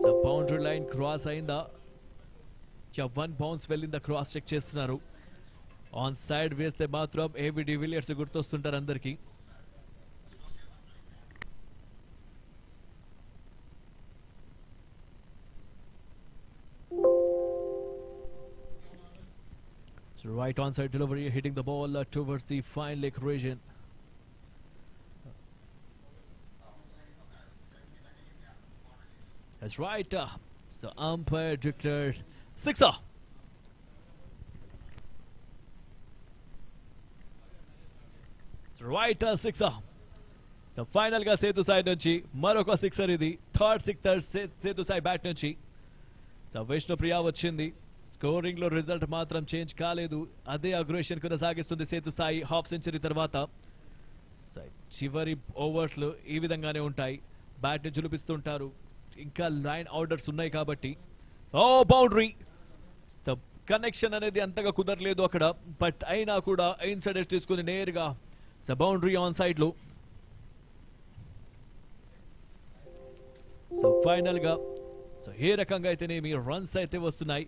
Speaker 5: సో బౌండరీ లైన్ క్రాస్ అయిందా, 1 bounce వెళ్ళిందా క్రాస్ చెక్ చేస్తున్నారు. ఆన్ సైడ్ వేస్తే మాత్రం ఏబి డివిలియర్స్ గుర్తొస్తుంటారు అందరికీ. Right onside delivery, hitting the ball towards the fine leg region. That's right. So umpire declared sixer. So right sixer. So final ga Setu side nunchi maroka sixer idi. Third sixer Setu side bat nunchi. So Vishnupriya vachindi. Scoring లో result మాత్రం change కాలేదు, అదే aggression కొనసాగిస్తుంది Setu Sai. Half century తర్వాత చివరి ఓవర్స్లో ఈ విధంగానే ఉంటాయి, బ్యాట్ని చులిపిస్తుంటారు, ఇంకా లైన్ ఆర్డర్స్ ఉన్నాయి కాబట్టి. ఓ బౌండరీ, కనెక్షన్ అనేది అంతగా కుదరలేదు అక్కడ, బట్ అయినా కూడా ఇన్సైడ్ ఎడ్జ్ తీసుకుని నేరుగా బౌండరీ ఆన్ సైడ్ లో. సో ఫైనల్ గా సో ఏ రకంగా అయితేనేమి రన్స్ అయితే వస్తున్నాయి.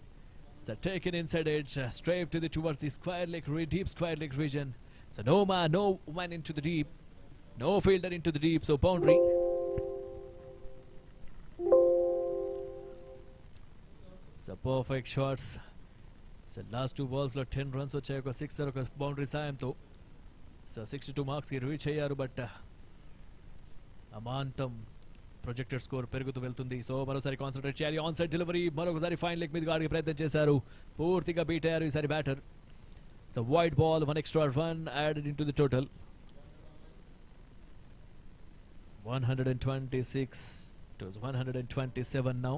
Speaker 5: So taken inside edge, straight to the towards the square leg, deep square leg region. So no man into the deep, no fielder into the deep. So boundary. So perfect shots. So last 2 balls lo 10 runs వచ్చాయి, ఒక 6 ఒక boundary సాయంతో. So 62 marks కి reach అయ్యారు, but అమాంతం projected score పెరుగుతూ వెళ్తుంది. So మరోసారి కాన్సన్ట్రేట్ చేయాలి. ఆన్ సైడ్ డెలివరీ, మరొకసారి ఫైన్ లెగ్ మీద ఆడికి ప్రయత్నం చేశారు, పూర్తిగా బీట్ అయ్యారు ఈసారి batter. So wide ball, 1 extra run added into the total. 126 to 127 now.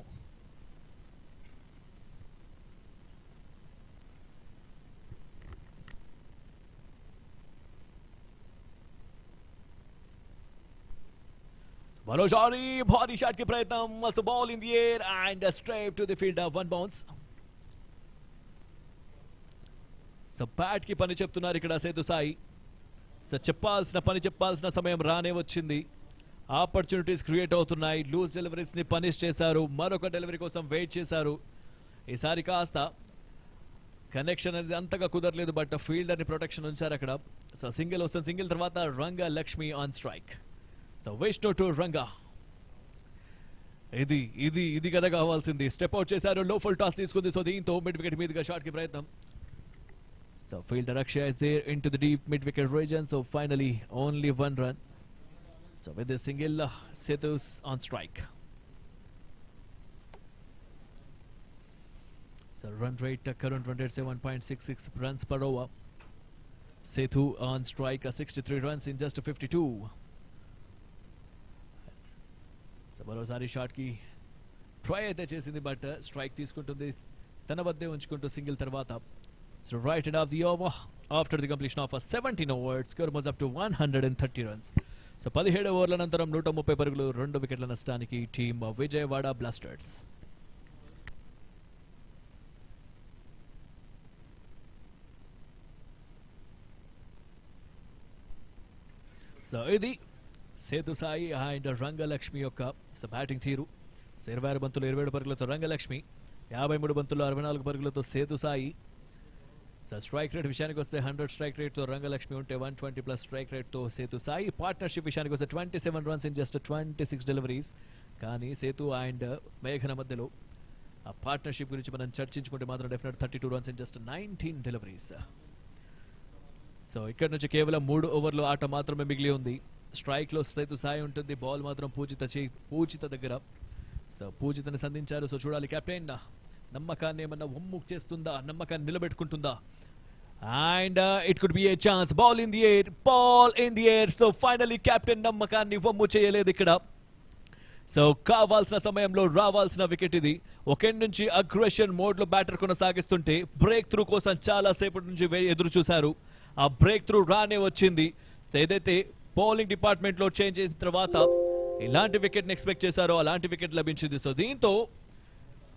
Speaker 5: Manojari, body shot ki prayatam, so ball in the air and straight to the fielder, 1 bounce. So bat ki pani చెప్తున్నారు ఇక్కడ Sethu Sai. So చెప్పాల్సిన సమయం రానే వచ్చింది. Opportunities create అవుతున్నాయి. Loose deliveries ని punish చేశారు, మరొక డెలివరీ కోసం వెయిట్ చేశారు. ఈసారి కాస్త కనెక్షన్ అనేది అంతగా కుదరలేదు, బట్ ఫీల్డర్ ని ప్రొటెక్షన్ ఉంచారు అక్కడ. సో సింగిల్ వస్తుంది, సింగిల్ తర్వాత Ranga Lakshmi on strike. So Vishnu to Ranga, ఇది కదా కావాల్సింది. స్టెప్ అవుట్ చేశారు, లో ఫుల్ టాస్ తీసుకుంది. సో దీంతో మిడ్ వికెట్ మీదుగా షాట్ కి ప్రయత్నం. So fielder Akshay is there into the deep mid wicket region. So finally only 1 run. So with this single, Sethu's on strike. So run rate, current run rate 7.66 runs per over. Sethu on strike, 63 runs in just 52. So మరోసారి shot కి try అయితే చేసింది, but strike తీసుకుంటుంది. తన వద్దే ఉంచుకుంటూ single తర్వాత. So right end of the over after the completion of 17 overs, score was up to 130 runs. So 17 ఓవర్ల అనంతరం 130 పరుగులు, 2 వికెట్ల నష్టానికి టీమ్ విజయవాడ బ్లాస్టర్స్. సో ఇది సేతు సాయి అండ్ రంగలక్ష్మి యొక్క బ్యాటింగ్ తీరు. 26 బంతులు 27 పరుగులతో రంగలక్ష్మి, 53 బంతులు 64 పరుగులతో Sethu Sai. So strike rate విషయానికి వస్తే 100 స్ట్రైక్ రేట్తో రంగలక్ష్మి ఉంటే 120+ స్ట్రైక్ రేట్తో సేతు సాయి. పార్ట్నర్షిప్ విషయానికి వస్తే 27 రన్స్ ఇన్ జస్ట్ 26 డెలివరీస్. కానీ సేతు అండ్ మేఘన మధ్యలో ఆ పార్ట్నర్షిప్ గురించి మనం చర్చించుకుంటే మాత్రం definite 32 runs in just 19 deliveries. So ఇక్కడ నుంచి కేవలం 3 ఓవర్లు ఆట మాత్రమే మిగిలి ఉంది. స్ట్రైక్లో సేతు సాయి ఉంటుంది, బాల్ మాత్రం పూజిత దగ్గర. సో పూజితని సంధించారు. సో చూడాలి కెప్టెన్ నమ్మకాన్ని ఏమన్నా ఒమ్ము చేస్తుందా, నమ్మకాన్ని నిలబెట్టుకుంటుందా. And it could be a chance. Ball in the air. So finally captain నమ్మకాన్ని ఒమ్ము చేయలేదు ఇక్కడ. సో కావాల్సిన సమయంలో రావాల్సిన వికెట్ ఇది. ఒకెండ్ నుంచి అగ్రెషన్ మోడ్ లో బ్యాటర్ కొనసాగిస్తుంటే బ్రేక్ త్రూ కోసం చాలా సేపటి నుంచి ఎదురు చూశారు. ఆ బ్రేక్ త్రూ రానే వచ్చింది. ఏదైతే బౌలింగ్ డిపార్ట్మెంట్ లో చేంజ్ చేసిన తర్వాత ఇలాంటి వికెట్ ని ఎక్స్పెక్ట్ చేశారో అలాంటి వికెట్ లభించింది. సో దీంతో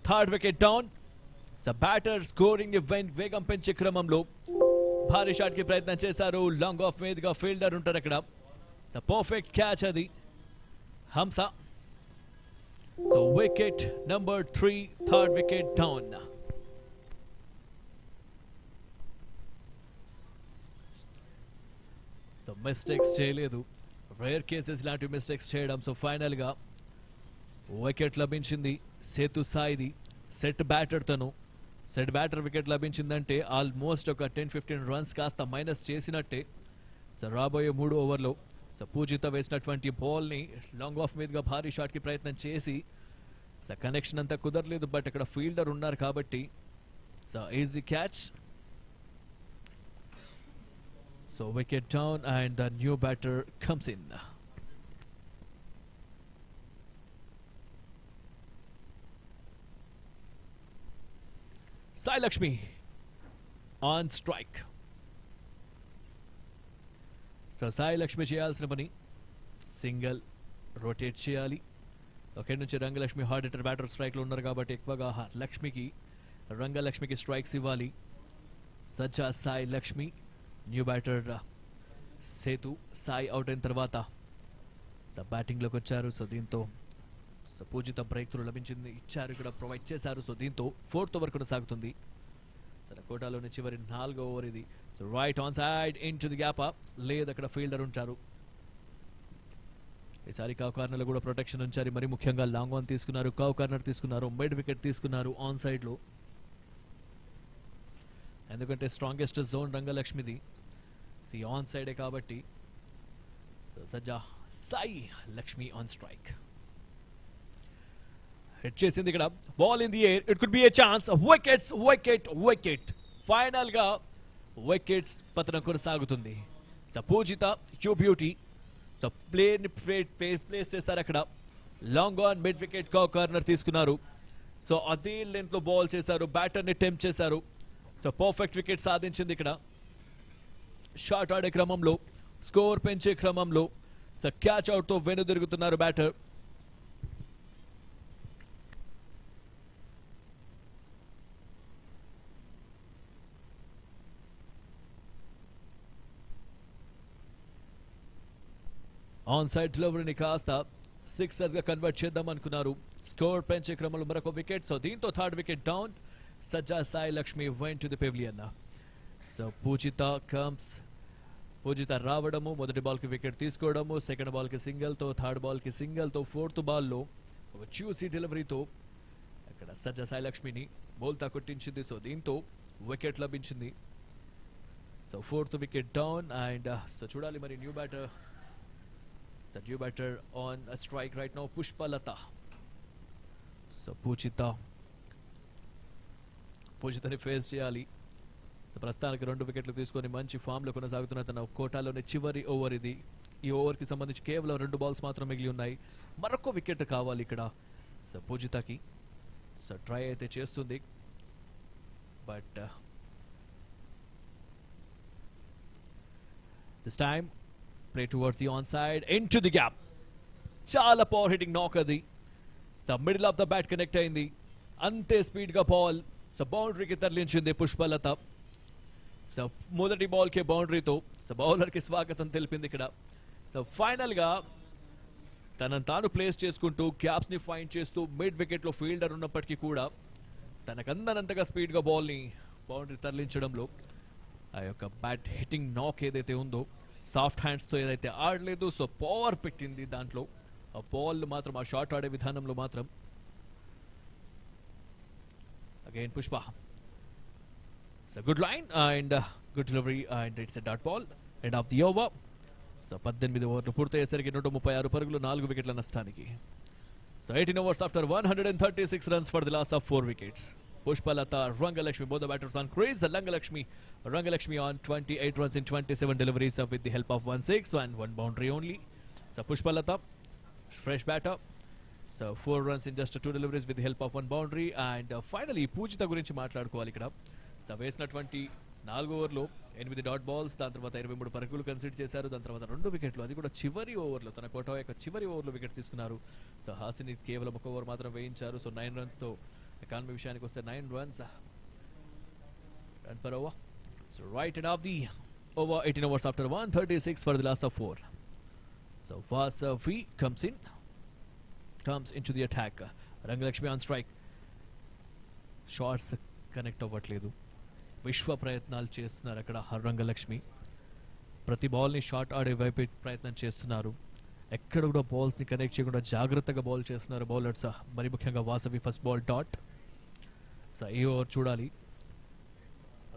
Speaker 5: 3rd wicket down. So batter scoring వేగం పెంచే క్రమంలో భారీ షాట్ కి ప్రయత్నం చేశారు. లాంగ్ ఆఫ్ మీదుగా ఫీల్డర్ ఉంటారు అక్కడ. సో పర్ఫెక్ట్ క్యాచ్ అది హంస. So wicket number 3, 3rd wicket down. So mistakes చేయలేదు, రేర్ కేసెస్ లాంటి మిస్టేక్స్ చేయడం. సో ఫైనల్గా వికెట్ లభించింది సేతు సాయిది. సెట్ బ్యాటర్ తను. సెట్ బ్యాటర్ వికెట్ లభించిందంటే ఆల్మోస్ట్ ఒక 10-15 రన్స్ కాస్త మైనస్ చేసినట్టే. సో రాబోయే 3 ఓవర్లో సో పూజిత వేసినటువంటి బాల్ని లాంగ్ ఆఫ్ మీదుగా భారీ షాట్కి ప్రయత్నం చేసి సో కనెక్షన్ అంతా కుదరలేదు, బట్ అక్కడ ఫీల్డర్ ఉన్నారు కాబట్టి so easy catch. So wicket down and the new batter comes in. Sai Lakshmi on strike. So Sai Lakshmi cheyalsina pani single rotate cheyali. Okay nunchi Rangalakshmi hard hitter batter strike lo unnaru kabatti ekvaga Lakshmiki Rangalakshmiki strikes ivali. Sajja Sai Lakshmi, new batter Sethu Sai out అయిన తర్వాత so బ్యాటింగ్లోకి వచ్చారు. So దీంతో so పూజిత break through లభించింది, ఇచ్చారు, ఇక్కడ provide చేశారు. So దీంతో 4th over కొనసాగుతుంది. తన కోటాలోని చివరి 4వ ఓవర్ ఇది. So right on side in to the gap. లేదు అక్కడ ఫీల్డర్ ఉంటారు. ఈసారి కవ్ కార్నర్లో కూడా ప్రొటెక్షన్ ఉంచారు. మరి ముఖ్యంగా లాంగ్ ఆన్ తీసుకున్నారు, కవ్ కార్నర్ తీసుకున్నారు, మిడ్ వికెట్ తీసుకున్నారు ఆన్ సైడ్లో. ఎందుకంటే స్ట్రాంగెస్ట్ జోన్ రంగలక్ష్మిది ఆన్ సైడే కాబట్టి. So Sajja Sai Lakshmi on strike. Hit చేసింది ఇక్కడ. Ball in the air. It could be a chance. Wicket. Final గా వికెట్స్ పతనం కొనసాగుతుంది. So Poojitha you beauty so place చేశారు అక్కడ. Long on mid wicket corner తీసుకున్నారు. సో అదే లెంత్ లో బాల్ చేశారు, బ్యాటర్ ని టెంప్ట్ చేశారు. సో పర్ఫెక్ట్ వికెట్ సాధించింది ఇక్కడ. షాట్ ఆడే క్రమంలో, స్కోర్ పెంచే క్రమంలో సో క్యాచ్ అవుట్ తో వెనుదిరుగుతున్నారు బ్యాటర్. ఆన్ సైడ్ డెలివరీని కాస్త సిక్సర్స్ గా కన్వర్ట్ చేద్దాం అనుకున్నారు. స్కోర్ పెంచే క్రమంలో మరొక వికెట్. సో దీంతో 3rd wicket down. Sajja Sai Lakshmi went to the pavilion. So పూజిత రావడము, మొదటి బాల్ కి వికెట్ తీసుకోవడము, సెకండ్ బాల్ కి సింగిల్ తో, థర్డ్ బాల్ కి సింగిల్ తో, 4th బాల్ లో ఒక చూసీ డెలివరీతో అక్కడ సజ్జా సాయి లక్ష్మిని బోల్తా కొట్టించింది. సో దీంతో వికెట్ లభించింది. So 4th wicket down. And so చూడాలి మరి new batter The new batter on a strike right now, Pushpalata. So పూజితని ఫేస్ చేయాలి. సో ప్రస్తుతానికి 2 వికెట్లు తీసుకొని మంచి ఫామ్లో కొనసాగుతున్న తన కోటాలోని చివరి ఓవర్ ఇది. ఈ ఓవర్కి సంబంధించి కేవలం 2 బాల్స్ మాత్రం మిగిలి ఉన్నాయి. మరొక వికెట్ కావాలి ఇక్కడ సో పూజితకి. సో ట్రై అయితే చేస్తుంది, but this time play towards the on side in to the gap. చాలా పవర్ హిట్టింగ్ నాక్ అది. The middle of the bat connect అయింది. అంతే స్పీడ్గా బాల్ సో బౌండరీకి తరలించింది పుష్పలత. సో మొదటి బాల్కే బౌండరీతో సో బౌలర్కి స్వాగతం తెలిపింది ఇక్కడ. సో ఫైనల్గా తనను తాను ప్లేస్ చేసుకుంటూ గ్యాప్స్ని ఫైండ్ చేస్తూ మిడ్ వికెట్లో ఫీల్డర్ ఉన్నప్పటికీ కూడా తనకందనంతగా స్పీడ్గా బాల్ని బౌండరీ తరలించడంలో ఆ యొక్క బ్యాట్ హిట్టింగ్ నాక్ ఏదైతే ఉందో సాఫ్ట్ హ్యాండ్స్తో ఏదైతే ఆడలేదు, సో పవర్ పెట్టింది దాంట్లో. ఆ బాల్ మాత్రం ఆ షాట్ ఆడే విధానంలో మాత్రం. Again Pushpa, so good line and good delivery and it's a dot ball. End of the over. So 18 ఓవర్లు పూర్తయ్యేసరికి 136 పరుగులు, 4 వికెట్ల నష్టానికి. So 18 overs after 136 runs for the loss of 4 wickets. Pushpalata, Rangalakshmi, both the batters on crease. Rangalakshmi on 28 runs in 27 deliveries with the help of 1 6 and 1 boundary only. So Pushpalata, fresh batter. So 4 runs in just 2 deliveries with the help of 1 boundary. And finally పూజిత గురించి మాట్లాడుకోవాలి ఇక్కడ. So వేసినటువంటి 4 ఓవర్లో 8 dot balls, దాని తర్వాత 23 పరుగులు consider చేశారు. దాని తర్వాత 2 వికెట్లు, అది కూడా చివరి ఓవర్లో, తన కోట యొక్క చివరి ఓవర్లో వికెట్ తీసుకున్నారు. సో హాసిని కేవలం 1 ఓవర్ మాత్రం వేయించారు. సో 9 runsతో ఎకానమీ విషయానికి వస్తే 9 runs run per over. So right end of the over. 18 overs after 136 for the loss of 4. So Vasavi comes into the attack. Rangalakshmi on strike. Shorts connect అవ్వట్లేదు. విశ్వ ప్రయత్నాలు చేస్తున్నారు అక్కడ రంగలక్ష్మి. ప్రతి బాల్ని షార్ట్ ఆడే వైపు ప్రయత్నం చేస్తున్నారు. ఎక్కడ కూడా బాల్స్ని కనెక్ట్ చేయకుండా జాగ్రత్తగా బాల్ చేస్తున్నారు బౌలర్స్, మరి ముఖ్యంగా Vasavi. First ball dot. So ఈ ఓవర్ చూడాలి,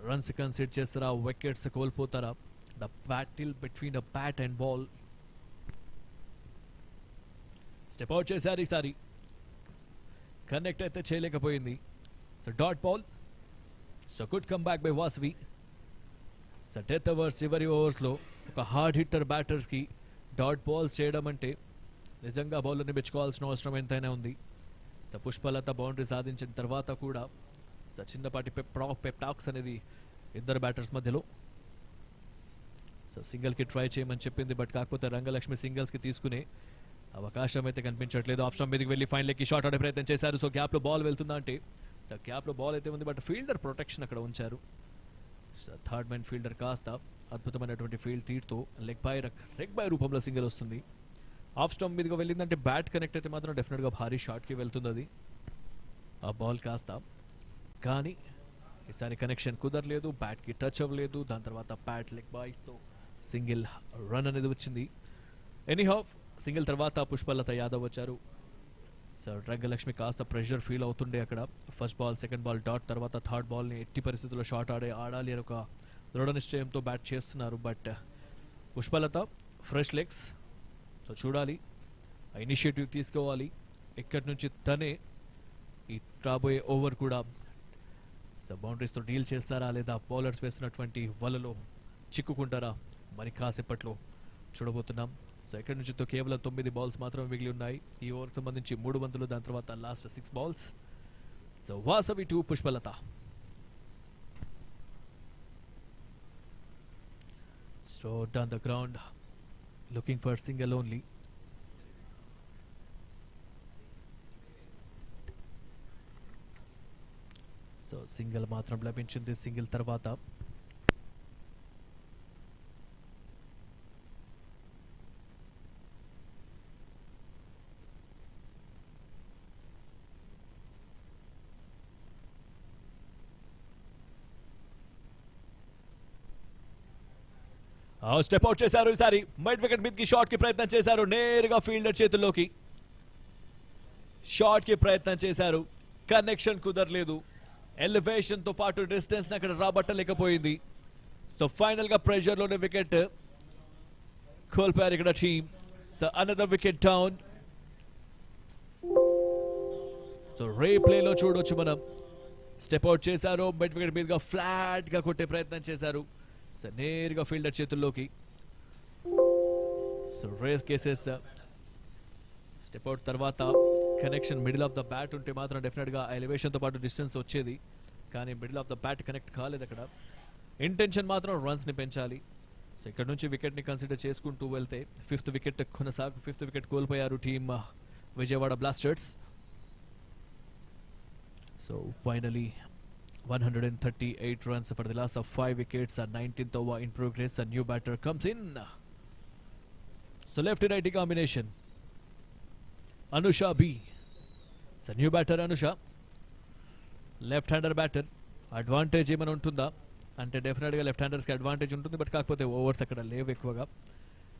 Speaker 5: రన్స్ కన్సిడర్ చేస్తారా, వికెట్స్ కోల్పోతారా. The battle between the bat and ball. Step out చేశారు ఈసారి, కనెక్ట్ అయితే చేయలేకపోయింది. So dot ball. So good come back by Vasavi. So 10th overs చివరి ఓవర్స్లో ఒక హార్డ్ హిట్టర్ బ్యాటర్స్కి డాట్ బాల్స్ చేయడం అంటే నిజంగా బౌలర్ని మెచ్చుకోవాల్సిన అవసరం ఎంతైనా ఉంది. సో పుష్పలత బౌండరీ సాధించిన తర్వాత కూడా సో చిన్నపాటి పెప్టాక్స్ అనేది ఇద్దరు బ్యాటర్స్ మధ్యలో. సో సింగిల్కి ట్రై చేయమని చెప్పింది, బట్ కాకపోతే రంగలక్ష్మి సింగిల్స్కి తీసుకునే అవకాశం అయితే కనిపించట్లేదు. ఆఫ్ స్టంప్ మీదకి వెళ్ళి ఫైనల్కి షాట్ ఆడే ప్రయత్నం చేశారు. సో గ్యాప్లో బాల్ వెళ్తుందా అంటే సో గ్యాప్లో బాల్ అయితే ఉంది, బట్ ఫీల్డర్ ప్రొటెక్షన్ అక్కడ ఉంచారు. సో థర్డ్ మ్యాన్ ఫీల్డర్ కాస్త అద్భుతమైనటువంటి ఫీల్డ్ తీరుతో లెగ్ బై రూపంలో సింగిల్ వస్తుంది. ఆఫ్ స్టంప్ మీదకి వెళ్ళిందంటే బ్యాట్ కనెక్ట్ అయితే మాత్రం డెఫినెట్గా భారీ షాట్కి వెళ్తుంది అది ఆ బాల్ కాస్త. కానీ ఈసారి కనెక్షన్ కుదరలేదు, బ్యాట్కి టచ్ అవ్వలేదు. దాని తర్వాత బ్యాట్ లెగ్ బాయ్స్తో సింగిల్ రన్ అనేది వచ్చింది. ఎనీహౌ సింగిల్ తర్వాత పుష్పలత యాదవ్ వచ్చారు. సో రంగలక్ష్మి కాస్త ప్రెషర్ ఫీల్ అవుతుండే అక్కడ. First ball, second ball dot, తర్వాత థర్డ్ బాల్ని ఎట్టి పరిస్థితుల్లో షాట్ ఆడాలి అని ఒక దృఢ నిశ్చయంతో బ్యాట్ చేస్తున్నారు. But Pushpalatha fresh legs. So చూడాలి, ఆ ఇనిషియేటివ్ తీసుకోవాలి. ఇక్కడి నుంచి తనే ఈ రాబోయే ఓవర్ కూడా సో బౌండరీస్తో డీల్ చేస్తారా లేదా బౌలర్స్ వేస్తున్నటువంటి వలలో చిక్కుకుంటారా మరి కాసేపట్లో చూడబోతున్నాం. సో ఎక్కడి నుంచి కేవలం 9 balls మాత్రమే మిగిలి ఉన్నాయి ఈ ఓవర్కి సంబంధించి. 3 బంతులు, దాని తర్వాత last 6 balls. So Vasavi 2, Pushpalatha. So down the ground looking for single only. So single మాత్రం లభించింది. సింగిల్ తర్వాత స్టెప్ అవుట్ చేశారు. ఈసారి మైడ్ వికెట్ మీదకి షాట్ కి ప్రయత్నం చేశారు. నేరుగా ఫీల్డర్ చేతుల్లోకి షాట్ కి ప్రయత్నం చేశారు. కనెక్షన్ కుదరలేదు. ఎలివేషన్ తో పాటు డిస్టెన్స్ అక్కడ రాబట్టలేకపోయింది. సో ఫైనల్ గా ప్రెషర్ లోనే వికెట్ కోల్పోయారు ఇక్కడ team. So another wicket down. So రీప్లేలో చూడొచ్చు మనం స్టెప్ అవుట్ చేశారు, మిడ్ వికెట్ మీదుగా ఫ్లాట్ గా కొట్టే ప్రయత్నం చేశారు. సో నేరుగా ఫీల్డర్ చేతుల్లోకి. సో రేస్ కేసెస్ స్టెప్ అవుట్ తర్వాత connection middle of the bat ఉంటే మాత్రం డెఫినెట్ గా ఎలివేషన్ తో పాటు డిస్టెన్స్ వచ్చేది, కానీ middle of the bat connect కాలేదు. అక్కడ ఇంటెన్షన్ మాత్రం రన్స్ ని పెంచాలి. సో ఇక్కడ నుంచి వికెట్ ని కన్సిడర్ చేసుకుంటూ వెళ్తే ఫిఫ్త్ వికెట్ కోల్పోయారు team Vijayawada blasters. So finally 138 runs for the loss of 5 wickets. A 19th over in progress. A new batter comes in. So lefty righty combination. Anusha B. So new batter Anusha. Left-hander batter. Advantage ఏమైనా ఉంటుందా అంటే డెఫినెట్గా left హ్యాండర్స్కి advantage ఉంటుంది, but కాకపోతే overs అక్కడ లేవు ఎక్కువగా.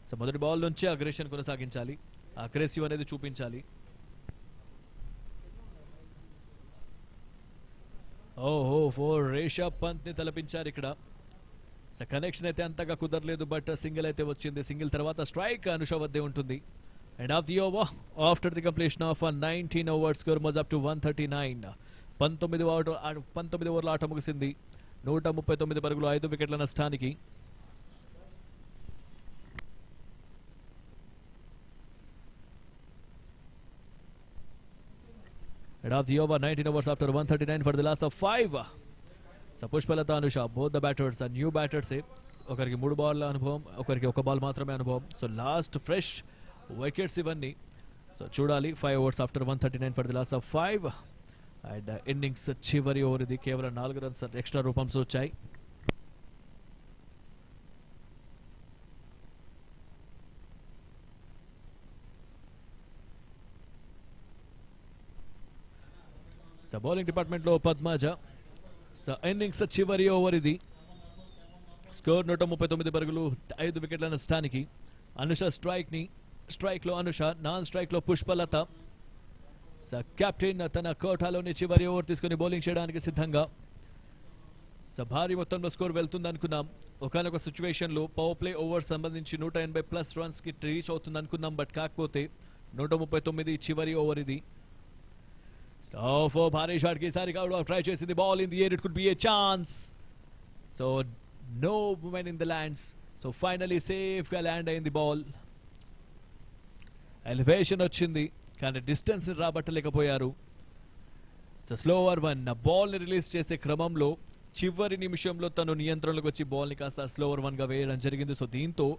Speaker 5: So మొదటి బాల్ నుంచి అగ్రెషన్ కొనసాగించాలి, అగ్రెసివ్ అనేది చూపించాలి. ఓహో ఫోర్ రేషబ్ పంత్ ని తలపించారు ఇక్కడ. సో కనెక్షన్ అయితే అంతగా కుదరలేదు, బట్ సింగిల్ అయితే వచ్చింది. సింగిల్ తర్వాత స్ట్రైక్ అనుష వద్దే ఉంటుంది. And of the over after the completion of 19 overs score was up to 139. 19 ఓవర్ల ఆట ముగిసింది. 139 పరుగులు, 5 వికెట్ల నష్టానికి. And off the over 19 overs after 139 for the loss of 5. So Pushpalata Anusha, both the batters are new batters. ఒకరికి 3 ball అనుభవం, ఒకరికి 1 ball మాత్రమే అనుభవం. సో లాస్ట్ ఫ్రెష్ వికెట్స్ ఇవన్నీ. సో చూడాలి. 5 overs after 139 for the loss of 5. And innings చివరి over ఇది. కేవలం 4 రన్స్ ఎక్స్ట్రా రూపంలో వచ్చాయి. బౌలింగ్ డిపార్ట్మెంట్ లో పద్మజ. ఇన్నింగ్స్ చివరి ఓవర్ ఇది. స్కోర్ 139 పరుగులు, 5 వికెట్ల నష్టానికి. అనుష స్ట్రైక్ లో అనుష, నాన్ స్ట్రైక్ లో పుష్పలత. కెప్టెన్ తన కోటాలోని చివరి ఓవర్ తీసుకుని బౌలింగ్ చేయడానికి సిద్ధంగా. భారీ మొత్తంలో స్కోర్ వెళ్తుంది అనుకున్నాం. ఒకనొక సిచ్యువేషన్ లో పవర్ ప్లే ఓవర్ సంబంధించి 180+ రన్స్ కి రీచ్ అవుతుంది అనుకున్నాం, బట్ కాకపోతే 139 చివరి ఓవర్ ఇది. భారీ షాట్ కి ఈసారి ట్రై చేసింది. Ball in the air, it could be a chance. So no moment in the lands. So finally safe గా ల్యాండ్ అయింది బాల్. ఎలివేషన్ వచ్చింది, కానీ డిస్టెన్స్ ని రాబట్టలేకపోయారు. So slower one. బాల్ ని రిలీజ్ చేసే క్రమంలో చివరి నిమిషంలో తను నియంత్రణలోకి వచ్చి బాల్ ని కాస్త స్లోవర్ వన్ గా వేయడం జరిగింది. సో దీంతో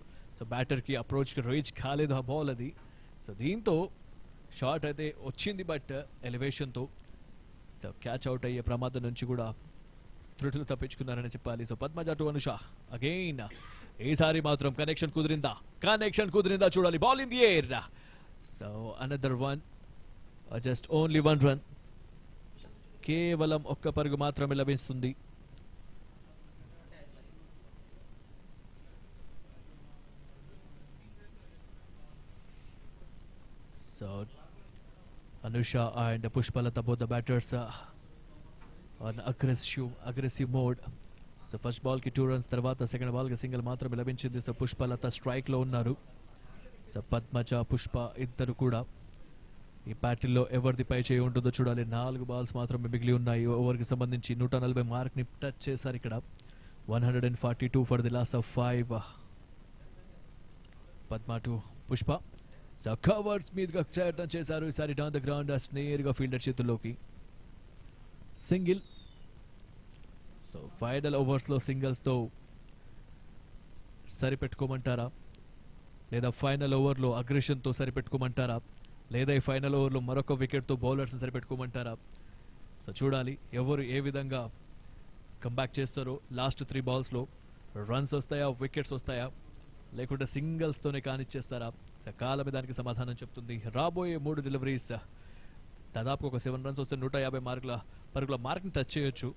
Speaker 5: బ్యాటర్ కి అప్రోచ్ కి రీచ్ కాలేదు ఆ బాల్ అది. సో దీంతో షాట్ అయితే వచ్చింది, బట్ ఎలివేషన్తో క్యాచ్ అవుట్ అయ్యే ప్రమాదం నుంచి కూడా త్రుటులు తప్పించుకున్నారని చెప్పాలి. So Padmaja to Anusha again. ఈసారి మాత్రం కనెక్షన్ కుదిరిందా చూడాలి. Ball in the air. So another one, just only 1 run. కేవలం 1 పరుగు మాత్రమే లభిస్తుంది. So Anusha and Pushpalata, both the batters on aggressive mode. So first ball ki 2 runs, tarvata second ball ki single మాత్రమే లభించింది. So Pushpalatha strike లో ఉన్నారు. So Padmaja, Pushpa ఇద్దరు కూడా ఈ బ్యాటిల్లో ఎవరిది పై చేయి ఉంటుందో చూడాలి. 4 బాల్స్ మాత్రమే మిగిలి ఉన్నాయి. ఓవర్ కి సంబంధించి 140 మార్క్ ని టచ్ చేశారు ఇక్కడ. 142 for the loss of 5. Padma to Pushpa. So covers మీదుగా ప్రయత్నం చేశారు. ఈసారి డౌన్ ద గ్రౌండ్, నేరుగా ఫీల్డర్ చేతుల్లోకి. సింగిల్. సో ఫైనల్ ఓవర్స్లో సింగిల్స్తో సరిపెట్టుకోమంటారా, లేదా ఫైనల్ ఓవర్లో అగ్రెషన్తో సరిపెట్టుకోమంటారా, లేదా ఈ ఫైనల్ ఓవర్లో మరొక వికెట్తో బౌలర్స్ సరిపెట్టుకోమంటారా? సో చూడాలి ఎవరు ఏ విధంగా కంబ్యాక్ చేస్తారో. లాస్ట్ 3 బాల్స్లో రన్స్ వస్తాయా, వికెట్స్ వస్తాయా, లేకుంటే సింగిల్స్తోనే కానిచ్చేస్తారా? కాలమే దానికి సమాధానం చెప్తుంది. రాబోయే 3 డెలివరీస్ దాదాపు ఒక 7 రన్స్ వస్తే 150 పరుగుల మార్క్ని టచ్ చేయొచ్చు.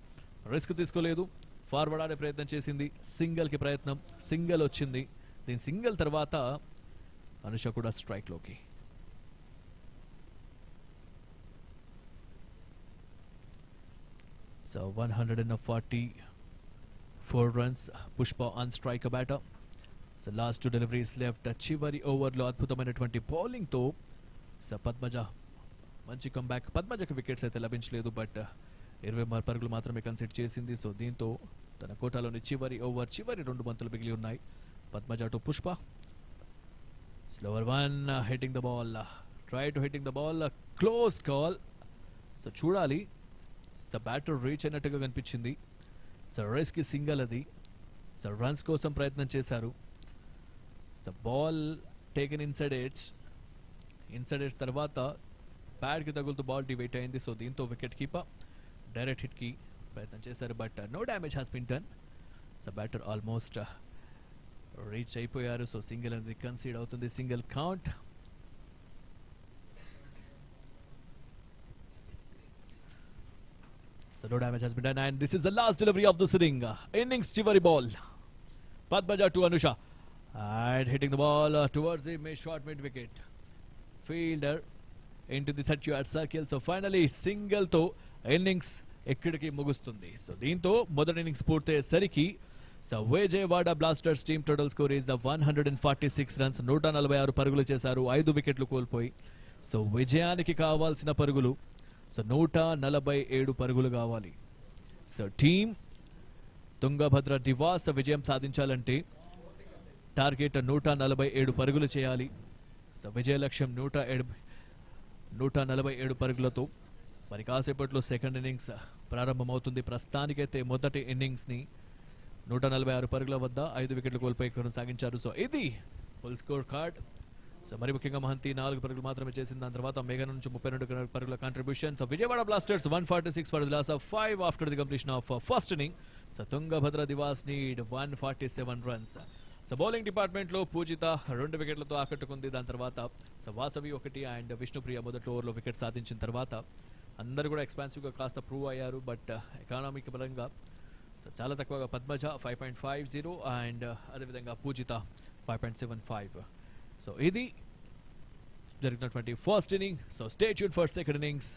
Speaker 5: రిస్క్ తీసుకోలేదు, ఫార్వర్డ్ ఆడే ప్రయత్నం చేసింది. సింగిల్కి ప్రయత్నం, సింగిల్ వచ్చింది. దీని సింగిల్ తర్వాత అనుష కూడా స్ట్రైక్లోకి. So 144 runs. Pushpa on strike a batter. So last 2 deliveries left. చివరి ఓవర్లో అద్భుతమైనటువంటి బౌలింగ్తో సో పద్మజ మంచి కంబ్యాక్. పద్మజకు వికెట్స్ అయితే లభించలేదు, బట్ 20 పరుగులు మాత్రమే కన్సిడర్ చేసింది. సో దీంతో తన కోటాలోని చివరి ఓవర్ చివరి 2 బంతులు మిగిలి ఉన్నాయి. Padmaja to Pushpa. Slower 1 hitting the ball, try to hitting the ball, close call. So చూడాలి, సో బ్యాటర్ రీచ్ అయినట్టుగా కనిపించింది. సో రేస్కి సింగల్ అది. సో రన్స్ కోసం ప్రయత్నం చేశారు. So ball taken inside edge తర్వాత ప్యాడ్కి తగులుతూ బాల్ డివైట్ అయింది. సో దీంతో వికెట్ కీపర్ డైరెక్ట్ హిట్కి ప్రయత్నం చేశారు, but no damage has been done. So batter almost reach అయిపోయారు. సో సింగిల్ అనేది కన్సీడ్ అవుతుంది, single count. So no damage has been done, and this is the last delivery of this innings chivari ball. Padmaja to Anusha, and hitting the ball towards the short mid wicket. Fielder into the 30-yard circle. So finally single to innings ekkadiki mugustundi. So deento modern innings పూర్తి అయ్యేసరికి so Vijayawada blasters team total score is 146 runs. 146 పరుగులు చేశారు, 5 వికెట్లు కోల్పోయి. So విజయానికి కావాల్సిన పరుగులు so 147 పరుగులు కావాలి. సో టీమ్ తుంగభద్ర దివాస్ విజయం సాధించాలంటే టార్గెట్ 147 పరుగులు చేయాలి. సో విజయ లక్ష్యం 147 పరుగులతో మరి కాసేపట్లో సెకండ్ ఇన్నింగ్స్ ప్రారంభమవుతుంది. ప్రస్తుతానికైతే మొదటి ఇన్నింగ్స్ని 146 పరుగుల వద్ద 5 వికెట్లు కోల్పోయి కొనసాగించారు. సో ఇది ఫుల్ స్కోర్ కార్డ్. సో మరి ముఖ్యంగా మహంతి 4 పరుగులు మాత్రమే చేసింది. దాని తర్వాత మేఘన నుంచి 32 పరుగుల contribution. So Vijayawada Blasters 146 for the loss of 5 after the completion of first inning. So Tungabhadra Divas need 147 runs. So bowling department లో పూజిత 2 వికెట్లతో ఆకట్టుకుంది. దాని తర్వాత సో వాసవి 1 అండ్ విష్ణుప్రియ మొదటి ఓవర్లో వికెట్ సాధించిన తర్వాత అందరూ కూడా ఎక్స్పాన్సివ్ గా కాస్త ప్రూవ్ అయ్యారు, బట్ ఎకానమిక్ పరంగా సో చాలా తక్కువగా. పద్మజ 5.50 అండ్ అదేవిధంగా పూజిత 5.75. సో ఇది జరిగినటువంటి first inning. So stay tuned for second innings.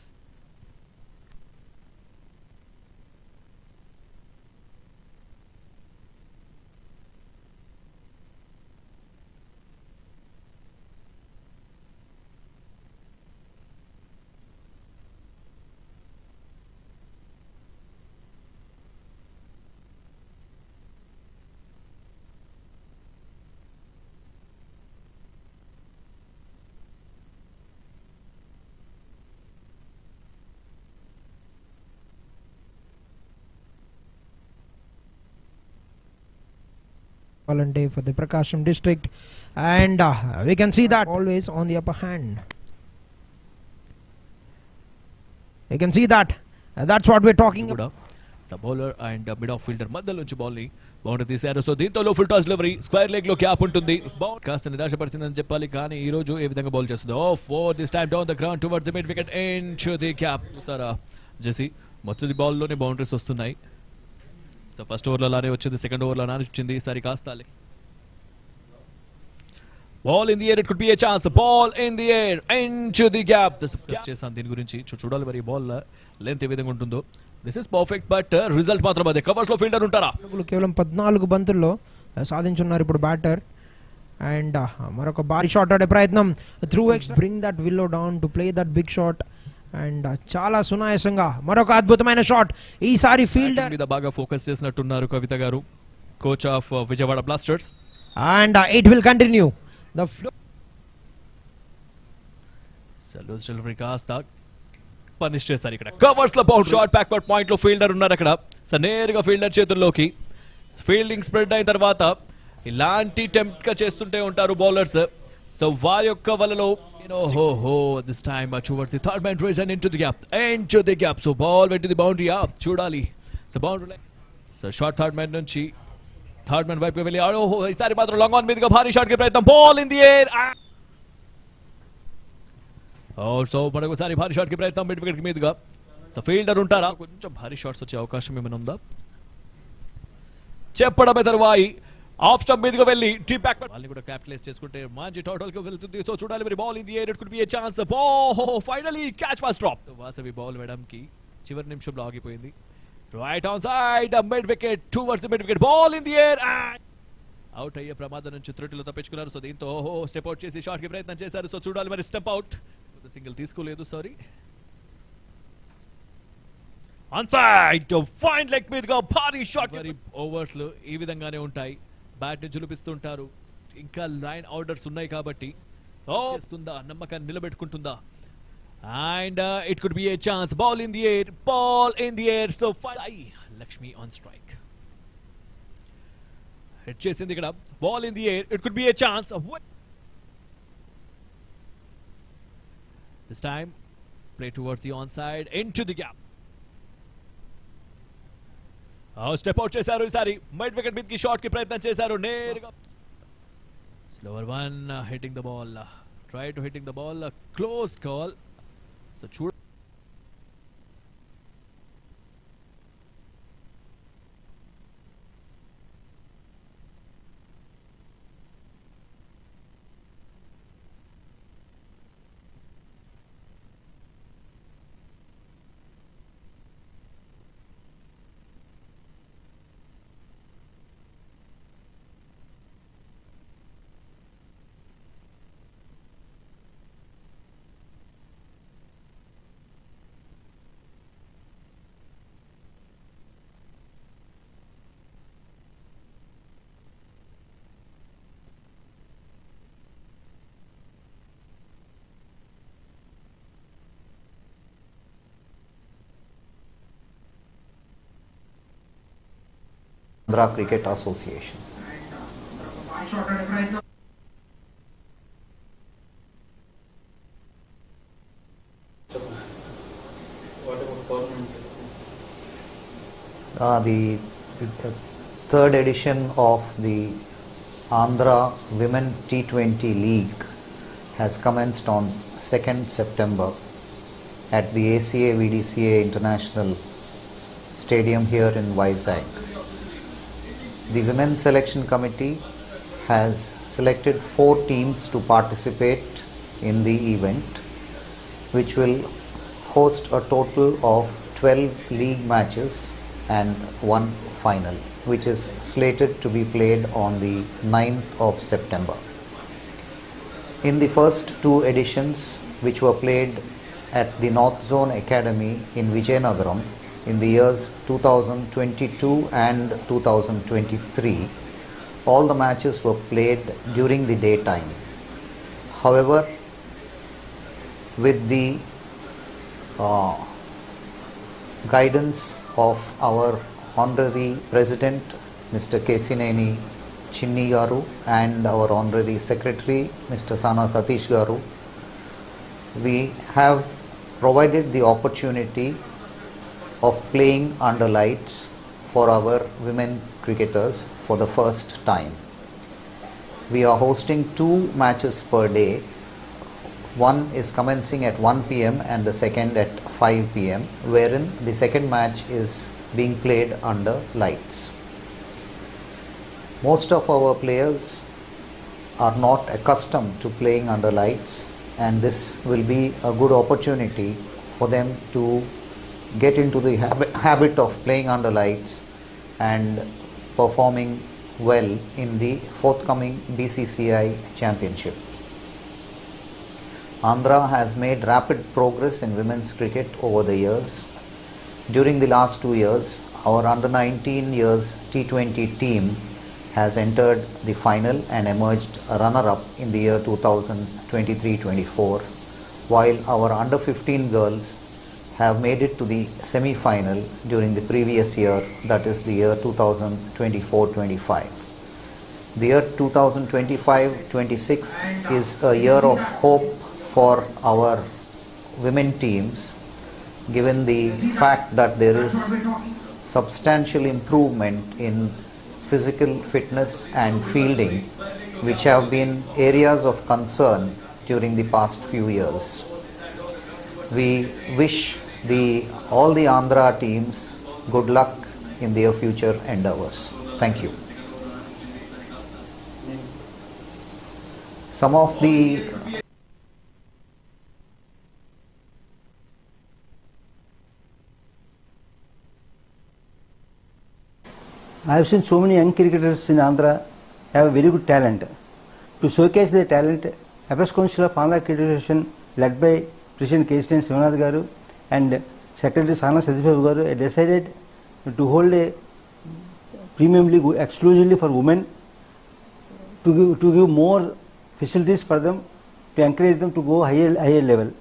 Speaker 2: Day for the Prakasham district, and we can see that always on the upper hand. You can see that that's what we're talking about.
Speaker 5: So bowler and mid off fielder మధ్యలో నుంచి ball ని boundary తీశారు. So దీంతో low full toss delivery square leg లో cap ఉంటుంది. కాస్త నిరాశపరిచిందని చెప్పాలి, కానీ ఈ రోజు ఏ విధంగా బౌల్ చేస్తుంది. Four this time down the ground towards the mid wicket into the gap. Sara JC మొదటి బాల్ లోనే బౌండరీస్ వస్తున్నాయి. సో ఫస్ట్ ఓవర్లో అలానే వచ్చింది, సెకండ్ ఓవర్లో అలానే వచ్చింది. ఈసారి కాస్త ball in the air, it could be a chance. Ball in the air into the gap. Discuss చేసాం దీని గురించి, చూడాలి మరి బాల్ లెంత్ ఏ విధంగా ఉంటుందో. This is perfect, but result మాత్రం అదే. కవర్స్ లో ఫీల్డర్ ఉంటారా?
Speaker 2: కేవలం 14 బంతుల్లో సాధించున్నారు ఇప్పుడు బ్యాటర్. అండ్ మరొక భారీ షాట్ ఆడే ప్రయత్నం through ex bring that willow down to play that big shot. And చాలా సునాయాసంగా మరొక అద్భుతమైన షాట్. ఈసారి ఫీల్డర్
Speaker 5: మీద బాగా ఫోకస్ చేసినట్టున్నారు కవిత గారు, coach of Vijayawada Blasters.
Speaker 2: And it will continue the flow.
Speaker 5: సెలూస్ డెలివరీ కాస్త పనిష్ చేస్తారు ఇక్కడ. కవర్స్ లో బౌండ్ షాట్ బ్యాక్వర్డ్ పాయింట్ లో ఫీల్డర్ ఉన్నారు అక్కడ. సో నేరుగా ఫీల్డర్ చేతుల్లోకి. ఫీల్డింగ్ స్ప్రెడ్ అయిన తర్వాత ఇలాంటి టెంప్ట్ గా చేస్తుంటే ఉంటారు బౌలర్స్. సో వారి యొక్క వలలో this time towards the third man race and into the gap. So ball went to the boundary. చూడాలి. So boundary. So short third man నుంచి థర్డ్ మ్యాన్ వైపు వెళ్ళి ఈసారి మాత్రం లాంగ్ ఆన్ మీదుగా భారీ షాట్ కి ప్రయత్నం. Ball in the air. So మరొకసారి భారీ షాట్ కి ప్రయత్నం మిడ్ వికెట్ మీదుగా. సో ఫీల్డర్ ఉంటారా? కొంచెం భారీ షాట్స్ వచ్చే అవకాశం ఏమైనా ఉందా? చెప్పడమే తరువాయి ఆఫ్ స్టంప్ మీదుగా వెళ్ళి డీప్ బ్యాక్ బాల్ ని కూడా క్యాపిటలైజ్ చేసుకుంటే మంచి టోటల్ కి వెళ్తుంది. సో చూడాలి మరి ball in the air, it could be a chance. Finally catch was drop. Vasavi ball వేయడం కి చివరి నిమిషంలో ఆగిపోయింది. Right on side mid wicket towards the mid wicket. Ball in the air. Out అయ్యే ప్రమాదం నుంచి త్రుటిలో తప్పించుకున్నారు. సో దీంతో ఓహో స్టెప్ అవుట్ చేసి షాట్ కి ప్రయత్నం చేశారు. సో చూడాలి మరి స్టెప్ అవుట్. సింగిల్ తీసుకోలేదు, సారీ. అన్సైడ్ ఫైన్ లెగ్ మీదుగా భారీ షాట్. మరి ఓవర్స్ లో ఈ విధంగానే ఉంటాయి, బ్యాట్ ని జులిపిస్తుంటారు. ఇంకా లైన్ ఆర్డర్స్ ఉన్నాయి కాబట్టి చేస్తుందా, నమ్మకాన్ని నిలబెట్టుకుంటుందా? And it could be a chance. Ball in the air, ball in the air. So Sai Lakshmi on strike hit చేసింది ఇక్కడ. Ball in the air, it could be a chance. This time play towards the on side, into the gap. Step out చేశారు ఈసారి. మైడ్ wicket మీదకి shot కి ప్రయత్నం చేశారు నేరుగా. Slower one, hitting the ball, try to hitting the ball, close call. So చూడ
Speaker 6: Andhra Cricket Association. The third edition of the Andhra WT20 League has commenced on 2nd September at the ACA-VDCA International Stadium here in Vizag. The Women's Selection Committee has selected 4 teams to participate in the event, which will host a total of 12 league matches and 1 final, which is slated to be played on the 9th of September. In the first 2 editions, which were played at the North Zone Academy in Vijayawada in the years 2022 and 2023, all the matches were played during the daytime. However, with the guidance of our Honorary President Mr. Kesineni Chinni Garu and our Honorary Secretary Mr. Sana Satish Garu, we have provided the opportunity of playing under lights for our women cricketers for the first time. We are hosting 2 matches per day. One is commencing at 1 p.m. and the second at 5 p.m., wherein the second match is being played under lights. Most of our players are not accustomed to playing under lights, and this will be a good opportunity for them to get into the habit of playing under lights and performing well in the forthcoming BCCI championship. Andhra has made rapid progress in women's cricket over the years. During the last 2 years, our under 19 years T20 team has entered the final and emerged a runner-up in the year 2023-24, while our under 15 girls have made it to the semi-final during the previous year, that is the year 2024-25. The year 2025-26 is a year of hope for our women teams, given the fact that there is substantial improvement in physical fitness and fielding, which have been areas of concern during the past few years. We wish all the Andhra teams good luck in their future endeavors. Thank you. Some of the
Speaker 7: I have seen so many young cricketers in Andhra have a very good talent. To showcase their talent, Apex Council of Andhra Cricket Association, led by President K.S. Sivanath Garu and Secretary Sana Sadishabu Garu, decided to hold a premium league exclusively for women, to give more facilities for them, to encourage them to go higher level.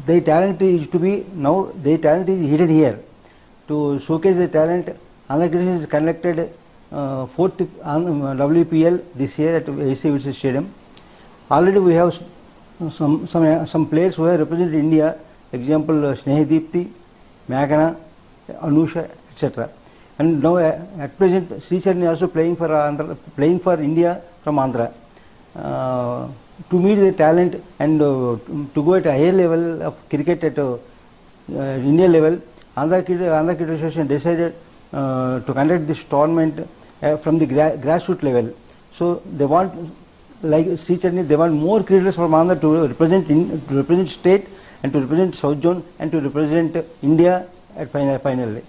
Speaker 7: Their talent is hidden here. To showcase their talent, Andhra Cricket has conducted fourth WPL this year at ACA-VDCA Stadium. Already we have some players who have represented India, example Snehadipti, Meghana, Anusha, etc. And now at present Sri Charni also playing for India from Andhra. To meet the talent and to go at a higher level of cricket at India level, Andhra Cricket Association decided to conduct this tournament from the grassroots level. So they want, like Sri Charni, they want more cricketers from Andhra to represent state and to represent South Zone and to represent India at finally.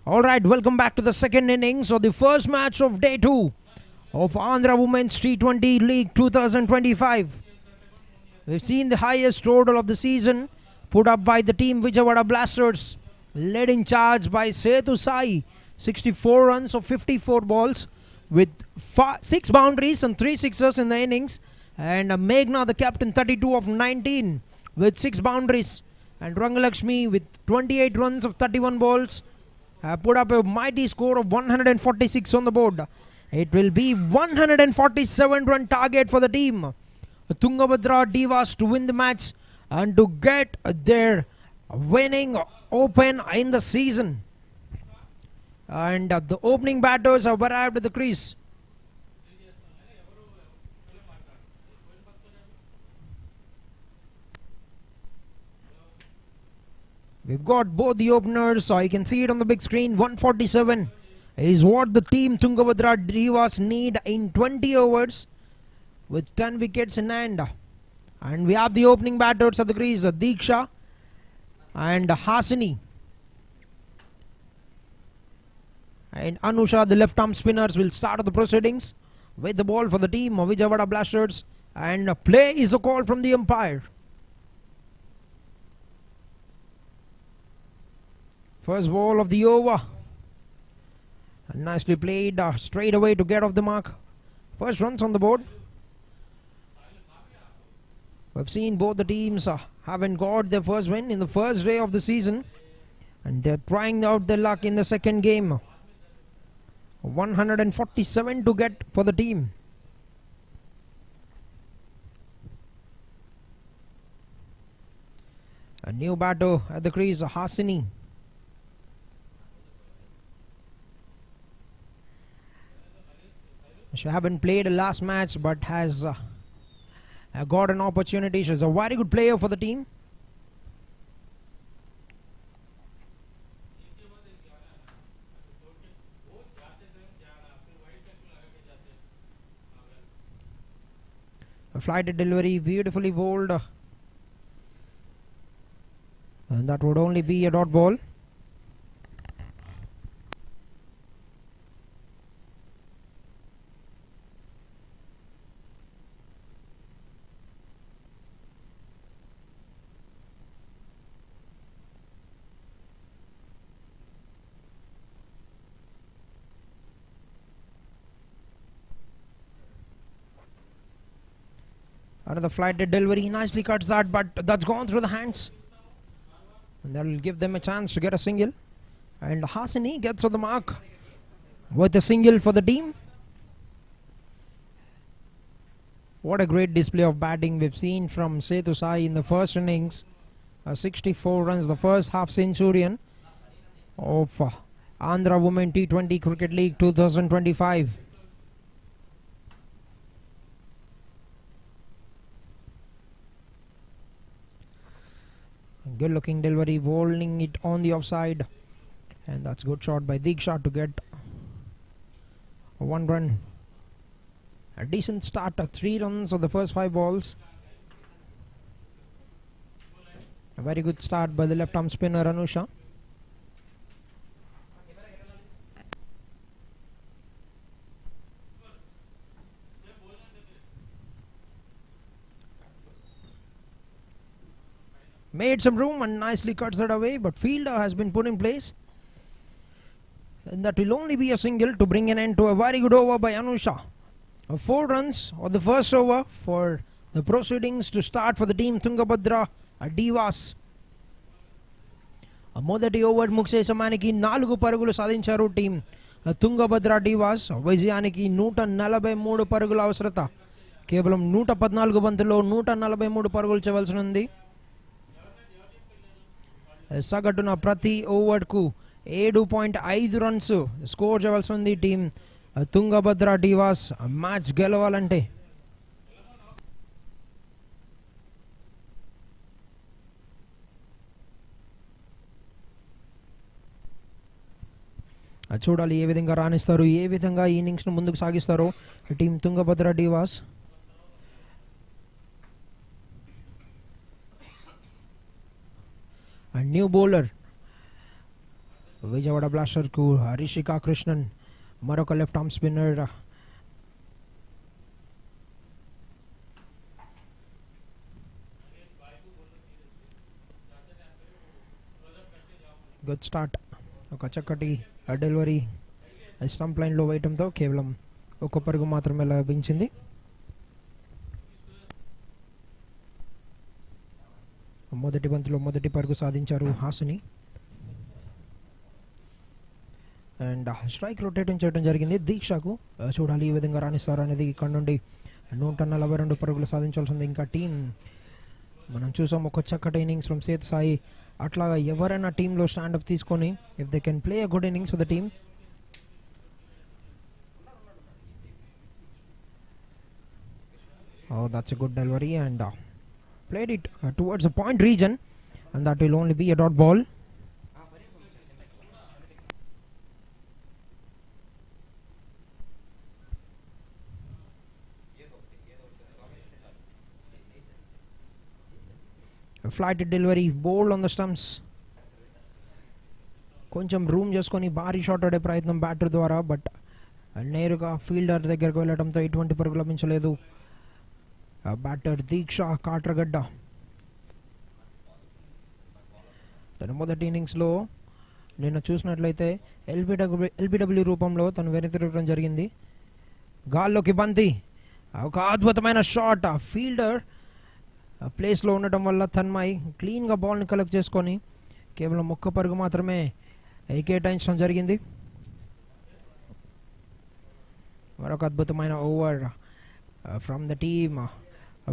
Speaker 2: Alright, welcome back to the second innings of the first match of day 2 of Andhra Women's T20 League 2025. We've seen the highest total of the season put up by the team Vijayawada Blasters, led in charge by Setu Sai, 64 runs of 54 balls with 6 boundaries and 3 sixers in the innings, and Meghna, the captain, 32 of 19 with 6 boundaries, and Rangalakshmi with 28 runs of 31 balls put up a mighty score of 146 on the board. It will be 147 run target for the team Tungabhadra Divas to win the match and to get their winning open in the season. And the opening batters have arrived at the crease. We've got both the openers, so you can see it on the big screen. 147 is what the team Tungabhadra Divas need in 20 overs with 10 wickets in hand. And we have the opening batters at the crease, Deeksha and Hasini. And Anusha, the left arm spinners, will start the proceedings with the ball for the team of Vijayawada Blasters. And play is a call from the umpire. First ball of the over. And nicely played straight away to get off the mark. First runs on the board. We've seen both the teams haven't got their first win in the first day of the season. And they're trying out their luck in the second game. 147 to get for the team. A new batter at the crease, Hasini. She haven't played the last match but has got an opportunity. She's a very good player for the team. A flighted delivery, beautifully bowled. And that would only be a dot ball. Another flighted delivery, nicely cuts that, but that's gone through the hands. And that will give them a chance to get a single. And Hasini gets on the mark with a single for the team. What a great display of batting we've seen from Sethu Sai in the first innings. 64 runs, the first half centurion of Andhra WT20 Cricket League 2025. Good looking delivery, bowling it on the offside, and that's good shot by Diksha to get a 1 run. A decent start, 3 runs on the first 5 balls. A very good start by the left arm spinner Anusha. Made some room and nicely cuts it away, but fielder has been put in place. And that will only be a single to bring an end to a very good over by Anusha. 4 runs on the first over for the proceedings to start for the team Tungabhadra Divas. మొదటి over ముగిసే సమయానికి 4 పరుగులు సాధించారు team Tungabhadra Diwas. విజయానికి 143 పరుగుల అవసరత. కేవలం 114 బంతుల్లో 143 పరుగులు చేయవలసి ఉంది. సగటున ప్రతి ఓవర్కు 7.5 రన్స్ స్కోర్ చేయవలసి ఉంది టీం తుంగభద్ర డివాస్ మ్యాచ్ గెలవాలంటే. చూడాలి ఏ విధంగా రాణిస్తారు, ఏ విధంగా ఈ ఇన్నింగ్స్ను ముందుకు సాగిస్తారో team Tungabhadra Divas. And new bowler Vijayawada Blaster కు రిషికా కృష్ణన్, మరొక left arm spinner good start. ఒక చక్కటి డెలివరీ స్టంప్ లైన్లో వేయటంతో కేవలం 1 పరుగు మాత్రమే లభించింది. మొదటి బంతిలో మొదటి పరుగు సాధించారు హాసిని. అండ్ స్ట్రైక్ రొటేటింగ్ చేయడం జరిగింది దీక్షకు. చూడాలి ఈ విధంగా రాణిస్తారు అనేది. ఇక్కడ నుండి 142 పరుగులు సాధించాల్సింది ఇంకా టీం. మనం చూసాం ఒక చక్కటి ఇన్నింగ్స్ ఫ్రమ్ సేత్ సాయి. అట్లాగా ఎవరైనా టీంలో స్టాండప్ తీసుకొని if they can play a good innings for the team. Oh, that's a good delivery and played it towards the point region, and that will only be a dot ball. A flighted delivery, bowled on the stumps. కొంచెం room చేసుకొని భారీ shot ఆడే ప్రయత్నం batter ద్వారా, but నేరుగా fielder దగ్గరకు వెళ్ళడంతో ఎటువంటి పరుగు లభించలేదు. బ్యాటర్ దీక్ష కాట్రగడ్డ తన మొదటి ఇన్నింగ్స్లో నిన్న చూసినట్లయితే ఎల్బిడబ్ల్యూ రూపంలో తను వెనుతిరగడం జరిగింది. గాల్లోకి బంతి, ఒక అద్భుతమైన షాట్. ఫీల్డర్ ప్లేస్లో ఉండటం వల్ల తన్మయ్ క్లీన్గా బాల్ని కలెక్ట్ చేసుకొని కేవలం 1 పరుగు మాత్రమే కేటాయించడం జరిగింది. మరొక అద్భుతమైన over from the team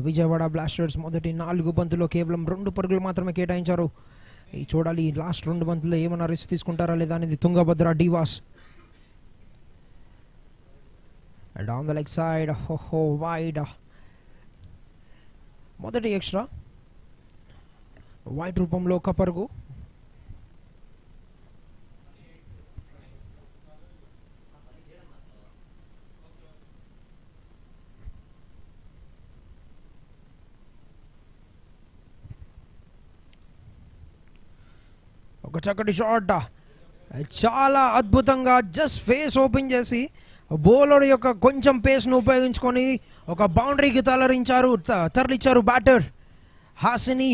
Speaker 2: Vijayawada blasters మొదటి 4 బంతుల్లో కేవలం 2 పరుగులు మాత్రమే కేటాయించారు. ఈ చూడాలి లాస్ట్ 2 బంతుల్లో ఏమైనా రిస్క్ తీసుకుంటారా లేదా అనేది Tungabhadra Divas. Down the leg side, oh wide, మొదటి ఎక్స్ట్రా వైట్ రూపంలో ఒక పరుగు. ఒక చక్కటి షాట్, చాలా అద్భుతంగా జస్ట్ ఫేస్ ఓపెన్ చేసి బౌలర్ యొక్క కొంచెం పేస్ను ఉపయోగించుకొని ఒక బౌండరీకి తరలించారు బ్యాటర్ హాసిని.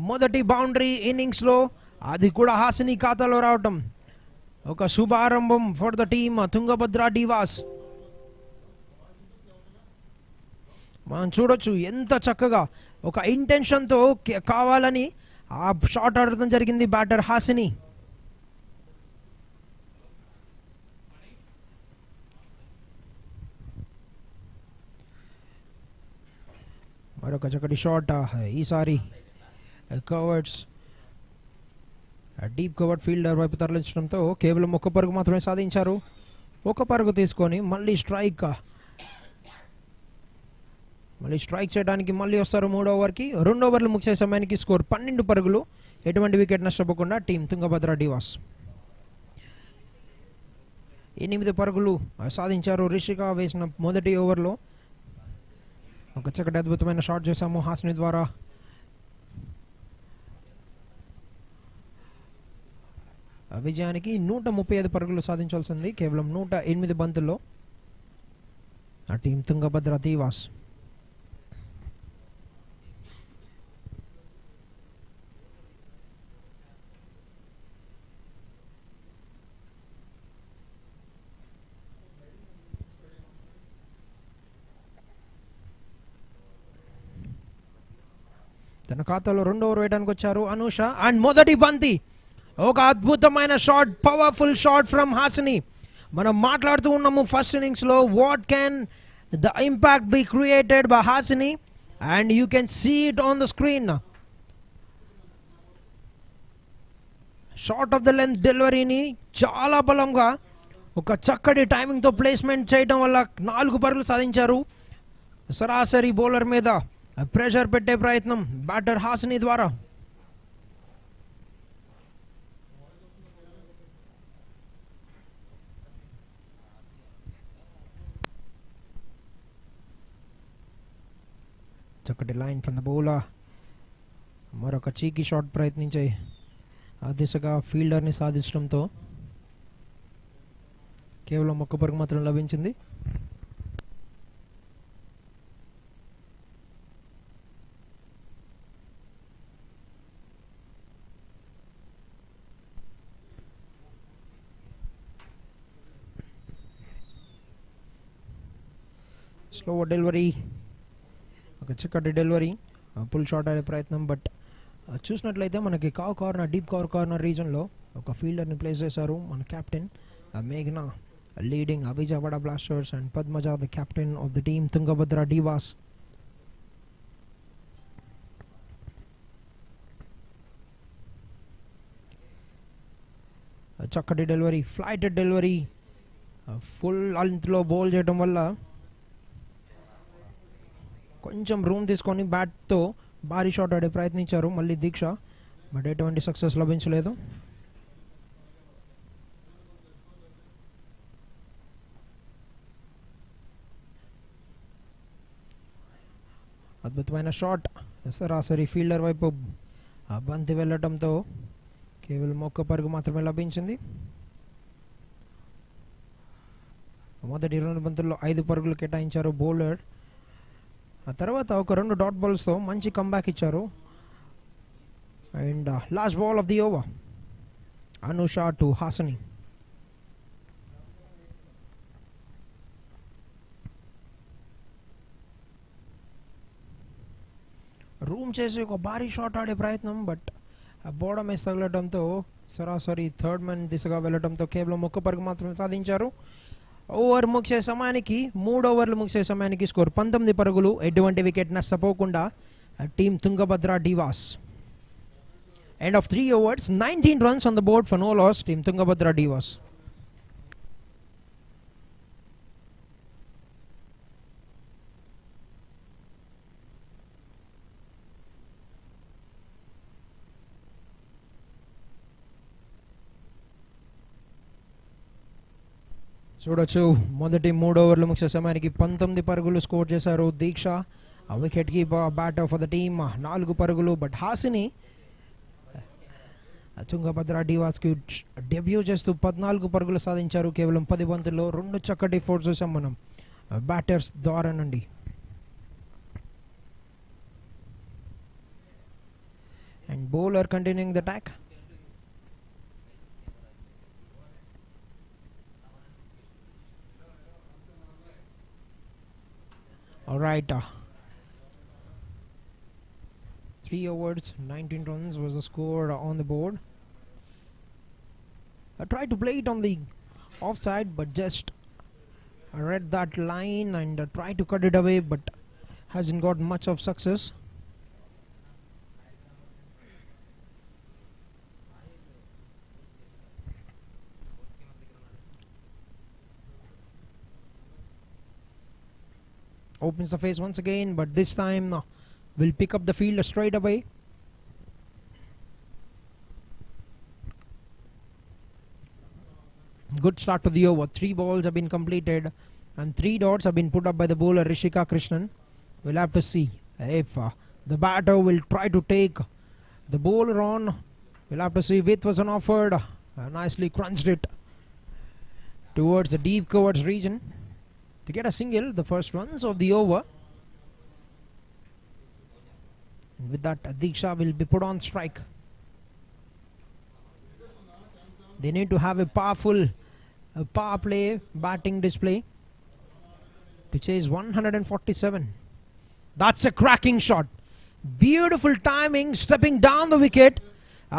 Speaker 2: మొదటి బౌండరీ ఇన్నింగ్స్లో అది కూడా హాసిని ఖాతాలో రావటం ఒక శుభారంభం for the team Tungabhadra Diwas. మనం చూడొచ్చు ఎంత చక్కగా ఒక ఇంటెన్షన్తో కావాలని ఆ షాట్ ఆడటం జరిగింది బ్యాటర్ హాసిని. మరొక చక్కటి షాట్, ఈసారి కవర్డ్స్ డీప్ కవర్డ్ ఫీల్డర్ వైపు తరలించడంతో కేవలం 1 పరుగు మాత్రమే సాధించారు. 1 పరుగు తీసుకొని మళ్ళీ స్ట్రైక్ చేయడానికి మళ్ళీ వస్తారు 3 ఓవర్కి. 2 ఓవర్లు ముగిసే సమయానికి స్కోర్ 12 పరుగులు, ఎటువంటి వికెట్ నష్టపోకుండా టీం తుంగభద్ర డివాస్ 8 పరుగులు సాధించారు. రిషిక వేసిన మొదటి ఓవర్లో ఒక చక్కటి అద్భుతమైన షాట్ చేశాము హాసిని ద్వారా. విజయానికి 135 పరుగులు సాధించాల్సింది కేవలం 108 బంతుల్లో ఆ టీం తుంగభద్ర డివాస్. తన ఖాతాలో 2వ ఓవర్ వేయడానికి వచ్చారు అనూష. అండ్ మొదటి బంతి ఒక అద్భుతమైన shot, powerful shot from Hasini. మనం మాట్లాడుతూ ఉన్నాము ఫస్ట్ ఇన్నింగ్స్లో what can the impact be created by Hasini, and you can see it on the screen. Short of the length డెలివరీని చాలా బలంగా ఒక చక్కటి టైమింగ్తో ప్లేస్మెంట్ చేయడం వల్ల 4 పరుగులు సాధించారు. సరాసరి బౌలర్ మీద ప్రెషర్ పెట్టే ప్రయత్నం బ్యాటర్ హాసిని ద్వారా. చక్కటి లైన్ ఫ్రమ్ ద బౌలర్, మరొక చీకీ షాట్ ప్రయత్నించే ఆ దిశగా ఫీల్డర్ని సాధించడంతో కేవలం 1 పరుగు మాత్రం లభించింది. స్లో డెలివరీ, ఒక చక్కటి డెలివరీ, పుల్ షాట్ అయ్యే ప్రయత్నం. బట్ చూసినట్లయితే మనకి డీప్ కవర్ కార్నర్ రీజన్లో ఒక ఫీల్డర్ని ప్లేస్ చేశారు మన కెప్టెన్ మేఘ్నా, leading Vijayawada Blasters, and Padmaja the captain of the team Tungabhadra Divas. చక్కటి డెలివరీ, ఫ్లైటెడ్ డెలివరీ, ఫుల్ లెంత్లో బౌల్ చేయడం వల్ల కొంచెం రూమ్ తీసుకొని బ్యాట్తో భారీ షాట్ ఆడే ప్రయత్నించారు మళ్ళీ దీక్ష, బట్ ఎటువంటి సక్సెస్ లభించలేదు. అద్భుతమైన షాట్, సరాసరి ఫీల్డర్ వైపు బంతి వెళ్ళటంతో కేవలం 1 పరుగు మాత్రమే లభించింది. మొదటి 2 బంతుల్లో 5 పరుగులు కేటాయించారు బౌలర్. ఆ తర్వాత ఒక 2 డాట్ బాల్స్తో మంచి కంబ్యాక్ ఇచ్చారు. And last ball of the over, Anusha to Hasini. Room చేసి ఒక భారీ షాట్ ఆడే ప్రయత్నం, బట్ బోర్డర్ మీద తగలడంతో సరాసరి థర్డ్ మ్యాన్ దిశగా వెళ్ళడంతో కేవలం 1 పరుగు మాత్రమే సాధించారు. ఓవర్ ముగిసే సమయానికి 3 ఓవర్లు ముగిసే సమయానికి స్కోర్ 19 పరుగులు. ఎటువంటి వికెట్ నష్టపోకుండా team Tungabhadra Diwas. End of 3 overs, 19 runs on the board for no loss, team Tungabhadra Divas. చూడొచ్చు మొదటి 3 ఓవర్లు ముగిసే సమయానికి 19 పరుగులు స్కోర్ చేశారు దీక్ష. ఆ wicket keeper batter for the team 4 పరుగులు. బట్ హాసిని తుంగభద్ర డివాస్కి డెబ్యూ చేస్తూ 14 పరుగులు సాధించారు కేవలం 10 బంతుల్లో. 2 చక్కటి ఫోర్స్ చూసాం మనం బ్యాటర్స్ ద్వారా నుండి. And bowler continuing the attack. All right. 3 overs, 19 runs was the score on the board. I tried to play it on the offside, but just read that line and tried to cut it away, but hasn't got much of success. Opens the face once again, but this time will pick up the field straight away. Good start to the over. 3 balls have been completed and 3 dots have been put up by the bowler Rishika Krishnan. We'll have to see if the batter will try to take the bowler on. We'll have to see. Width was an offered. Nicely crunched it towards the deep covers region to get a single, the first runs of the over. And with that, Diksha will be put on strike. They need to have a powerful power play batting display to chase 147. That's a cracking shot. Beautiful timing, stepping down the wicket,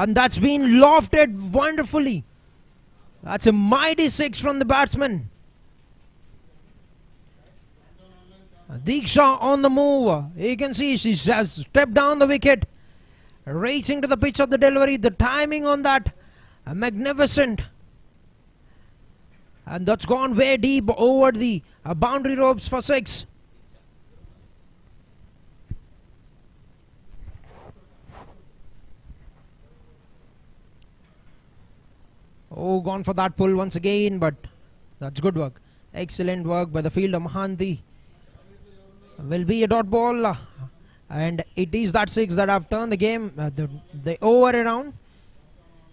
Speaker 2: and that's been lofted wonderfully. That's a mighty 6 from the batsman. Diksha on the move. You can see she has stepped down the wicket, racing to the pitch of the delivery. The timing on that, magnificent. And that's gone way deep over the boundary ropes for 6. Oh, gone for that pull once again, but that's good work. Excellent work by the fielder Mahanti. Will be a dot ball, and it is that 6 that have turned the game, the over around,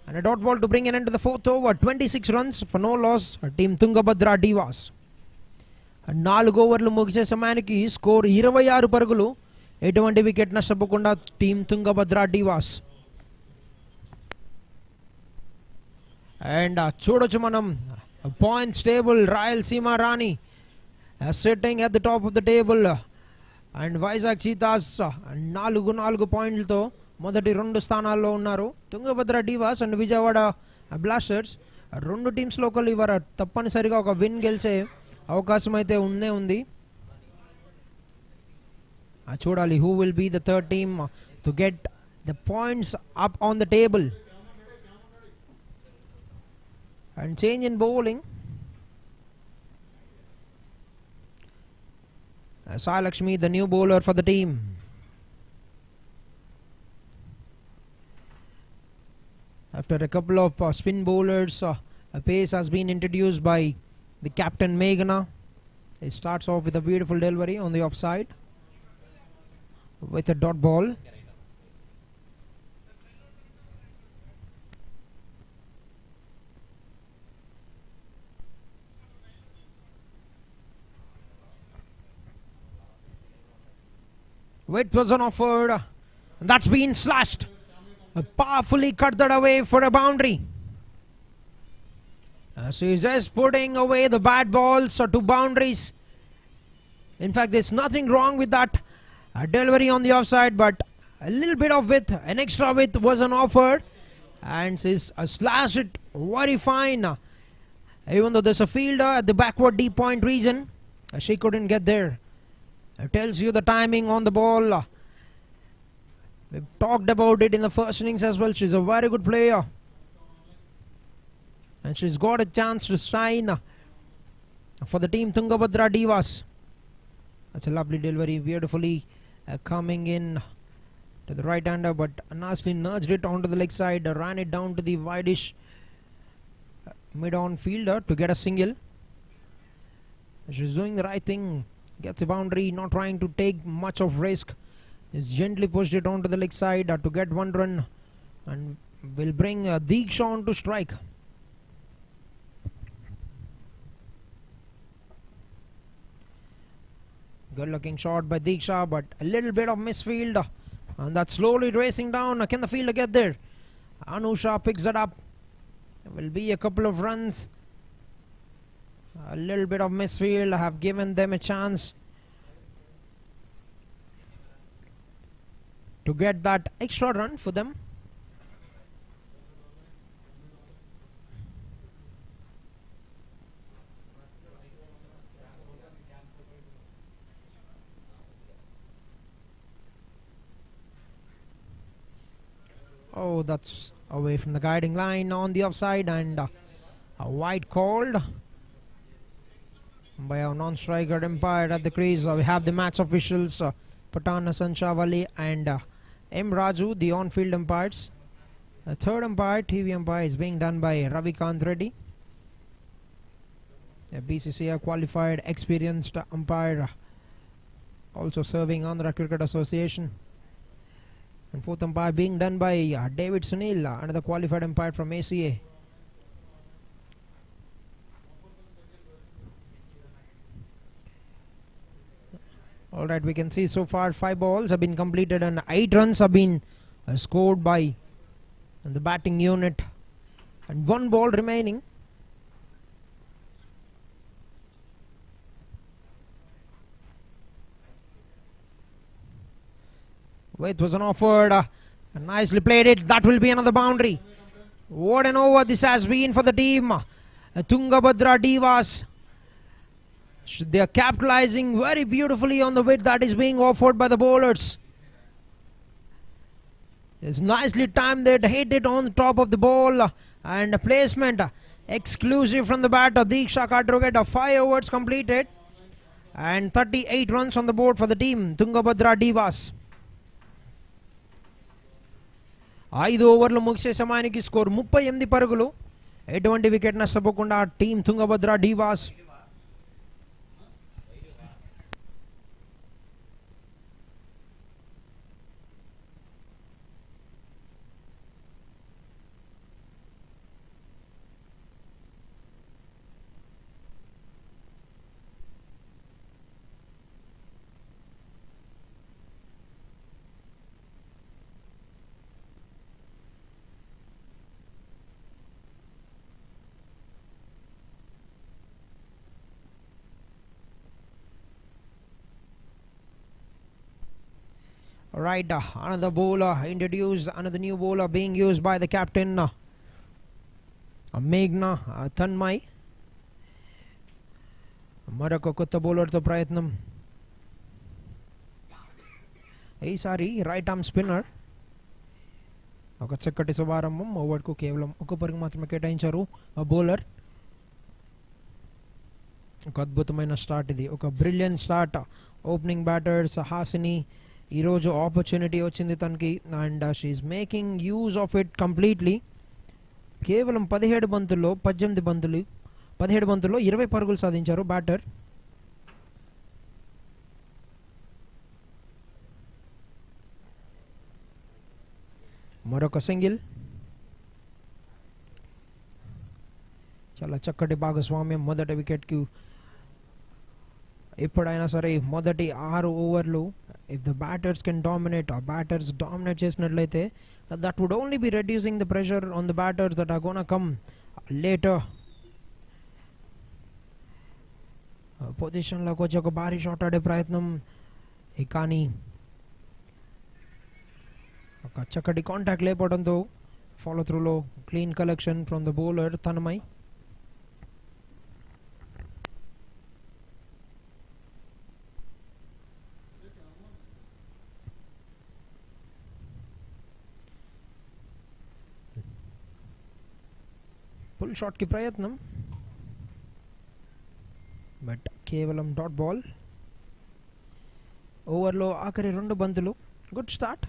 Speaker 2: and a dot ball to bring an end to the 4th over. 26 runs for no loss, team Tungabhadra Divas. 4 ఓవర్లు ముగిసే సమయానికి score 26 పరుగులు. ఎటువంటి wicket నష్టపోకుండా team Tungabhadra Divas. And చూడొచ్చు మనం points table. Rayalaseema Rani sitting at the top of the table, and Vizag Cheetahs 4 పాయింట్లతో మొదటి 2 స్థానాల్లో ఉన్నారు. Tungabhadra Divas and Vijayawada Blasters 2 teams local ఇవాళ తప్పనిసరిగా ఒక విన్ గెలిచే అవకాశం అయితే ఉంది. చూడాలి who will be the third team to get the points up on the table. And change in bowling. Sai Lakshmi, the new bowler for the team. After a couple of spin bowlers, a pace has been introduced by the captain Meghana. He starts off with a beautiful delivery on the offside with a dot ball. Width was on offered, and that's been slashed. Powerfully cut that away for a boundary. So he's just putting away the bad balls to boundaries. In fact, there's nothing wrong with that delivery on the offside, but a little bit of width, an extra width was an offer, and says slashed it very fine. Even though there's a fielder at the backward deep point region, she couldn't get there. It tells you the timing on the ball. We've talked about it in the first innings as well. She's a very good player. And she's got a chance to shine for the team Tungabhadra Divas. That's a lovely delivery, beautifully coming in to the right-hander, but nicely nudged it onto the leg side, ran it down to the wideish mid-on fielder to get a single. She's doing the right thing, gets a boundary, not trying to take much of risk. Just gently pushed it onto the leg side to get one run, and will bring Diksha on to strike. Good looking shot by Diksha, but a little bit of misfield, and that's slowly racing down. Can the fielder get there? Anusha picks it up. There will be a couple of runs. A little bit of misfield have given them a chance to get that extra run for them. Oh, that's away from the guiding line on the offside, and a wide called by our non-striker umpire at the crease. We have the match officials, Patana Sanchavali and M. Raju, the on-field umpires. The third umpire, TV umpire, is being done by Ravikant Reddy, a BCCI qualified experienced umpire, also serving Andhra Cricket Association. And fourth umpire being done by David Sunil, another qualified umpire from ACA. Alright, we can see so far 5 balls have been completed and 8 runs have been scored by the batting unit, and 1 ball remaining. It was an offered, nicely played it. That will be another boundary. What an over this has been for the team Tungabhadra Divas. They are capitalizing very beautifully on the width that is being offered by the bowlers. It's nicely timed. They hit it on the top of the ball, and placement exclusive from the bat of Diksha Kadrogeta. 5 overs completed and 38 runs on the board for the team Tungabhadra Divas. 5 ఓవర్లు ముగిసే సమయానికి score 38 పరుగులు. ఎటువంటి wicket నష్టపోకుండా team Tungabhadra Divas Right, another bowler introduced, another new bowler being used by the captain Meghna Tanmay. మరొక కొత్త బౌలర్తో ప్రయత్నం. ఈసారి రైట్ ఆర్మ్ స్పిన్నర్. ఒక చక్కటి శుభారంభం. ఓవర్కు కేవలం 1 పరుగు మాత్రమే కేటాయించారు బౌలర్. ఒక అద్భుతమైన స్టార్ట్ ఇది, ఒక brilliant start. Opening batters Hasini ఈరోజు ఆపర్చునిటీ వచ్చింది తనకి, and she is making use of it completely. కేవలం 17 బంతుల్లో 20 పరుగులు సాధించారు బ్యాటర్. మరొక సింగిల్. చాలా చక్కటి భాగస్వామ్యం మొదటి వికెట్కి. ఎప్పుడైనా సరే మొదటి 6 ఓవర్లు if the batters can dominate, or batters dominate చేసినట్లయితే, that would only be reducing the pressure on the batters that are gonna come later. పొజిషన్లోకి వచ్చి ఒక భారీ షాట్ ఆడే ప్రయత్నం, కానీ ఒక చక్కటి కాంటాక్ట్ లేకపోవడంతో ఫాలో త్రూలో clean collection from the bowler తనమై. ఫుల్ షాట్కి ప్రయత్నం, బట్ కేవలం డాట్ బాల్. ఓవర్లో ఆఖరి 2 బంతులు. గుడ్ స్టార్ట్,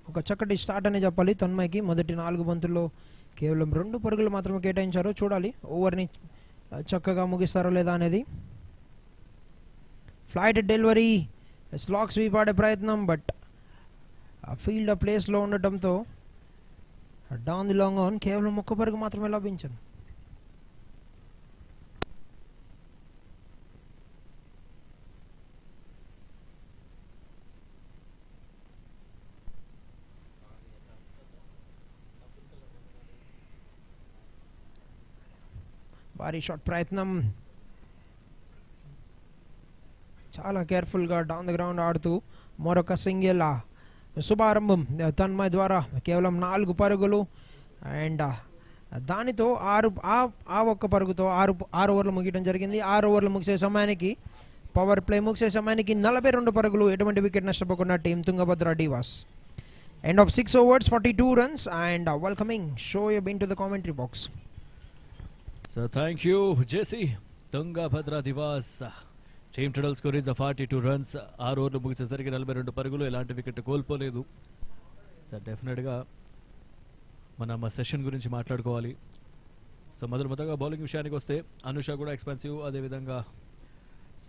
Speaker 2: ఒక చక్కటి స్టార్ట్ అని చెప్పాలి తన్మయ్కి. మొదటి 4 బంతుల్లో కేవలం 2 పరుగులు మాత్రమే కేటాయించారు. చూడాలి ఓవర్ని చక్కగా ముగిస్తారో లేదా అనేది. ఫ్లైట్ డెలివరీ, స్లాగ్ స్వీప్ ఆడే ప్రయత్నం, బట్ ఫీల్డ్ ప్లేస్లో ఉండటంతో డౌన్ ది లాంగ్ ఆన్ కేవలం 1 పరుగు మాత్రమే లభించింది. భారీ షాట్ ప్రయత్నం, చాలా కేర్ఫుల్గా డౌన్ ద గ్రౌండ్ ఆడుతూ మరొక సింగిల్. శుభారంభం తన్మయ్ ద్వారా కేవలం 4 పరుగులు. అండ్ దానితో 1 పరుగుతో 6 ఓవర్లు ముగియడం జరిగింది. 6 ఓవర్లు ముగిసే సమయానికి, పవర్ ప్లే ముగిసే సమయానికి 42 పరుగులు. ఎటువంటి వికెట్ నష్టపోకుండా team Tungabhadra Diwas. End of 6 overs, 42 runs, and welcoming Shoaib into the commentary box.
Speaker 5: So thank you, Jesse. Tungabhadra Divas team total score is 42 runs. 6 ఓవర్లు ముగిసేసరికి 42 పరుగులు. ఎలాంటి వికెట్ కోల్పోలేదు. సో డెఫినెట్గా మనం సెషన్ గురించి మాట్లాడుకోవాలి. సో మొదటగా బౌలింగ్ విషయానికి వస్తే అనుష కూడా ఎక్స్పెన్సివ్, అదేవిధంగా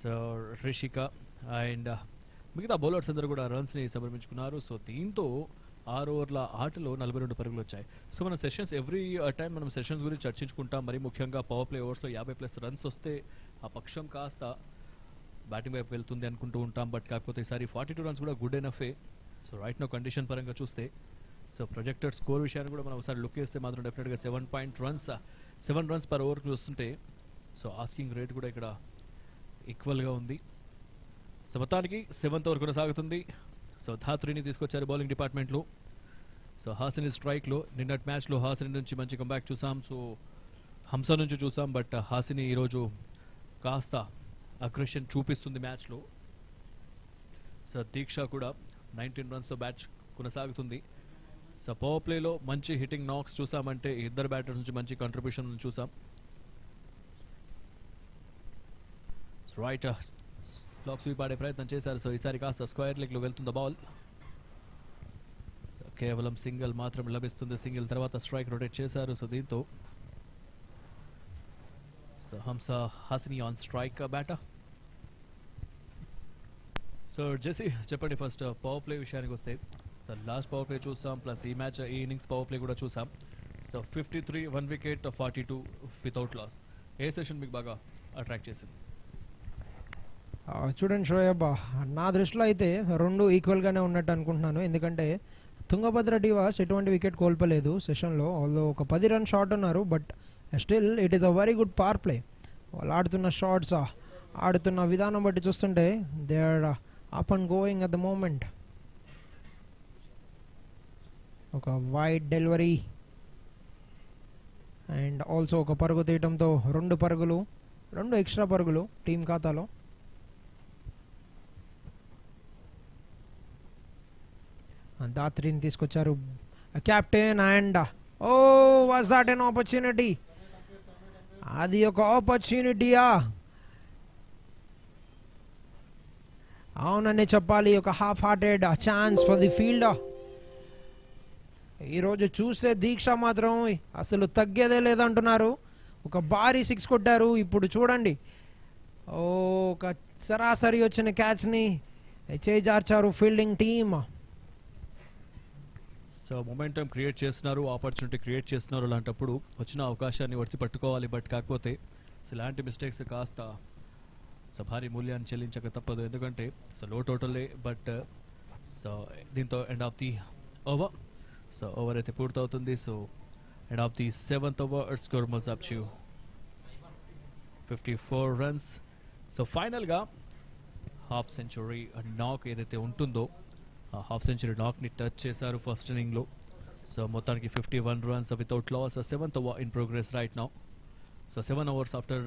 Speaker 5: సో రిషిక అండ్ మిగతా బౌలర్స్ అందరూ కూడా రన్స్ని సమర్పించుకున్నారు. సో దీంతో 6 ఓవర్ల ఆటలో 42 పరుగులు వచ్చాయి. సో మన సెషన్స్ ఎవ్రీ టైం మనం సెషన్స్ గురించి చర్చించుకుంటాం. మరి ముఖ్యంగా పవర్ ప్లే ఓవర్స్లో 50+ రన్స్ వస్తే ఆ పక్షం కాస్త బ్యాటింగ్ వైపు వెళ్తుంది అనుకుంటూ ఉంటాం. బట్ కాకపోతే ఈసారి 42 రన్స్ కూడా గుడ్ ఎనఫే. సో రైట్ నో కండిషన్ పరంగా చూస్తే, సో ప్రొజెక్టెడ్ స్కోర్ విషయాన్ని కూడా మనం ఒకసారి లుక్ చేస్తే మాత్రం డెఫినెట్గా 7 రన్స్ పర్ ఓవర్కి వస్తుంటే, సో ఆస్కింగ్ రేట్ కూడా ఇక్కడ ఈక్వల్గా ఉంది. సో మొత్తానికి 7th ఓవర్ కొనసాగుతుంది. సో ధాత్రిని తీసుకొచ్చారు బౌలింగ్ డిపార్ట్మెంట్లో. సో హాసిని స్ట్రైక్లో, నిన్నటి మ్యాచ్లో హాసిని నుంచి మంచి కంబ్యాక్ చూసాం. సో హంస నుంచి చూసాం, బట్ హాసిని ఈరోజు కాస్త అగ్రెషన్ చూపిస్తుంది మ్యాచ్లో. సో దీక్ష కూడా 19 రన్స్తో బ్యాచ్ కొనసాగుతుంది. సో పవర్ ప్లేలో మంచి హిట్టింగ్ నాక్స్ చూసామంటే ఇద్దరు బ్యాటర్స్ నుంచి మంచి కాంట్రిబ్యూషన్ చూసాం. రైట్ స్లాగ్ స్వీప్ ఆడే ప్రయత్నం చేశారు. సో ఈసారి కాస్త స్క్వేర్ లెగ్లో వెళ్తుంది బాల్. సో కేవలం సింగిల్ మాత్రం లభిస్తుంది. సింగిల్ తర్వాత స్ట్రైక్ రొటేట్ చేశారు. సో దీంతో so Hamsa Hasini on strike batter. So JC చెప్పండి, ఫస్ట్ పవర్ ప్లే విషయానికి వస్తే, సో లాస్ట్ పవర్ ప్లే చూసాం, ప్లస్ ఈ మ్యాచ్ ఈ ఇన్నింగ్స్ పవర్ ప్లే కూడా చూసాం. So 53, 1 wicket, 42 without loss. ఏ సెషన్ మీకు బాగా అట్రాక్ట్ చేసింది?
Speaker 2: చూడండి షోయబ్, నా దృష్టిలో అయితే 2 ఈక్వల్గానే ఉన్నట్టు అనుకుంటున్నాను. ఎందుకంటే తుంగభద్ర డివాస్ ఎటువంటి వికెట్ కోల్పోలేదు సెషన్లో. ఆల్దో ఒక 10 రన్ షాట్ ఉన్నారు, but still it is a very good power play. వాళ్ళు ఆడుతున్న షాట్స్, ఆడుతున్న విధానం బట్టి చూస్తుంటే they are up and going at the moment. ఒక వైడ్ డెలివరీ అండ్ ఆల్సో ఒక పరుగు తీయటంతో 2 పరుగులు, 2 ఎక్స్ట్రా పరుగులు టీం ఖాతాలో. దాత్రిని తీసుకొచ్చారు captain. And oh was that an opportunity? అది ఒక ఆపర్చునిటీయా? అవునని చెప్పాలి. ఒక half hearted chance for the field. ఈరోజు చూస్తే దీక్ష మాత్రం అసలు తగ్గేదే లేదంటున్నారు. ఒక భారీ 6 కొట్టారు. ఇప్పుడు చూడండి, ఒక సరాసరి వచ్చిన క్యాచ్ని చేజార్చారు fielding team.
Speaker 5: So momentum create చేస్తున్నారు, ఆపర్చునిటీ క్రియేట్ చేస్తున్నారు. అలాంటప్పుడు వచ్చిన అవకాశాన్ని వచ్చి పట్టుకోవాలి. బట్ కాకపోతే ఇలాంటి మిస్టేక్స్ కాస్త సో భారీ మూల్యాన్ని చెల్లించక తప్పదు. ఎందుకంటే సో లో టోటలే, బట్ సో దీంతో end of the over, so over అయితే పూర్తవుతుంది. So end of the 7th over score moves up to 54 runs. So ఫైనల్గా హాఫ్ సెంచురీ నాక్ ఏదైతే ఉంటుందో, హాఫ్ సెంచరీ నాక్ని టచ్ చేశారు ఫస్ట్ ఇన్నింగ్లో. సో మొత్తానికి 51 runs without loss. 7th over in progress right now. So 7 overs after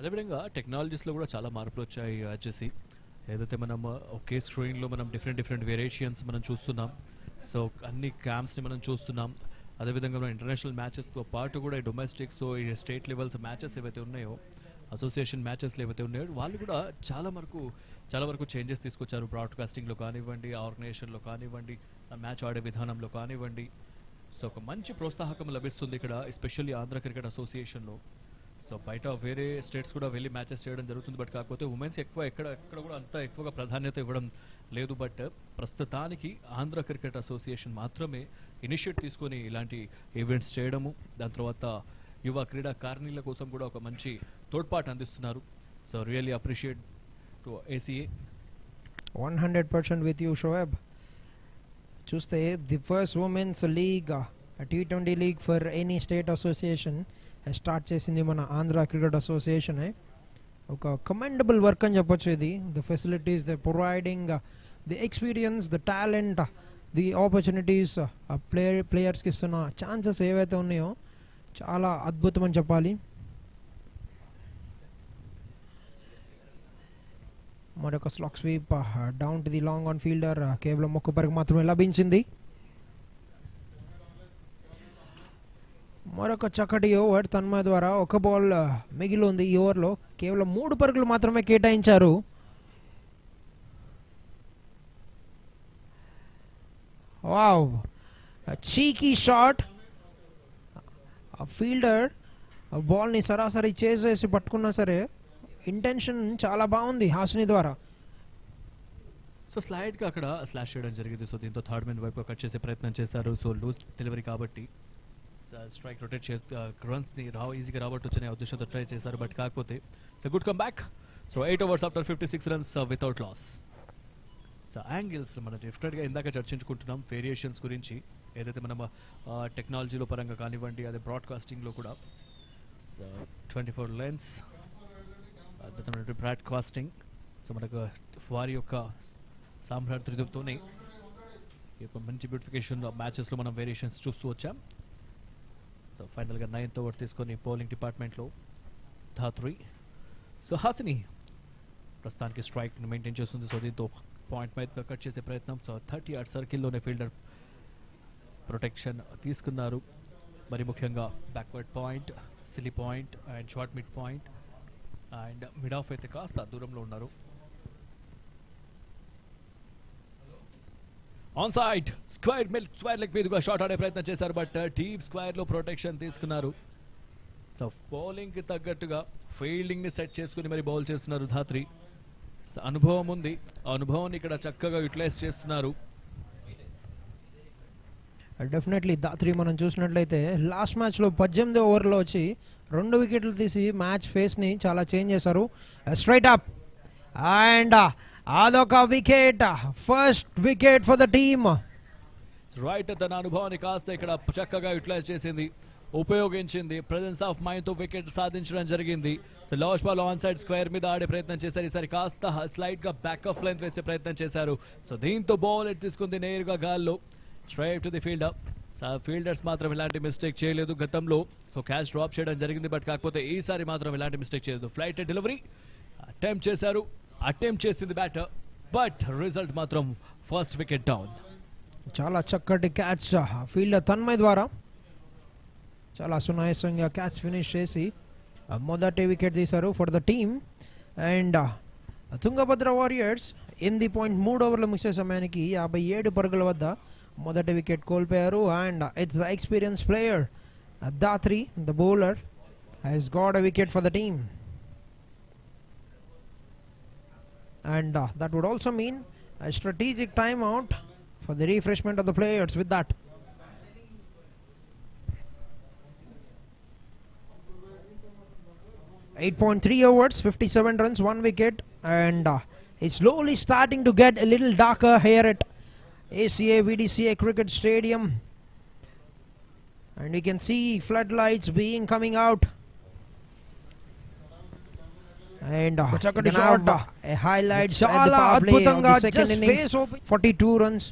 Speaker 5: అదేవిధంగా టెక్నాలజీస్లో కూడా చాలా మార్పులు వచ్చాయి వచ్చేసి. ఏదైతే మనం ఒకే స్క్రీన్లో మనం డిఫరెంట్ వేరియేషన్స్ మనం చూస్తున్నాం. సో అన్ని క్యాంప్స్ని మనం చూస్తున్నాం. అదేవిధంగా మనం ఇంటర్నేషనల్ మ్యాచెస్తో పాటు కూడా ఈ డొమెస్టిక్, సో ఈ స్టేట్ లెవెల్స్ మ్యాచెస్ ఏవైతే ఉన్నాయో, అసోసియేషన్ మ్యాచెస్లు ఏవైతే ఉన్నాయో, వాళ్ళు కూడా చాలా వరకు చేంజెస్ తీసుకొచ్చారు. బ్రాడ్కాస్టింగ్లో కానివ్వండి, ఆర్గనైజేషన్లో కానివ్వండి, మ్యాచ్ ఆడే విధానంలో కానివ్వండి. సో ఒక మంచి ప్రోత్సాహకం లభిస్తుంది ఇక్కడ, ఎస్పెషల్లీ ఆంధ్ర క్రికెట్ అసోసియేషన్లో. సో బయట వేరే స్టేట్స్ కూడా వెళ్ళి మ్యాచెస్ చేయడం జరుగుతుంది. బట్ కాకపోతే ఉమెన్స్ ఎక్కడ కూడా అంత ఎక్కువగా ప్రాధాన్యత ఇవ్వడం లేదు. బట్ ప్రస్తుతానికి ఆంధ్ర క్రికెట్ అసోసియేషన్ మాత్రమే ఇనిషియేట్ తీసుకొని ఇలాంటి ఈవెంట్స్ చేయడము, దాని తర్వాత యువ క్రీడాకారిణీల కోసం కూడా ఒక మంచి తోడ్పాటు అందిస్తున్నారు. So really appreciate to ACA.
Speaker 2: 100% with you, Shoaib. చూస్తే the first women's league, T20 league for any state association start చేసింది మన ఆంధ్ర క్రికెట్ అసోసియేషనే. ఒక కమెండబుల్ వర్క్ అని చెప్పొచ్చు ఇది. The facilities the providing, the experience, the talent, the opportunities, ప్లేయర్స్కి ఇస్తున్న chances ఏవైతే ఉన్నాయో చాలా అద్భుతం అని చెప్పాలి. మరొక slog sweep down to the long on fielder, కేవలం ఒక్క పరుగు మాత్రమే లభించింది. మరొక చక్కటి ఓవర్ తన్మయ ద్వారా. ఒక బాల్ మిగిలి ఉంది ఈ ఓవర్లో, కేవలం 3 పరుగులు మాత్రమే కేటాయించారు. Wow, చీకీ shot. ఫీల్డర్ బాల్ని సరాసరి చేసేసి పట్టుకున్నా సరే ఇంటెన్షన్ చాలా బాగుంది హాసిని ద్వారా.
Speaker 5: సో స్లైడ్గా అక్కడ స్లాష్ చేయడం జరిగింది. సో దీంతో థర్డ్ మెన్ వైపు కట్ చేసే ప్రయత్నం చేశారు. సో లూజ్ డెలివరీ కాబట్టి స్ట్రైక్ రొటేట్ చేస్తే రన్స్ని ఈజీగా రాబట్టొచ్చనే ఉద్దేశంతో ట్రై చేశారు. బట్ కాకపోతే so good come back. So 8 overs after 56 runs without loss. So angles మనం డెఫినెట్గా ఇందాక చర్చించుకుంటున్నాం వేరియేషన్స్ గురించి, ఏదైతే మనం టెక్నాలజీలో పరంగా కానివ్వండి, అదే బ్రాడ్కాస్టింగ్లో కూడా. So 24 lanes broadcasting. సో మనకు వారి యొక్క సామ్రాజ్యంతోనే ఈ యొక్క మంచి బ్యూటిఫికేషన్ మ్యాచెస్లో మనం వేరియేషన్స్ చూస్తూ వచ్చాం. సో ఫైనల్గా 9th over తీసుకొని బౌలింగ్ డిపార్ట్మెంట్లో ధాత్రి. సో హాసిని ప్రస్తుతానికి స్ట్రైక్ని మెయింటైన్ చేస్తుంది. సో దీంతో పాయింట్ మీద కట్ చేసే ప్రయత్నం. సో 30 yard సర్కిల్లోనే ఫీల్డర్ ప్రొటెక్షన్ తీసుకున్నారు. మరి ముఖ్యంగా backward point, silly point and short mid point and mid of అయితే కాస్త దూరంలో ఉన్నారు. ఆన్ సైడ్ స్క్వేర్ లెగ్ మీదుగా షాట్ ఆడే ప్రయత్నం చేశారు. బట్ డీప్ స్క్వేర్లో ప్రొటెక్షన్ తీసుకున్నారు. సో బౌలింగ్కి తగ్గట్టుగా ఫీల్డింగ్ని సెట్ చేసుకుని మరి బౌల్ చేస్తున్నారు ధాత్రి. అనుభవం ఉంది, ఆ అనుభవాన్ని ఇక్కడ చక్కగా యూటిలైజ్ చేస్తున్నారు.
Speaker 2: డెఫినెట్లీ ధాత్రి మనం చూసినట్లయితే లాస్ట్ మ్యాచ్లో 18వ ఓవర్లో వచ్చి 2 వికెట్లు తీసి మ్యాచ్ ఫేస్ని చాలా చేంజ్ చేశారు. స్ట్రైట్ అప్ అండ్ అదొక wicket, first wicket for the team.
Speaker 5: Right, తన అనుభవాన్ని కాస్త ఇక్కడ చక్కగా యూటిలైజ్ చేసింది, ఉపయోగించింది. ప్రెజెన్స్ ఆఫ్ మైండ్ తో వికెట్ సాధించడం జరిగింది. So last ball on side square మీద ఆడే ప్రయత్నం చేశారు. ఈసారి కాస్త స్లైడ్ గా బ్యాక్ ఆఫ్ లెంత్ వేసే ప్రయత్నం చేశారు. సో దీంతో బాల్ తీసుకుంది నేరుగా గాల్లో straight to the fielder. Fielders మాత్రం ఇలాంటి మిస్టేక్ చేయలేదు గతంలో. సో క్యాచ్ డ్రాప్ చేయడం జరిగింది, బట్ కాకపోతే ఈసారి మాత్రం ఇలాంటి మిస్టేక్ చేయలేదు. ఫ్లైట్ డెలివరీ అటెంప్ట్ చేశారు, అటెంప్ట్ చేసింది బ్యాటర్, బట్ రిజల్ట్ మాత్రం ఫస్ట్ వికెట్ డౌన్.
Speaker 2: చాలా చక్కటి క్యాచ్ ఫీల్డర్ తన్మయ్ ద్వారా చాలా సునాయాసంగా క్యాచ్ ఫినిష్ చేసి మొదటి వికెట్ తీశారు for the team. And Tungabhadra warriors 8.3 ఓవర్ల ముగిసే సమయానికి 57 పరుగుల వద్ద మొదటి వికెట్ కోల్పోయారు. And it's the experience player Dhatri, the bowler, has got a wicket for the team. And that would also mean a strategic timeout for the refreshment of the players with that. .3 overs, 57 runs, 1 wicket, and it's slowly starting to get a little darker here at ACA-VDCA Cricket Stadium, and we can see floodlights being coming out. And chakati shot, a highlight at the power play of the second innings. 42 runs.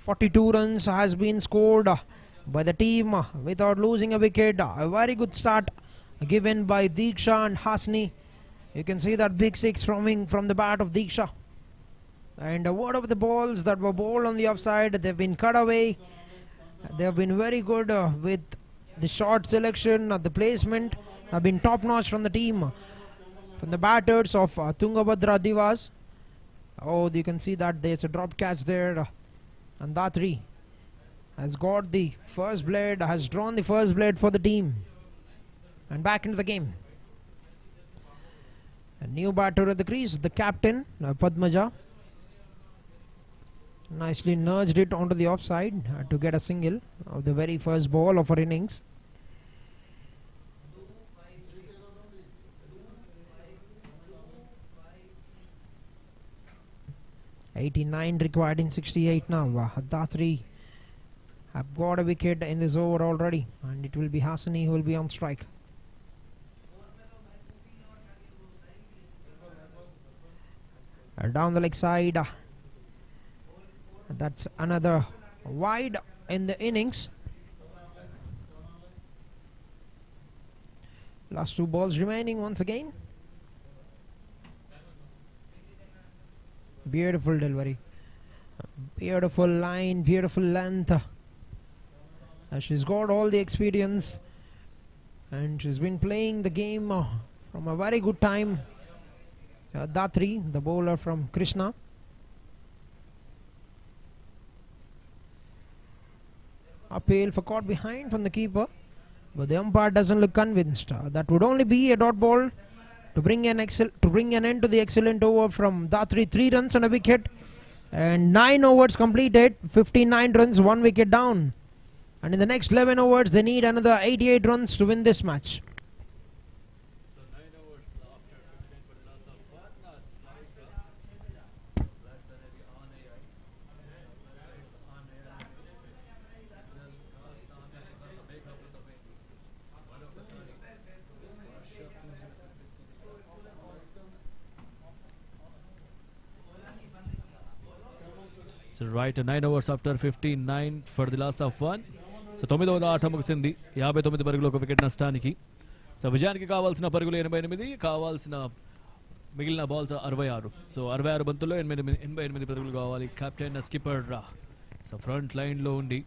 Speaker 2: 42 runs has been scored by the team without losing a wicket. A very good start given by Diksha and Hasni. You can see that big six from the bat of Diksha. And what of the balls that were bowled on the offside? They've been cut away. They have been very good with the shot selection, the placement have been top notch from the team, from the batters of Tungabhadra Divas. Oh, you can see that there's a drop catch there. And Datri has got the first blade, has drawn the first blade for the team. And back into the game. A new batter at the crease, the captain, Padmaja. Nicely nudged it onto the offside to get a single of the very first ball of her innings. $89 required in 68 now. Datri have got a wicket in this over already, and it will be Hasani who will be on strike. Down the leg side. That's another wide in the innings. Last two balls remaining once again. Beautiful delivery. Beautiful line, beautiful length. She's got all the experience and she's been playing the game from a very good time. Datri, the bowler from Krishna. Appeal for caught behind from the keeper, but the umpire doesn't look convinced. That would only be a dot ball to bring an end to the excellent over from Datri. 3 runs and a wicket, and 9 overs completed. 59 runs, 1 wicket down, and in the next 11 overs they need another 88 runs to win this match.
Speaker 5: So right, 9 overs after 59 for the loss of 1. So 9వ ఆట ముగిసింది 59 పరుగులు ఒక wicket నష్టానికి. So విజయానికి కావాల్సిన పరుగులు 88, కావాల్సిన మిగిలిన బాల్స్ 66. సో 66 బంతుల్లో 88 పరుగులు కావాలి. కెప్టెన్ స్కిప్పర్ సో ఫ్రంట్ లైన్లో ఉండి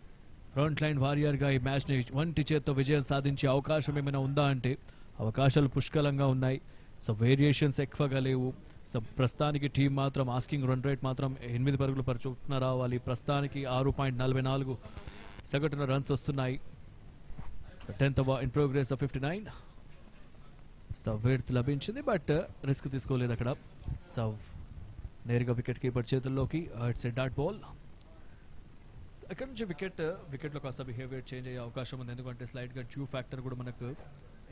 Speaker 5: ఫ్రంట్ లైన్ వారియర్గా ఈ మ్యాచ్ని వంటి చేత్తో విజయం సాధించే అవకాశం ఏమైనా ఉందా అంటే అవకాశాలు పుష్కలంగా ఉన్నాయి. సో వేరియేషన్స్ ఎక్కువగా లేవు. సో ప్రస్తుతానికి టీం మాత్రం ఆస్కింగ్ రన్ రేట్ మాత్రం 8 పరుగులు పర్ చొప్పున రావాలి. ప్రస్తుతానికి 6.44 సగటున రన్స్ వస్తున్నాయి. So 10th over in progress 59. So width లభించింది, బట్ రిస్క్ తీసుకోలేదు అక్కడ. సో నేరుగా వికెట్ కీపర్ చేతుల్లోకి. It's a dot ball. అక్కడ నుంచి వికెట్లో కాస్త బిహేవియర్ చేంజ్ అయ్యే అవకాశం ఉంది, ఎందుకంటే స్లైడ్గా డ్యూ ఫ్యాక్టర్ కూడా మనకు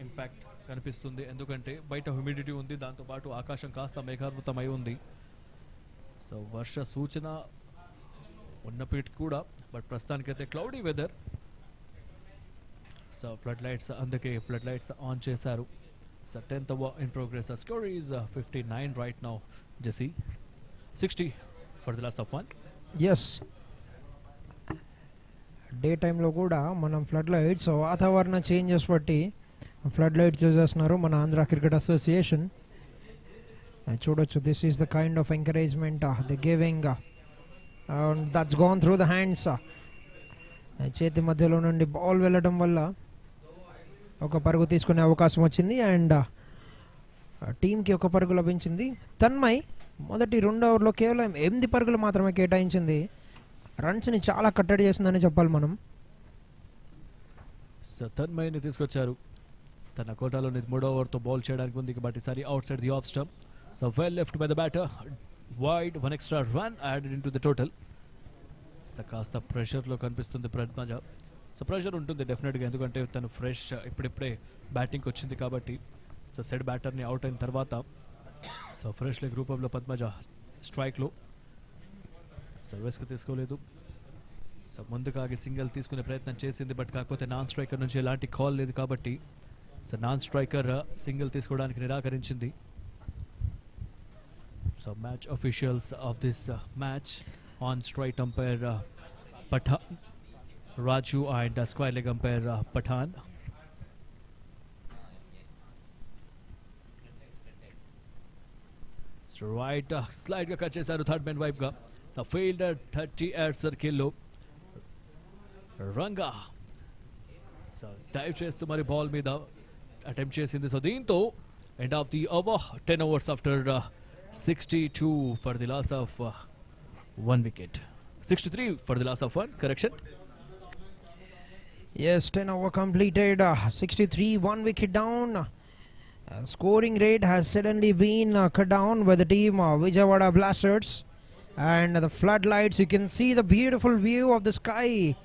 Speaker 5: ఇంపాక్ట్ కనిపిస్తుంది. ఎందుకంటే బయట హ్యూమిడిటీ ఉంది, దాంతోపాటు ఆకాశం కాస్త మేఘావృతమై ఉంది. సో వర్ష సూచన ఉన్నప్పటికీ కూడా, బట్ ప్రస్తుతానికైతే cloudy weather. So flood lights, అందుకే ఫ్లడ్ లైట్స్ ఆన్ చేశారు. So 10th over in progress. Score is 59 right now. JC 60 for the loss of 1.
Speaker 2: Yes, day టైంలో కూడా మనం ఫ్లడ్ లైట్స్ వాతావరణ చేంజెస్ బట్టి ఫ్లడ్ లైట్స్ యూజ్ చేస్తున్నారు మన ఆంధ్ర క్రికెట్ అసోసియేషన్. చూడొచ్చు, this is the kind of encouragement the giving. That's gone through the hands. చేతి మధ్యలో నుండి బాల్ వెళ్ళడం వల్ల ఒక పరుగు తీసుకునే అవకాశం వచ్చింది, అండ్ టీంకి ఒక పరుగు లభించింది. తన్మయ్ మొదటి 2 ఓవర్లో కేవలం 8 పరుగులు మాత్రమే కేటాయించింది. రన్స్ని చాలా కట్టడి చేసిందని చెప్పాలి మనం.
Speaker 5: సో తన్మయ్ని తీసుకొచ్చారు. తన కోటాలోని 3వ ఓవర్తో బాల్ చేయడానికి ఉంది, బట్ ఈసారి out side the off stump. So well left by the batter, wide, 1 extra run added into the total. So కాస్త ప్రెషర్లో కనిపిస్తుంది పద్మజ. సో ప్రెషర్ ఉంటుంది డెఫినెట్గా, ఎందుకంటే తను ఫ్రెష్ ఇప్పుడిప్పుడే బ్యాటింగ్కి వచ్చింది కాబట్టి. సో సెడ్ బ్యాటర్ని అవుట్ అయిన తర్వాత సో ఫ్రెష్ లెగ్ రూపంలో పద్మజ స్ట్రైక్లో. సో రిస్క్ తీసుకోలేదు. సో ముందుకాగి సింగిల్ తీసుకునే ప్రయత్నం చేసింది, బట్ కాకపోతే నాన్ స్ట్రైకర్ నుంచి ఎలాంటి కాల్ లేదు కాబట్టి సో నాన్ స్ట్రైకర్ సింగిల్ తీసుకోవడానికి నిరాకరించింది. So match officials of this match on straight umpire Pathan Raju and square leg umpire Pathan. So right slide ga cut chesaru third man wipe ga. So fielder 30 at circle lo Ranga. So dive chestu mari ball meeda attempt chesindi. So deento end of the over, 10 overs after 62 for the loss of 1 wicket. 63 for the loss of 1, correction.
Speaker 2: Yes, 10 over completed, 63, 1 wicket down. Scoring rate has suddenly been cut down by the team Vijayawada Blasters. And the floodlights, you can see the beautiful view of the sky,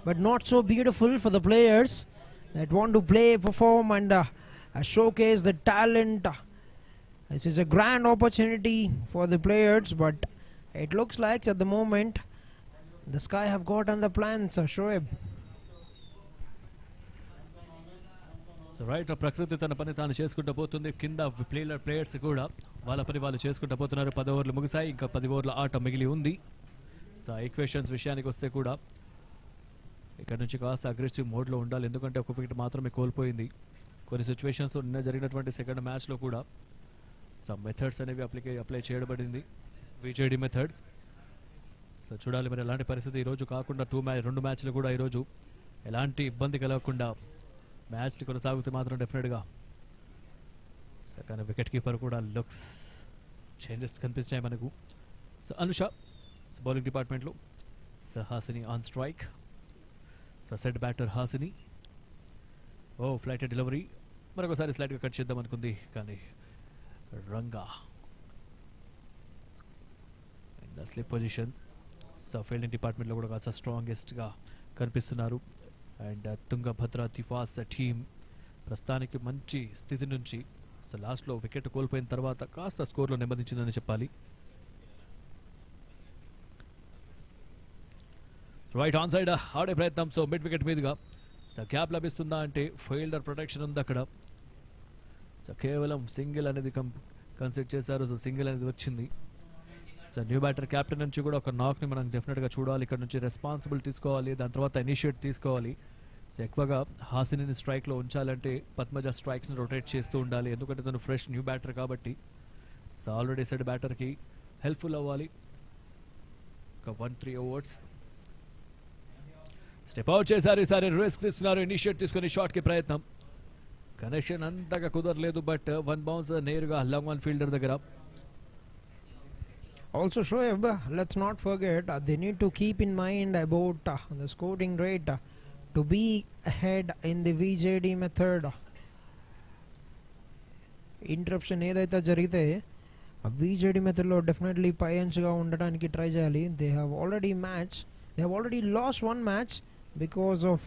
Speaker 2: but not so beautiful for the players that want to play, perform and showcase the talent. This is a grand opportunity for the players, but it looks like at the moment the sky have got on the plans, Shoaib.
Speaker 5: So right ప్రకృతి తన పని తాను చేసుకుంటూ పోతుంది. కింద players కూడా వాళ్ళ పని వాళ్ళు చేసుకుంటూ పోతున్నారు. 10 ఓవర్లు ముగిశాయి, ఇంకా 10 ఓవర్ల ఆట మిగిలి ఉంది. సో ఈక్వేషన్స్ విషయానికి వస్తే కూడా ఇక్కడ నుంచి కాస్త అగ్రెసివ్ మోడ్లో ఉండాలి, ఎందుకంటే ఒక వికెట్ మాత్రమే కోల్పోయింది. కొన్ని సిచ్యువేషన్స్ నిన్న జరిగినటువంటి సెకండ్ మ్యాచ్లో కూడా సమ్ మెథడ్స్ అనేవి అప్లై చేయబడింది, విజేడి మెథడ్స్. సో చూడాలి మరి ఎలాంటి పరిస్థితి ఈరోజు కాకుండా 2 మ్యాచ్లు కూడా ఈరోజు ఎలాంటి ఇబ్బంది కలగకుండా మ్యాచ్లు కొనసాగితే మాత్రం డెఫినెట్గా కానీ వికెట్ కీపర్ కూడా లుక్స్ చేంజెస్ కనిపించాయి మనకు. సో అనుష బౌలింగ్ డిపార్ట్మెంట్లో, so Hasini on strike, so set batter Hasini. Oh flight delivery, మరొకసారి స్లైడ్గా కట్ చేద్దాం అనుకుంది కానీ Ranga in the slip position. So fielding డిపార్ట్మెంట్లో కూడా కాస్త స్ట్రాంగెస్ట్గా కనిపిస్తున్నారు. అండ్ తుంగభద్ర దివాస్ టీమ్ ప్రస్తుతానికి మంచి స్థితి నుంచి సో లాస్ట్లో వికెట్ కోల్పోయిన తర్వాత కాస్త స్కోర్లో నెమ్మదించిందని చెప్పాలి. రైట్ ఆన్ సైడ్ ఆడే ప్రయత్నం. సో మిడ్ వికెట్ మీదుగా సో గ్యాప్ లభిస్తుందా అంటే ఫీల్డర్ ప్రొటెక్షన్ ఉంది అక్కడ. సో కేవలం సింగిల్ అనేది కన్సిడర్ చేశారు. సో సింగిల్ అనేది వచ్చింది. సో న్యూ బ్యాటర్ క్యాప్టెన్ నుంచి కూడా ఒక నాక్ని మనం డెఫినెట్గా చూడాలి. ఇక్కడ నుంచి రెస్పాన్సిబుల్ తీసుకోవాలి, దాని తర్వాత ఇనిషియేట్ తీసుకోవాలి. సో ఎక్కువగా హాసిని స్ట్రైక్లో ఉంచాలంటే పద్మజ స్ట్రైక్స్ని రొటేట్ చేస్తూ ఉండాలి, ఎందుకంటే తను ఫ్రెష్ న్యూ బ్యాటర్ కాబట్టి. సో ఆల్రెడీ సెడ్ బ్యాటర్కి హెల్ప్ఫుల్ అవ్వాలి. ఒక 1-3 ఓవర్స్ స్టెప్ అవుట్ చేశారు. ఈసారి రిస్క్ తీసుకున్నారు, ఇనిషియేట్ తీసుకుని షాట్కి ప్రయత్నం. కనెక్షన్ అంతగా కుదరలేదు, బట్ 1 బౌన్స్ నేరుగా లాంగ్ ఆన్ ఫీల్డర్ దగ్గర.
Speaker 2: Also Shoaib, let's not forget they need to keep in mind about the scoring rate to be ahead in the VJD method. Interruption ఏదైతే జరిగితే VJD method లో definitely పైఎన్స్గా ఉండడానికి try చేయాలి. they have already lost 1 match because of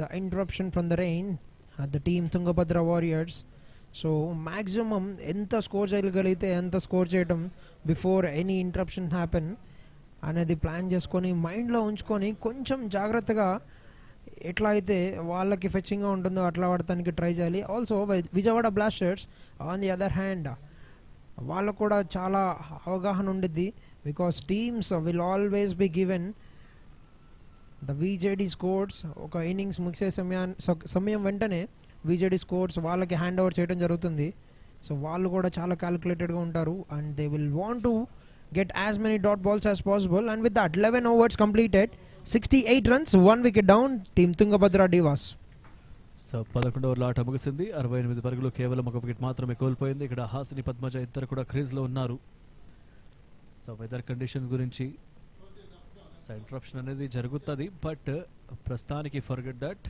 Speaker 2: the interruption from the rain at the team Tungabhadra Warriors. So maximum ఎంత score చేయగలిగితే ఎంత score చేయడం before any interruption happen అనేది ప్లాన్ చేసుకొని మైండ్లో ఉంచుకొని కొంచెం జాగ్రత్తగా ఎట్లా అయితే వాళ్ళకి ఫెచ్చింగ్గా ఉంటుందో అట్లా వాడటానికి ట్రై చేయాలి. Also Vijayawada Blasters on the other hand వాళ్ళకు కూడా చాలా అవగాహన ఉండిద్ది, because teams will always be given the VJD scores. ఒక ఇన్నింగ్స్ ముగిసే సమయం వెంటనే విజేడి స్కోర్స్ వాళ్ళకి హ్యాండ్ ఓవర్ చేయడం జరుగుతుంది. సో వాళ్ళు కూడా చాలా క్యాలిక్యులేటెడ్గా ఉంటారు and they will want to get as many dot balls as possible. And with that 11 overs completed, 68 runs, 1 wicket down, team Tungabhadra Diwas.
Speaker 5: So 11 ఓవర్ల ఆట ముగిసింది. 68 పరుగులు, కేవలం 1 వికెట్ మాత్రమే కోల్పోయింది. ఇక్కడ హాసిని పద్మజ ఇద్దరు కూడా క్రీజ్లో ఉన్నారు. సో వెదర్ కండిషన్స్ గురించి సో ఇంటరప్షన్ అనేది జరుగుతుంది, బట్ ప్రస్తుతానికి ఫర్గెట్ దట్.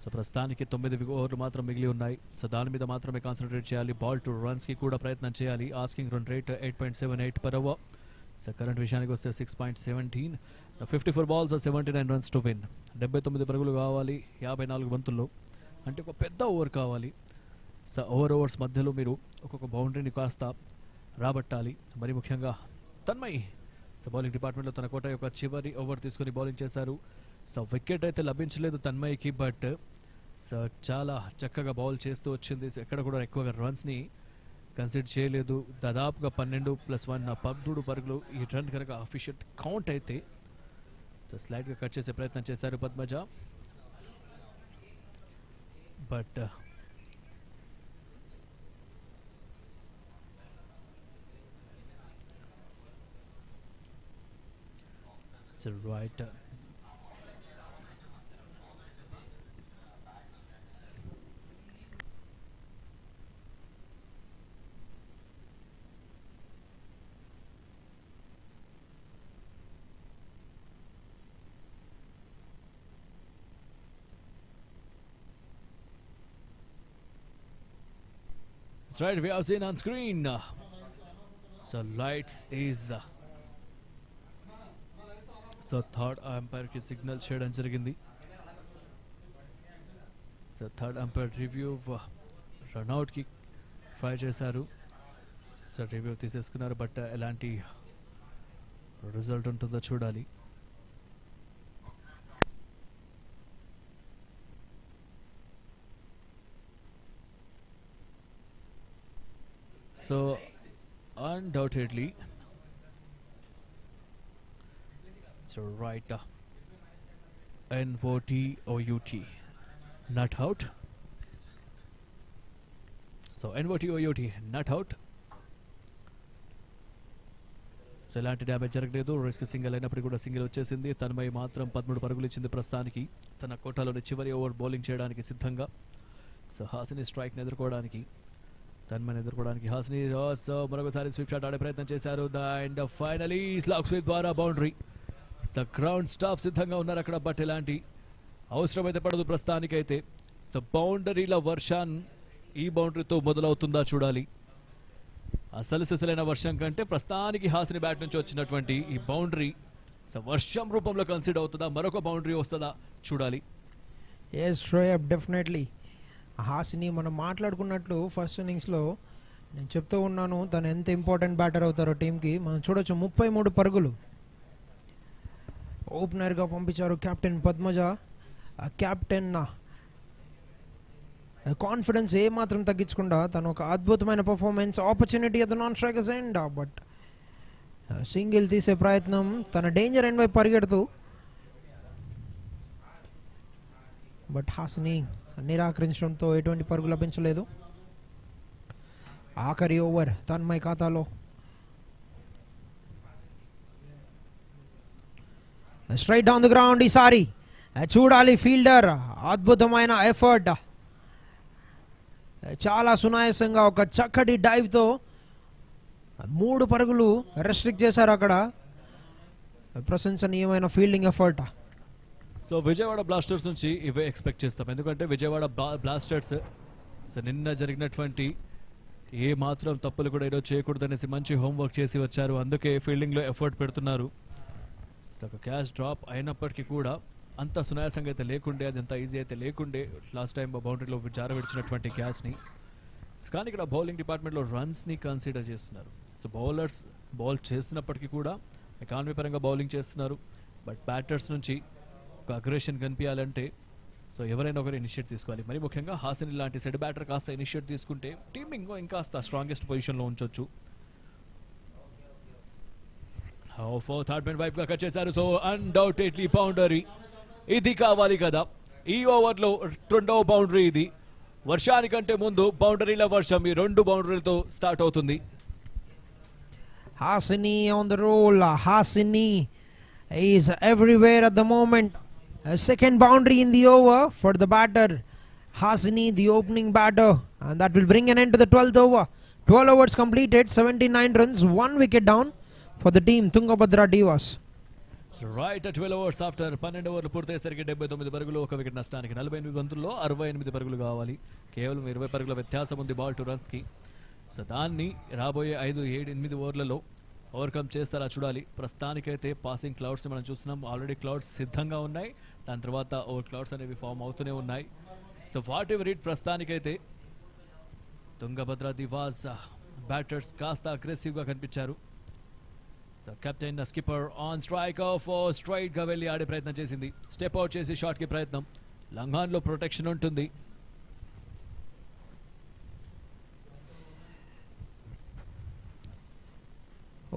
Speaker 5: సో ప్రస్తుతానికి 9 ఓవర్లు మాత్రం మిగిలి ఉన్నాయి. సో దాని మీద మాత్రమే కాన్సన్ట్రేట్ చేయాలి. బాల్ టు రన్స్కి కూడా ప్రయత్నం చేయాలి. Asking run rate 8.78 per over. So current విషయానికి వస్తే 6.17. 54 balls 79 runs to win. 79 పరుగులు కావాలి 54 బంతుల్లో, అంటే ఒక పెద్ద ఓవర్ కావాలి. సో ఓవర్స్ మధ్యలో మీరు ఒక్కొక్క బౌండరీని కాస్త రాబట్టాలి. మరి ముఖ్యంగా తన్మయ్ సో బౌలింగ్ డిపార్ట్మెంట్లో తన కోట యొక్క చివరి ఓవర్ తీసుకుని బౌలింగ్ చేశారు. సో వికెట్ అయితే లభించలేదు తన్మయ్కి, బట్ సో చాలా చక్కగా బౌల్ చేస్తూ వచ్చింది. సో ఎక్కడ కూడా ఎక్కువగా రన్స్ని కన్సిడర్ చేయలేదు. దాదాపుగా 12+1 13 పరుగులు. ఈ రన్ కనుక అఫిషియల్ కౌంట్ అయితే సో స్లైడ్గా కట్ చేసే ప్రయత్నం చేశారు Padmaja, but right. That's right, we have seen on screen. So lights is so third umpire ki signal చేయడం జరిగింది. So third umpire review run out కి ట్రై చేశారు. సో రివ్యూ తీసేసుకున్నారు, బట్ ఎలాంటి రిజల్ట్ ఉంటుందో చూడాలి. So undoubtedly, so right, NVOT not out. So NVOT not out. So ఎలాంటి damage జరగలేదు. రిస్క్ సింగిల్ అయినప్పటికీ కూడా సింగిల్ వచ్చేసింది. తన్మయ్ మాత్రం 13 పరుగులు ఇచ్చింది ప్రస్తుతానికి. తన కోటాలోని చివరి ఓవర్ బౌలింగ్ చేయడానికి సిద్ధంగా. సో హాసిని స్ట్రైక్ని ఎదుర్కోవడానికి, తన్మని ఎదుర్కోవడానికి హాసిని మరొకసారి స్వీప్ షాట్ ఆడే ప్రయత్నం చేశారు. అండ్ ఫైనలీ స్లాగ్ స్వీప్ ద్వారా బౌండరీ. సో గ్రౌండ్ స్టాఫ్ సిద్ధంగా ఉన్నారు అక్కడ, బట్ ఎలాంటి అవసరమైతే పడదు ప్రస్తుతానికైతే. సో బౌండరీల వర్షం ఈ బౌండరీతో మొదలవుతుందా చూడాలి. అసలు సిసలైన వర్షం కంటే ప్రస్తుతానికి హాసిని బ్యాట్ నుంచి వచ్చినటువంటి ఈ బౌండరీ సో వర్షం రూపంలో కన్సిడర్ అవుతుందా, మరొక బౌండరీ వస్తుందా చూడాలి.
Speaker 2: ఎస్ షోయబ్, డెఫినెట్లీ హాసిని మనం మాట్లాడుకున్నట్లు ఫస్ట్ ఇన్నింగ్స్లో నేను చెప్తూ ఉన్నాను తను ఎంత ఇంపార్టెంట్ బ్యాటర్ అవుతారో టీంకి. మనం చూడొచ్చు 33 పరుగులు ఓపెనర్గా పంపించారు కెప్టెన్ పద్మజ. కెప్టెన్ కాన్ఫిడెన్స్ ఏమాత్రం తగ్గించకుండా తను ఒక అద్భుతమైన performance, opportunity at the non strikers end, but single తీసే ప్రయత్నం, తన డేంజర్ ఎండ్ వైపు పరిగెడుతూ, బట్ హాసిని నిరాకరించడంతో ఎటువంటి పరుగు లభించలేదు. ఆఖరి ఓవర్ తన్మయ్ ఖాతాలో. Straight down the ground. ఈసారి చూడాలి ఫీల్డర్ అద్భుతమైన ఎఫర్ట్, చాలా సునాయాసంగా ఒక చక్కటి డైవ్తో 3 పరుగులు రెస్ట్రిక్ట్ చేశారు అక్కడ. ప్రశంసనీయమైన fielding effort.
Speaker 5: So Vijayawada Blasters నుంచి ఇవే ఎక్స్పెక్ట్ చేస్తాం, ఎందుకంటే విజయవాడ బ్లాస్టర్స్ సో నిన్న జరిగినటువంటి ఏ మాత్రం తప్పులు కూడా ఈరోజు చేయకూడదనేసి మంచి హోంవర్క్ చేసి వచ్చారు. అందుకే ఫీల్డింగ్లో ఎఫర్ట్ పెడుతున్నారు. సో ఒక క్యాచ్ డ్రాప్ అయినప్పటికీ కూడా అంత సునాయాసంగా అయితే లేకుండే, అది అంత ఈజీ అయితే లేకుండే లాస్ట్ టైం బౌండరీలో జారవిడిచినటువంటి క్యాచ్ని. కానీ ఇక్కడ బౌలింగ్ డిపార్ట్మెంట్లో రన్స్ని కన్సిడర్ చేస్తున్నారు. సో బౌలర్స్ బౌల్ చేస్తున్నప్పటికీ కూడా ఎకానమీ పరంగా బౌలింగ్ చేస్తున్నారు, బట్ బ్యాటర్స్ నుంచి ఒక అగ్రెషన్ కనిపించాలంటే సో ఎవరైనా ఒకరు ఇనిషియేట్ తీసుకోవాలి. మరి ముఖ్యంగా హాసిని లాంటి సెడ్ బ్యాటర్ కాస్త ఇనిషియేట్ తీసుకుంటే టీమ్ ఇంకాస్త స్ట్రాంగెస్ట్ పొజిషన్లో ఉంచొచ్చు. ఫోర్త్ హార్డ్మెన్ వైపుగా కట్ చేశారు. సో అన్డౌటెడ్లీ బౌండరీ ఇది కావాలి కదా. ఈ ఓవర్లో 2వ బౌండరీ ఇది. వర్షానికంటే ముందు బౌండరీల వర్షం ఈ 2 బౌండరీలతో స్టార్ట్ అవుతుంది.
Speaker 2: Hasini on the roll. Hasini is everywhere at the moment. A second boundary in the over for the batter Hasini, the opening batter, and that will bring an end to the 12th over. 12 overs completed, 79 runs, 1 wicket down for the team Tungabhadra Divas.
Speaker 5: So right at 12 overs after 12 ఓవర్లు పూర్తయ్యేసరికి 79 పరుగులు, 1 wicket నష్టానికి 48 బంతుల్లో 68 పరుగులు కావాలి. కేవలం 20 పరుగుల వ్యత్యాసం ఉంది బాల్ టు రన్స్ కి. సో దాన్ని రాబోయే 5, 7, 8 ఓవర్లలో ఓవర్కమ్ చేస్తారా చూడాలి. ప్రస్తుతానికైతే పాసింగ్ క్లౌడ్స్ మనం చూస్తున్నాం. ఆల్రెడీ క్లౌడ్స్ సిద్ధంగా ఉన్నాయి, దాని తర్వాత ఓవర్ క్లౌడ్స్ అనేవి ఫామ్ అవుతూనే ఉన్నాయి. సో వాట్ ఎవర్ ఇట్, ప్రస్తుతానికైతే తుంగభద్ర దివాస్ బ్యాటర్స్ కాస్త అగ్రెసివ్గా కనిపించారు. Captain skipper on strike off straight గా వెళ్ళి ఆడే ప్రయత్నం చేసింది. స్టెప్ అవుట్ చేసి షాట్ కి ప్రయత్నం. లంఘాన్లో ప్రొటెక్షన్ ఉంటుంది.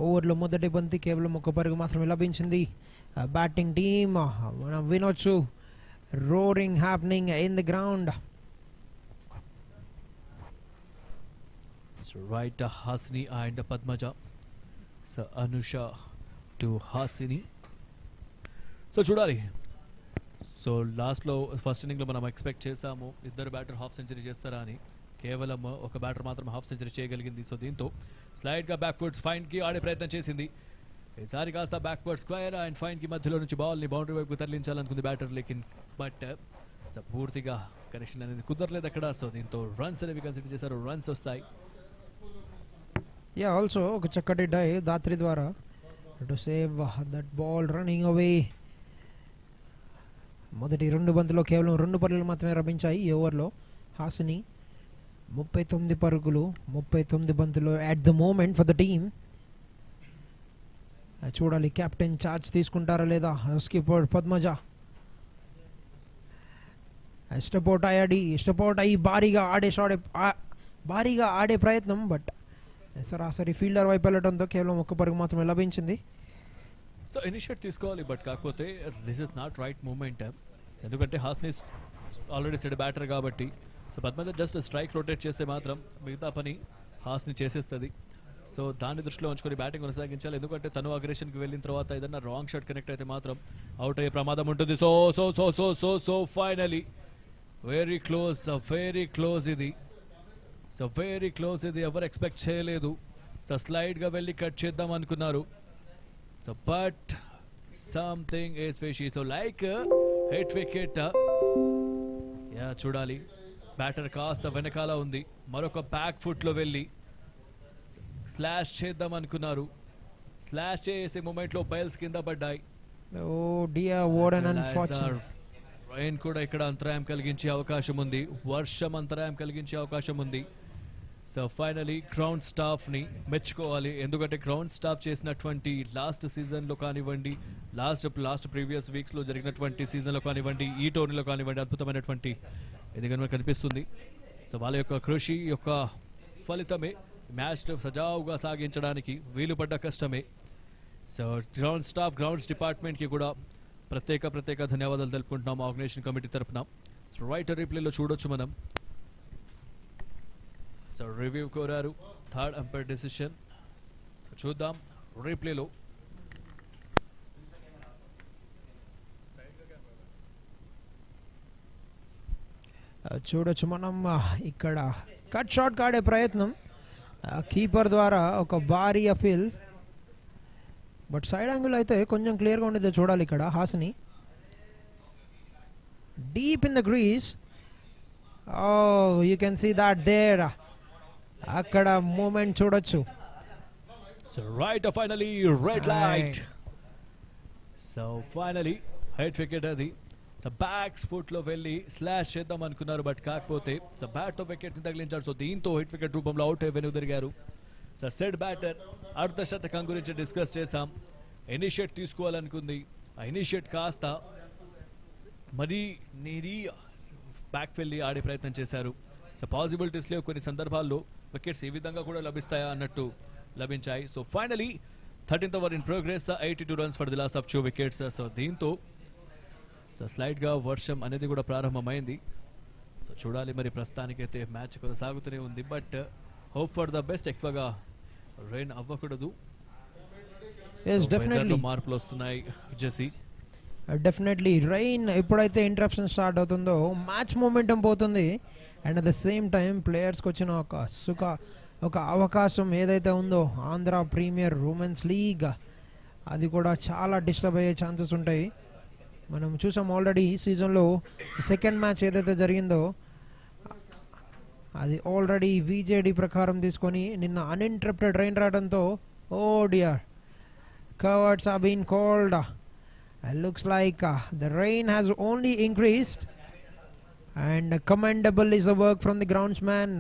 Speaker 2: ఓవర్లో మొదటి బంతి కేవలం 1 పరుగు మాత్రమే లభించింది. బ్యాటింగ్ టీమ్ మనం వినొచ్చు roaring happening in the ground.
Speaker 5: Right Hasini and Padmaja. So Anusha to Hasini. So చూడాలి. సో లాస్ట్లో ఫస్ట్ ఇన్నింగ్లో మనం ఎక్స్పెక్ట్ చేసాము ఇద్దరు బ్యాటర్ హాఫ్ సెంచరీ చేస్తారా అని. కేవలం ఒక బ్యాటర్ మాత్రం హాఫ్ సెంచరీ చేయగలిగింది. సో దీంతో స్లైడ్గా బ్యాక్వర్డ్స్ ఫైన్కి ఆడే ప్రయత్నం చేసింది. ఈసారి కాస్త బ్యాక్వర్డ్ స్క్వేర్ అండ్ ఫైన్కి మధ్యలో నుంచి బాల్ని బౌండరీ వైపు తరలించాలనుకుంది బ్యాటర్. లేకిన్ బట్ సో పూర్తిగా కనెక్షన్ అనేది కుదరలేదు అక్కడ. సో దీంతో రన్స్ అనేవి కన్సిడర్ చేశారు. రన్స్ వస్తాయి.
Speaker 2: ఆల్సో ఒక చక్కటి డై దాత్రి ద్వారా to save that ball running away. మొదటి 2 బంతుల్లో కేవలం 2 పరుగులు మాత్రమే లభించాయి ఈ ఓవర్లో. హాసిని 39 పరుగులు 39 బంతులు at the moment for the team. చూడాలి కెప్టెన్ చార్జ్ తీసుకుంటారా లేదా స్కిప్పర్ పద్మజ. ఇష్టపోట్ అయ్యి భారీగా ఆడే ప్రయత్నం. బట్ సరాసరి ఫీల్డర్ వైపు వెళ్ళడంతో కేవలం 1 పరుగు మాత్రమే లభించింది.
Speaker 5: సో ఇనిషియేట్ తీసుకోవాలి బట్ కాకపోతే this is not right moment. ఎందుకంటే హాస్ని ఆల్రెడీ సెడ్ బ్యాటర్ కాబట్టి. So Padmaja just strike rotate చేస్తే మాత్రం మిగతా పని హాస్ని చేసేస్తుంది. సో దాన్ని దృష్టిలో ఉంచుకొని బ్యాటింగ్ కొనసాగించాలి. ఎందుకంటే తను అగ్రెషన్కి వెళ్ళిన తర్వాత ఏదన్నా రాంగ్ షాట్ కనెక్ట్ అయితే మాత్రం అవుట్ అయ్యే ప్రమాదం ఉంటుంది. So so so so so so finally very close ఇది. సో వెరీ క్లోజ్ ఇది. ఎవరు ఎక్స్పెక్ట్ చేయలేదు. సో స్లైడ్గా వెళ్ళి కట్ చేద్దాం అనుకున్నారు. So but something is fishy. So like hit wicket. చూడాలి బ్యాటర్ కాస్త వెనకాల ఉంది. మరొక బ్యాక్ ఫుట్లో వెళ్ళి స్లాష్ చేద్దాం అనుకున్నారు. స్లాష్ చేసే మూమెంట్లో బైల్స్ కింద పడ్డాయి. రైన్ కూడా ఇక్కడ అంతరాయం కలిగించే అవకాశం ఉంది. వర్షం అంతరాయం కలిగించే అవకాశం ఉంది. సో ఫైనలీ గ్రౌండ్ స్టాఫ్ని మెచ్చుకోవాలి. ఎందుకంటే గ్రౌండ్ స్టాఫ్ చేసినటువంటి లాస్ట్ సీజన్లో కానివ్వండి, లాస్ట్ ప్రీవియస్ వీక్స్లో జరిగినటువంటి సీజన్లో కానివ్వండి, ఈ టోర్నీలో కానివ్వండి అద్భుతమైనటువంటి ఇది కనుక కనిపిస్తుంది. సో వాళ్ళ యొక్క కృషి యొక్క ఫలితమే మ్యాచ్ సజావుగా సాగించడానికి వీలు పడ్డ కష్టమే. సో గ్రౌండ్ స్టాఫ్ గ్రౌండ్స్ డిపార్ట్మెంట్కి కూడా ప్రత్యేక ధన్యవాదాలు తెలుపుకుంటున్నాం ఆర్గనైజేషన్ కమిటీ తరఫున. సో రైట్ రీప్లేలో చూడొచ్చు మనం. సో రివ్యూ కోరారు, థర్డ్ అంపైర్ డెసిషన్. సో చూద్దాం రీప్లేలో.
Speaker 2: చూడొచ్చు మనం ఇక్కడ కట్ షాట్ ఆడే ప్రయత్నం కీపర్ ద్వారా ఒక భారీ అపీల్. బట్ సైడ్ యాంగిల్ అయితే కొంచెం క్లియర్గా ఉండేది. చూడాలి ఇక్కడ Hasini deep in the crease. You can see that there. అక్కడ మూమెంట్ చూడొచ్చు.
Speaker 5: So right finally red light. So finally hit wicket అది. సో బ్యాక్స్ ఫుట్లో వెళ్ళి స్లాష్ చేద్దాం అనుకున్నారు. బట్ కాకపోతే సో బ్యాట్తో వికెట్ని తగిలించారు. సో దీంతో హిట్ వికెట్ రూపంలో అవుట్ వెనుదిరిగారు. సో సెడ్ బ్యాటర్ అర్ధశతకం గురించి డిస్కస్ చేసాం. ఇనిషియేట్ తీసుకోవాలనుకుంది. ఆ ఇనిషియేట్ కాస్త మరీ బ్యాక్ వెళ్ళి ఆడే ప్రయత్నం చేశారు. సో పాసిబిలిటీస్ లేవు. కొన్ని సందర్భాల్లో వికెట్స్ ఈ విధంగా కూడా లభిస్తాయా అన్నట్టు లభించాయి. So finally 13th over in progress. 82 runs for the loss of 2 wickets. So దీంతో సో స్లైడ్గా వర్షం అనేది కూడా ప్రారంభమైంది. సో చూడాలి మరి ప్రస్తుతానికైతే మ్యాచ్ కొనసాగుతూనే ఉంది. But hope for the best. ఎక్కువగా రెయిన్ అవ్వకూడదు. మార్పులు వస్తున్నాయి జెసి.
Speaker 2: డెఫినెట్లీ రైన్ ఎప్పుడైతే ఇంటరప్షన్ స్టార్ట్ అవుతుందో మ్యాచ్ మూమెంటం పోతుంది. And at the same time ప్లేయర్స్కి వచ్చిన ఒక అవకాశం ఏదైతే ఉందో ఆంధ్ర ప్రీమియర్ ఉమెన్స్ లీగ్ అది కూడా చాలా డిస్టర్బ్ అయ్యే ఛాన్సెస్ ఉంటాయి. మనం చూసాం ఆల్రెడీ సీజన్లో సెకండ్ మ్యాచ్ ఏదైతే జరిగిందో అది ఆల్రెడీ విజేడి ప్రకారం తీసుకొని నిన్న అన్ఇంటరప్టెడ్ రైన్ రావడంతో oh dear covers are been called. Looks like the rain has only increased, and commendable is the work from the groundsman.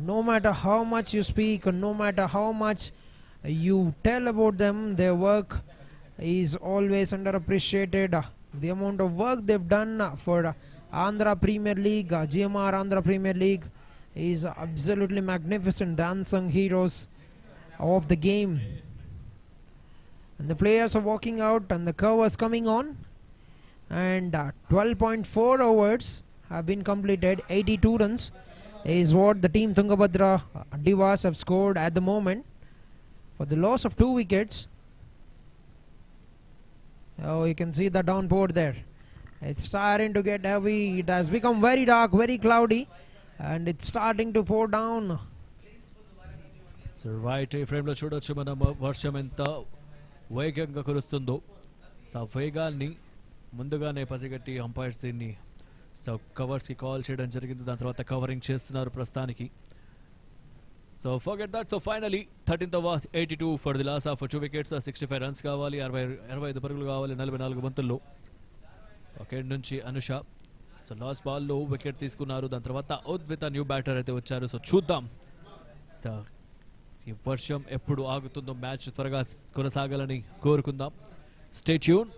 Speaker 2: No matter how much you speak, no matter how much you tell about them, their work is always underappreciated. The amount of work they've done for Andhra Premier League, GMR Andhra Premier League, is absolutely magnificent. The unsung heroes of the game. And the players are walking out and the curve is coming on. And 12.4 overs have been completed. 82 runs is what the team Tungabhadra Divas have scored at the moment for the loss of 2 wickets. Oh, you can see the downpour there. It's starting to get heavy. It has become very dark, very cloudy, and it's starting to pour down.
Speaker 5: So right ఈ ఫ్రేమ్లో చూడొచ్చు మనం వర్షం ఎంత వేగంగా కురుస్తుందో. So ఆ వేగాన్ని ముందుగానే పసిగట్టి అంపైర్స్ దీన్ని సో కవర్స్కి కాల్ చేయడం జరిగింది. దాని తర్వాత కవరింగ్ చేస్తున్నారు ప్రస్తుతానికి. So forget that. So finally 13th over 82 for the loss of 2 wickets. 65 runs కావాలి, 65 పరుగులు కావాలి 44 బంతుల్లో. ఒకే నుంచి అనుష సో లాస్ట్ బాల్లో వికెట్ తీసుకున్నారు. దాని తర్వాత ఉద్విత న్యూ బ్యాటర్ అయితే వచ్చారు. సో చూద్దాం సో ఈ వర్షం ఎప్పుడు ఆగుతుందో, మ్యాచ్ త్వరగా కొనసాగాలని కోరుకుందాం. Stay tune.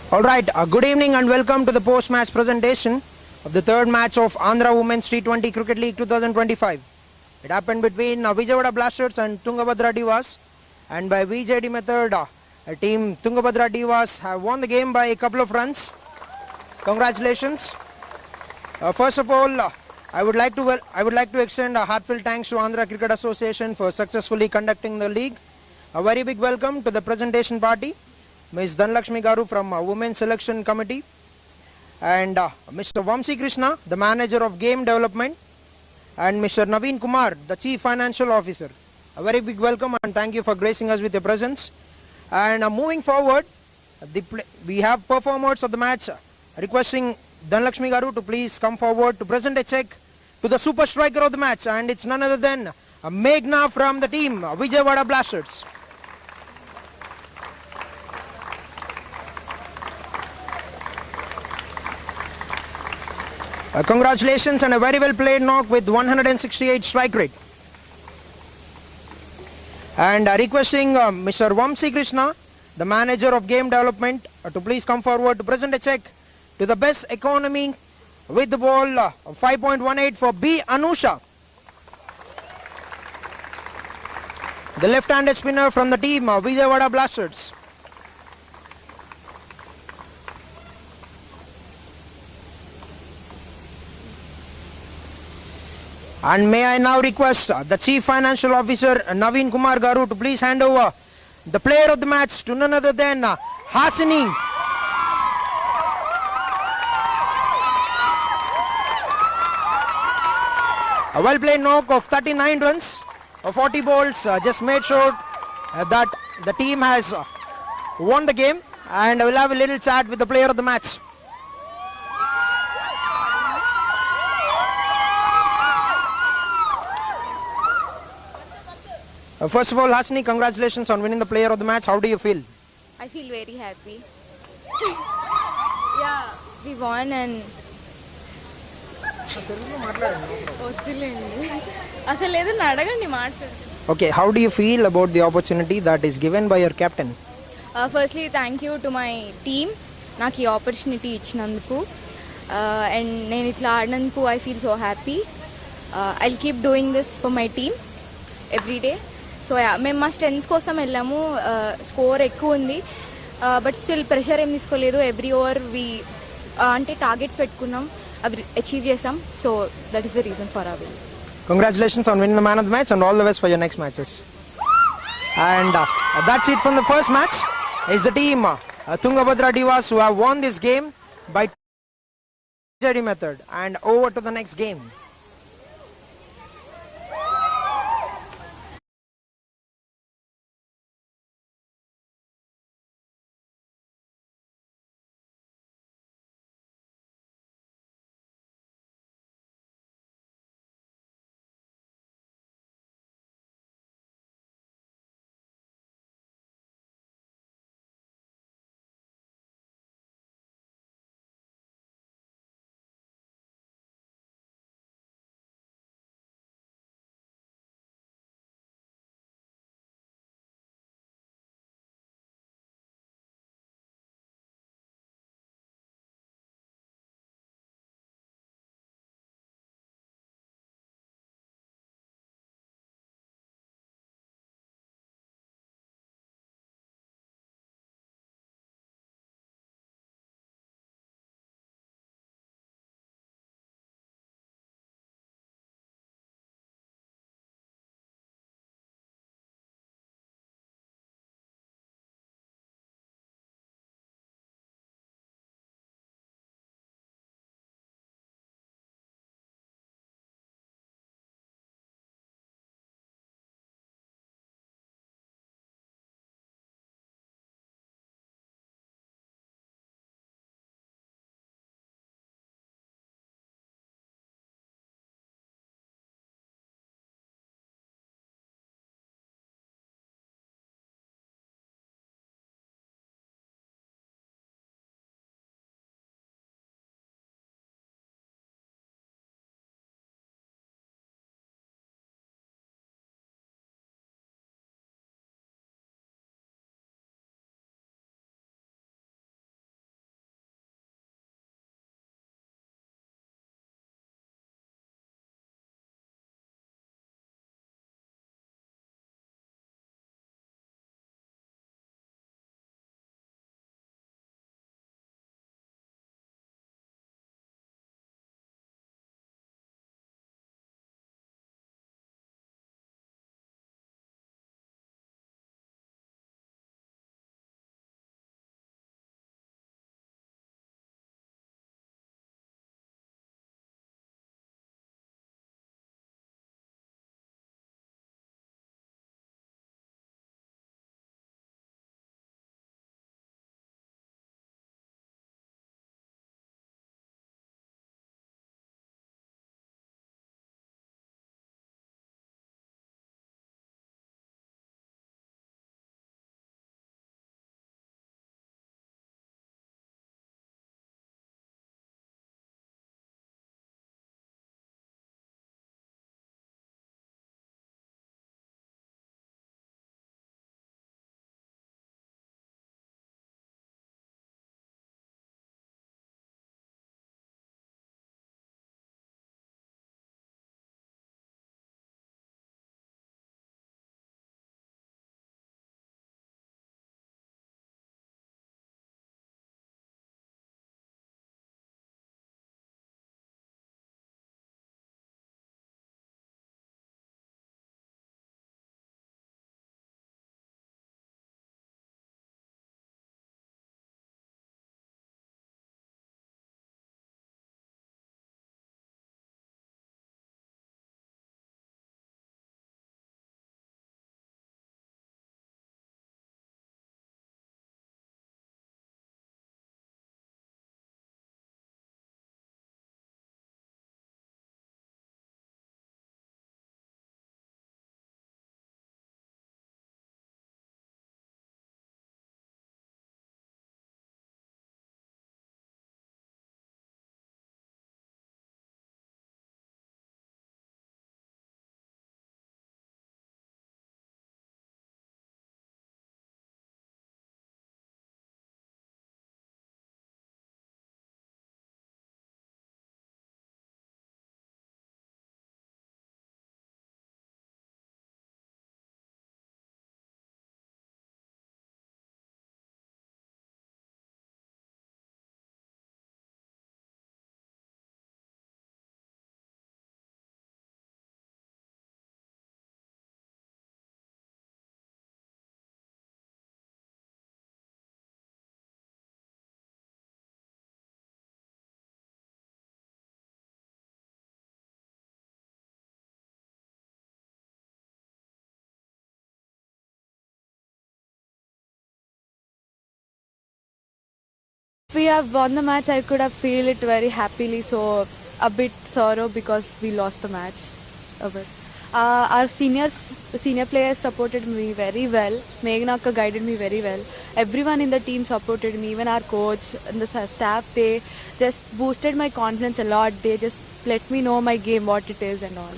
Speaker 2: All right, good evening and welcome to the post-match presentation of the third match of Andhra Women's T20 Cricket League 2025. It happened between Vijayawada Blasters and Tungabhadra Divas, and by VJD method, team Tungabhadra Divas have won the game by a couple of runs. Congratulations. First of all, I would like to extend a heartfelt thanks to Andhra Cricket Association for successfully conducting the league. A very big welcome to the presentation party, Ms. Dhanlakshmi Garu from Women's Selection Committee, and Mr. Vamsi Krishna, the Manager of Game Development, and Mr. Naveen Kumar, the Chief Financial Officer. A very big welcome and thank you for gracing us with your presence. And moving forward, we have performers of the match requesting Dhanlakshmi Garu to please come forward to present a check to the super striker of the match, and it's none other than Meghna from the team Vijayawada Blasters. Congratulations and a very well played knock with 168 strike rate. And requesting Mr. Vamsi Krishna, the Manager of Game Development, to please come forward to present a check to the best economy with the ball 5.18 for B. Anusha, the left-handed spinner from the team Vijayawada Blasters. And may I now request the Chief Financial Officer Naveen Kumar Garu to please hand over the player of the match to none other than Hasini. A well played knock of 39 runs, 40 balls, just made sure that the team has won the game, and we'll have a little chat with the player of the match. First of all, Hasini, congratulations on winning the player of the match. How do you feel?
Speaker 8: I feel very happy. Yeah, we won and
Speaker 2: Okay, how do you feel about the opportunity that is given by your captain?
Speaker 8: Firstly, thank you to my team. నాకు ఈ opportunity ఇచ్చినందుకు and నేను ఇట్లా ఆడినందుకు I feel so happy I will keep doing this for my team every day. So మేము మా strengths కోసం వెళ్ళాము. స్కోర్ ఎక్కువ ఉంది బట్ స్టిల్ ప్రెషర్ ఏం తీసుకోలేదు. ఎవ్రీ ఓవర్ అంటే టార్గెట్స్ పెట్టుకున్నాం, అవి అచీవ్ చేసాం. So that is the reason for hour win.
Speaker 2: Congratulations on winning the man of the match and all the best for your next matches. And that's it from the first match. Is the team Tungabhadra Divas who have won this game by method. And over to the next game.
Speaker 8: If we have won the match, I could have feel it very happily. So a bit sorrow because we lost the match. A bit. Our senior players supported me very well. Meghnaka guided me very well. Everyone in the team supported me. Even our coach and the staff, they just boosted my confidence a lot. They just let me know my game, what it is and all.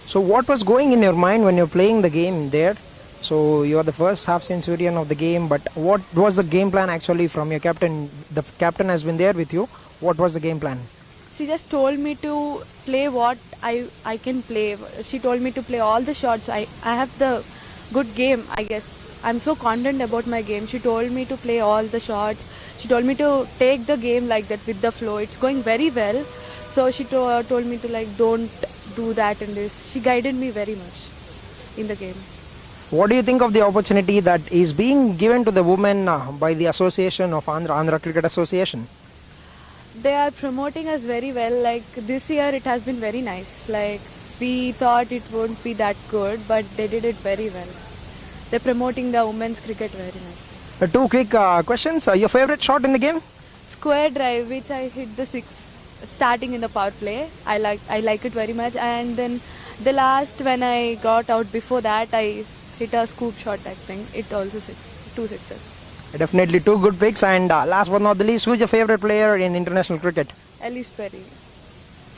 Speaker 2: So what was going in your mind when you're playing the game there? So you are the first half centurion of the game, but what was the game plan actually from your captain? The captain has been there with you. What was the game plan?
Speaker 8: She just told me to play what I can play. She told me to play all the shots. I have the good game, I guess. I'm so confident about my game. She told me to play all the shots. She told me to take the game like that with the flow. It's going very well. So she told me to like don't do that and this. She guided me very much in the game.
Speaker 2: What do you think of the opportunity that is being given to the women by the association of Andhra Cricket Association?
Speaker 8: They are promoting us very well. Like this year it has been very nice. Like we thought it won't be that good, but they did it very well. They're promoting the women's cricket very nice.
Speaker 2: Two quick questions. Your favorite shot in the game?
Speaker 8: Square drive, which I hit the six starting in the power play. I like it very much. And then the last, when I got out before that, I hit a scoop shot, I think. It also two sixes.
Speaker 2: Definitely two good picks. And last but not the least, who's your favorite player in international cricket?
Speaker 8: Alice Perry.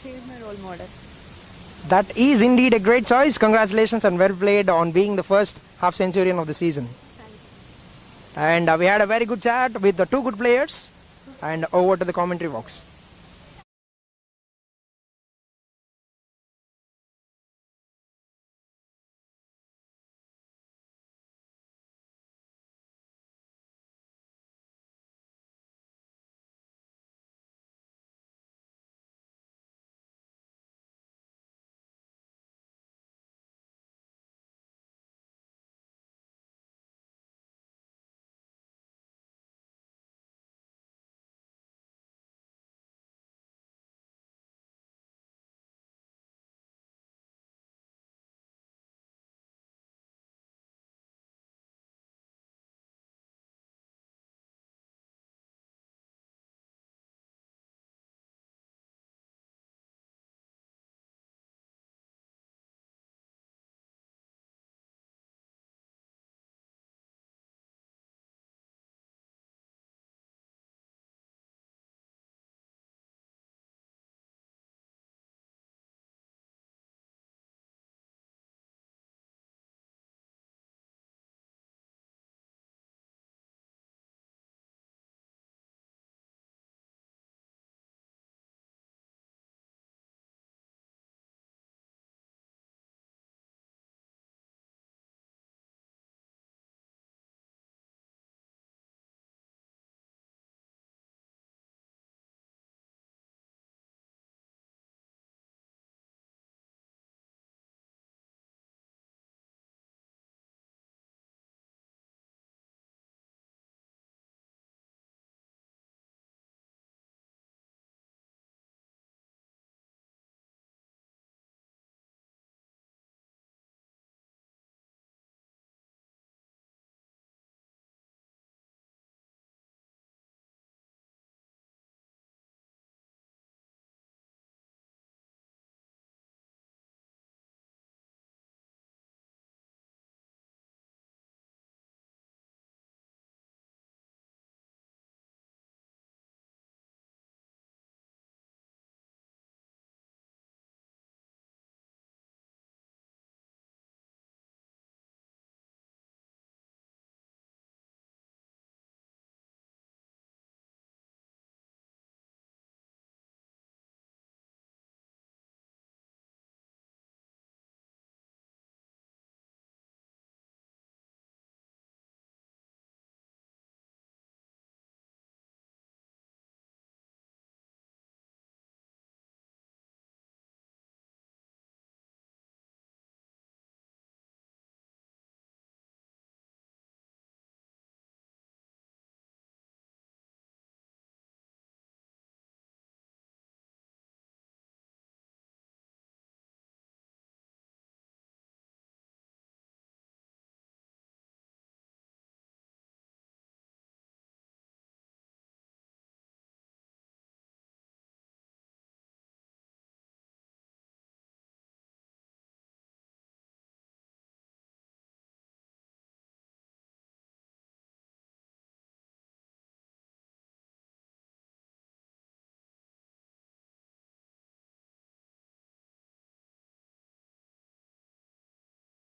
Speaker 8: She is my role model.
Speaker 2: That is indeed a great choice. Congratulations and well played on being the first half centurion of the season. And we had a very good chat with the two good players. And over to the commentary box.